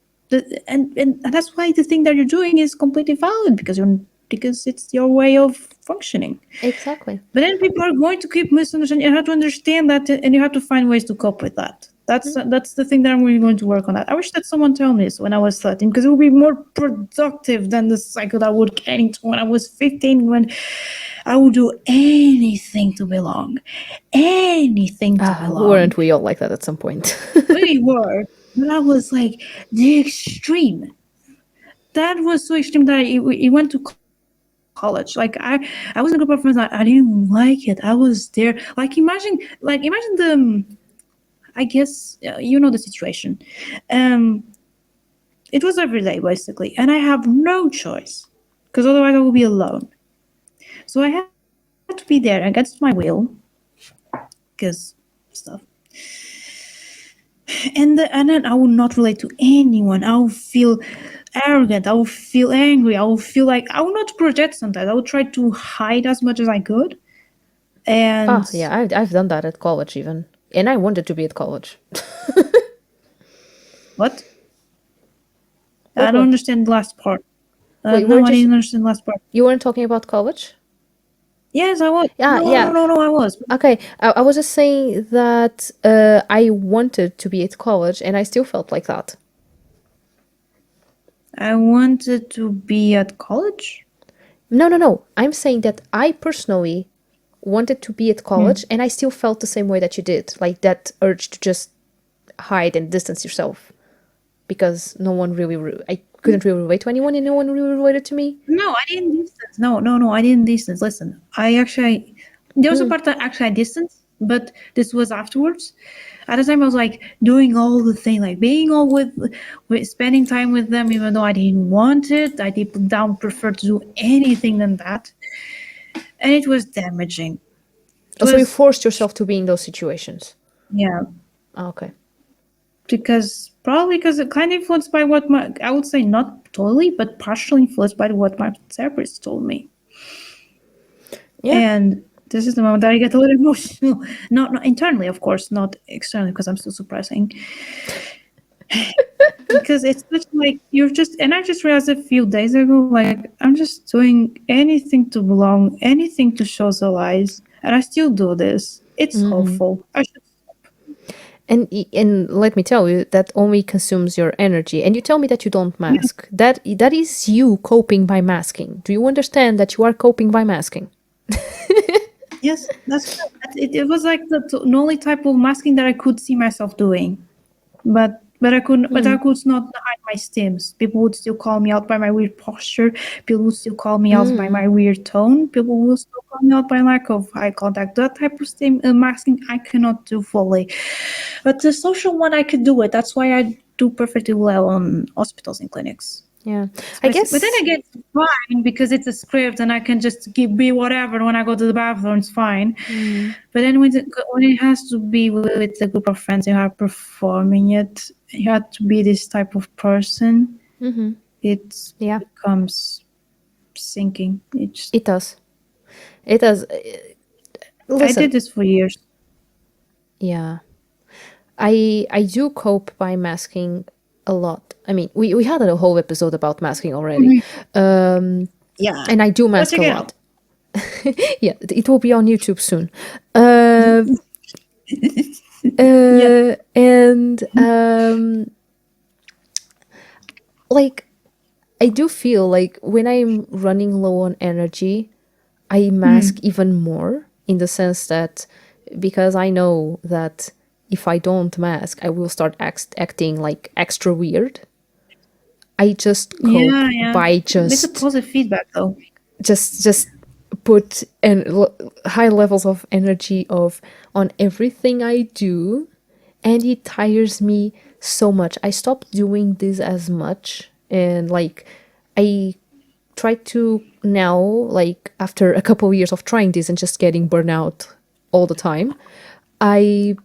and that's why the thing that you're doing is completely valid because it's your way of functioning. Exactly. But then people are going to keep misunderstanding. You have to understand that, and you have to find ways to cope with that. That's the thing that I'm really going to work on. That I wish that someone told me this when I was 13, because it would be more productive than the cycle that I would get into when I was 15, when I would do anything to belong, anything to belong. Weren't we all like that at some point? We were, but I was like the extreme. That was so extreme that it went to college. I was in a group of friends. I didn't like it. I was there. Imagine I guess you know the situation. Um, it was every day basically, and I have no choice because otherwise I will be alone. So I had to be there against my will because stuff. And then I would not relate to anyone. I would feel arrogant. I would feel angry. I would feel like I would not project sometimes. I would try to hide as much as I could. And Oh, yeah, I've done that at college even. And I wanted to be at college. what? I What, don't what? understand the last part. Wait, No, weren't I you, didn't understand the last part. you weren't talking about college? Yes, I was. Yeah, No, no, yeah. no, no, I was. Okay, I was just saying that I wanted to be at college and I still felt like that. I wanted to be at college. No. I'm saying that I personally wanted to be at college, Mm. and I still felt the same way that you did, like that urge to just hide and distance yourself because no one really, I couldn't really relate to anyone, and no one really related to me. No, I didn't distance. No, I didn't distance. Listen, I actually, there was a part that actually I distanced, but this was afterwards. At the time, I was like doing all the thing, like being all with spending time with them, even though I didn't want it. I deep down prefer to do anything than that, and it was damaging. It Oh, so you was, forced yourself to be in those situations. yeah, Oh, okay. because probably because it kind of influenced by what my, I would say not totally, but partially influenced by what my therapist told me. Yeah. And this is the moment that I get a little emotional. Not internally, of course, not externally, because I'm still suppressing. Because it's such like you're just, and I just realized a few days ago, like I'm just doing anything to belong, anything to socialize, and I still do this. It's awful. I should, And let me tell you, that only consumes your energy. And you tell me that you don't yeah, mask. That is you coping by masking. Do you understand that you are coping by masking? yes, that's correct. It was like the only type of masking that I could see myself doing. But I couldn't. But I could not hide my stims. People would still call me out by my weird posture. People would still call me out by my weird tone. People will still call me out by lack of eye contact. That type of stim masking I cannot do fully. But the social one I could do it. That's why I do perfectly well on hospitals and clinics. Yeah. I Especially, but then guess. again, it's fine because it's a script and I can just be whatever when I go to the bathroom. It's fine. But then when it has to be with a group of friends you are performing it, you have to be this type of person. It Yeah, becomes sinking. it does. It does. I Listen. did this for years. Yeah. I do cope by masking a lot. I mean, we had a whole episode about masking already. Yeah. And I do Go mask check a it lot. out. Yeah, it will be on YouTube soon. Yeah. And like I do feel like when I'm running low on energy, I mask even more in the sense that because I know that if I don't mask, I will start acting like extra weird. I just cope Yeah, yeah. by It's a positive feedback though. just put high levels of energy of on everything I do, and it tires me so much. I stopped doing this as much, and like I try to now, like after a couple of years of trying this and just getting burnout all the time, I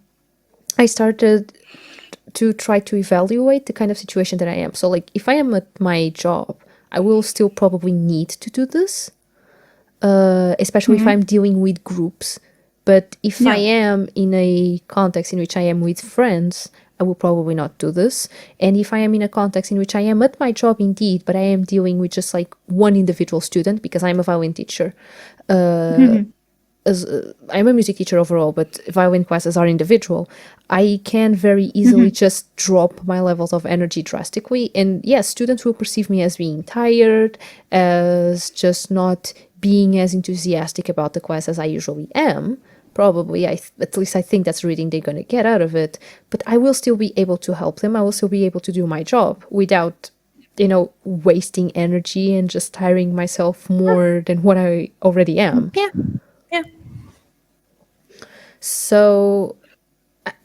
I started to try to evaluate the kind of situation that I am. So like if I am at my job, I will still probably need to do this, especially if I'm dealing with groups. But if I Yeah. am in a context in which I am with friends, I will probably not do this. And if I am in a context in which I am at my job indeed, but I am dealing with just like one individual student because I'm a violin teacher, I'm a music teacher overall, but violin classes are individual. I can very easily just drop my levels of energy drastically. And yes, students will perceive me as being tired, as just not being as enthusiastic about the class as I usually am. Probably, at least I think that's the reading they're going to get out of it. But I will still be able to help them. I will still be able to do my job without, wasting energy and just tiring myself more than what I already am. Yeah. Yeah. So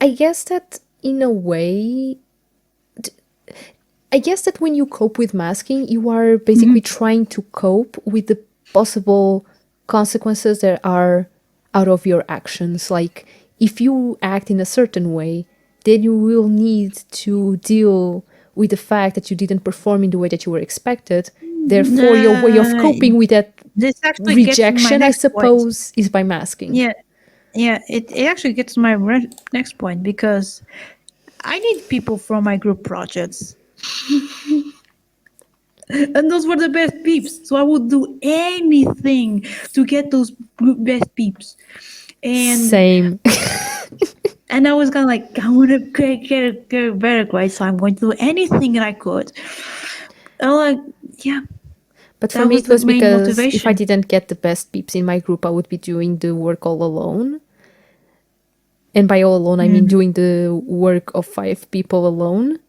I guess that in a way, I guess that when you cope with masking, you are basically trying to cope with the possible consequences that are out of your actions. Like if you act in a certain way, then you will need to deal with the fact that you didn't perform in the way that you were expected. Therefore, your way of Uh, coping with that this actually gets to my rejection, I next point. suppose, is by masking. Yeah. Yeah, it actually gets to my next point because I need people from my group projects. And those were the best peeps. So I would do anything to get those best peeps. And Same. and I was kind of like, I want to get a better grade, so I'm going to do anything that I could. I'm like, yeah, But for That me, was it the was main because if I motivation. didn't get the best peeps in my group, I would be doing the work all alone. And by all alone, I mean Mm, doing the work of 5 people alone.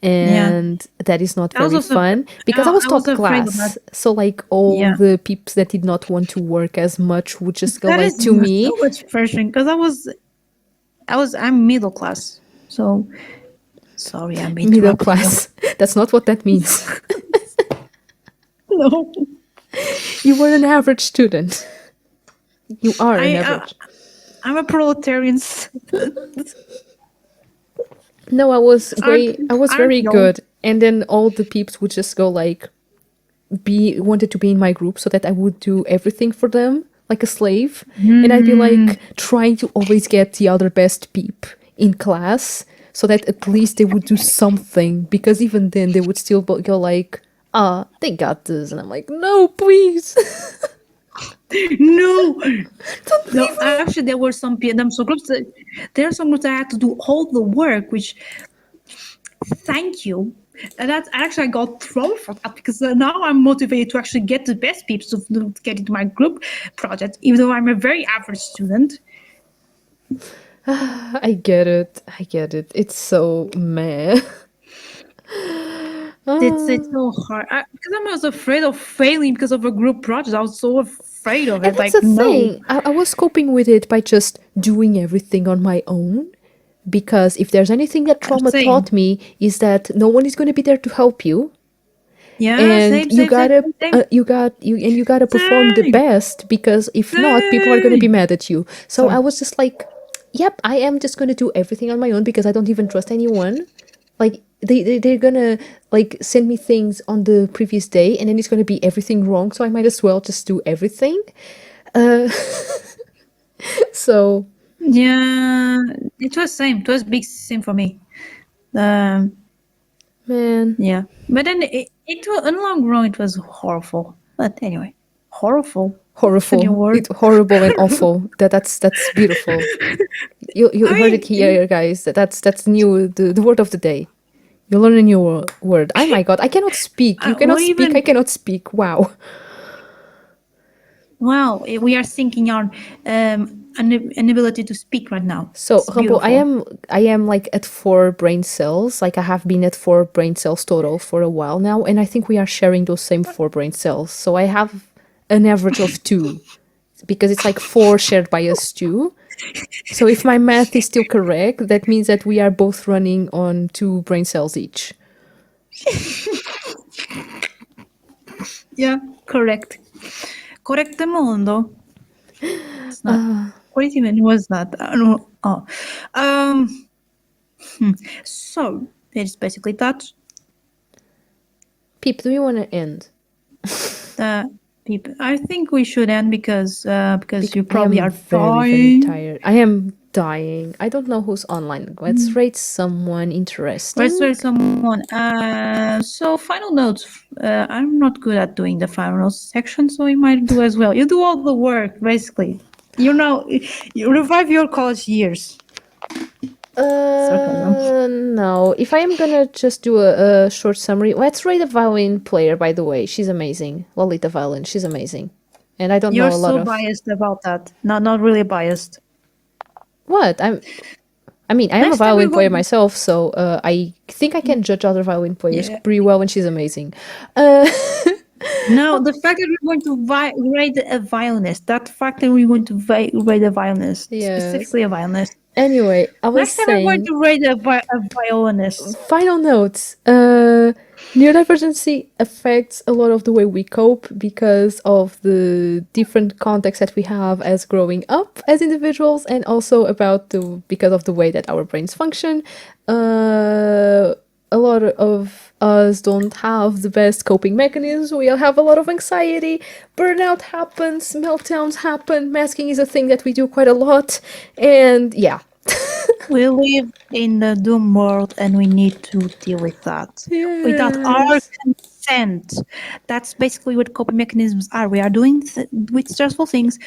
yeah. And that is not I was very also fun because I was I was top afraid of that. class. So, like, all Yeah. the peeps that did not want to work as much would just go, That like, is to so me, much pressuring because I'm middle class. So sorry, I'm middle interrupting you. class. That's not what that means. No. You were an average student. You are an I average. I'm a proletarian. No, I was Aren't very we all? good. And then all the peeps would just go, like, wanted to be in my group so that I would do everything for them like a slave. And I'd be Mm, like trying to always get the other best peep in class so that at least they would do something, because even then they would still go like, ah, they got this. And I'm like, no, please. no, Don't no. leave me. Actually, there were some groups that there are some groups that had to do all the work, which thank you. And that's actually I got thrown for that because now I'm motivated to actually get the best peeps to get into my group project, even though I'm a very average student. I get it. I get it. It's so meh. It's so hard because I was afraid of failing because of a group project. I was so afraid of And it. that's the Like no, thing. I was coping with it by just doing everything on my own. Because if there's anything that trauma same. taught me, is that no one is going to be there to help you, Yeah, and same, same, same, same, you gotta perform the same, best, because if not, people are going to be same. mad at you. So I Sorry. was just like, yep, I am just going to do everything on my own because I don't even trust anyone. Like they're gonna like send me things on the previous day, and then it's gonna be everything wrong, so I might as well just do everything. uh so Yeah, it was same. It was big same for me. Um, man, yeah, but then it was in the long run it was horrible. But anyway, horrible. That's a new horrible, word. it horrible and awful. That's beautiful. You I heard it mean, here, guys. That's new, the word of the day. You learn a new word. Oh my god, I cannot speak. You cannot what speak. I even? cannot speak. Wow. Wow, we are thinking on an ability to speak right now. So, It's Humble, beautiful. I am like at 4 brain cells. Like I have been at 4 brain cells total for a while now, and I think we are sharing those same 4 brain cells. So I have an average of 2, because it's like 4 shared by us too. So if my math is still correct, that means that we are both running on 2 brain cells each. Yeah, correct. Correcte mundo. It's not. What even was that? I don't know. Oh, um. So it's basically that. Peep, do you want to end? People. I think we should end because you I probably am are very, very dying. tired. I am dying. I don't know who's online. Let's rate someone Let's interesting. try someone. So final notes. I'm not good at doing the final notes section, so you might do as well. You do all the work, basically. You know, you revive your college years. Sarcasm. No. If I am gonna just do a short summary, let's rate a violin player, by the way. She's amazing. Lolita Violin, she's amazing. And I don't You're know a lot so of. biased about that. Not really biased. What? I mean, I am a Next time we're violin player going. myself, so I think I can judge other violin players Yeah. pretty well, and she's amazing. Uh, No, the fact that we're going to rate a violinist, that fact that we're going to rate a violinist, yes. specifically a violinist. Anyway, I was Next time we're going saying, to rate a violinist. final notes. Neurodivergency affects a lot of the way we cope because of the different contexts that we have as growing up as individuals, and also because of the way that our brains function. A lot of us don't have the best coping mechanisms. We all have a lot of anxiety. Burnout happens, meltdowns happen. Masking is a thing that we do quite a lot, and yeah. We live in the doom world and we need to deal with that. Without our Yes. consent. That's basically what coping mechanisms are. We are doing with stressful things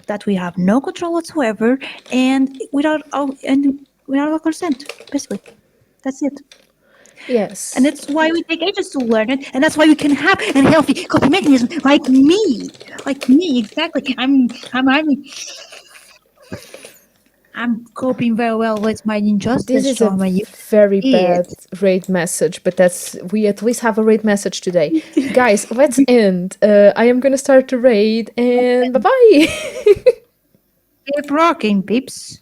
that we have no control whatsoever and without our consent, basically. That's it. Yes. And that's why we take ages to learn it, and that's why we can have a healthy coping mechanism like me. Like me, exactly. I'm coping very well with my This injustice is a trauma. You very see bad raid message, but we at least have a raid message today. Guys, let's end. I am gonna start the raid, and bye bye. Keep rocking, peeps.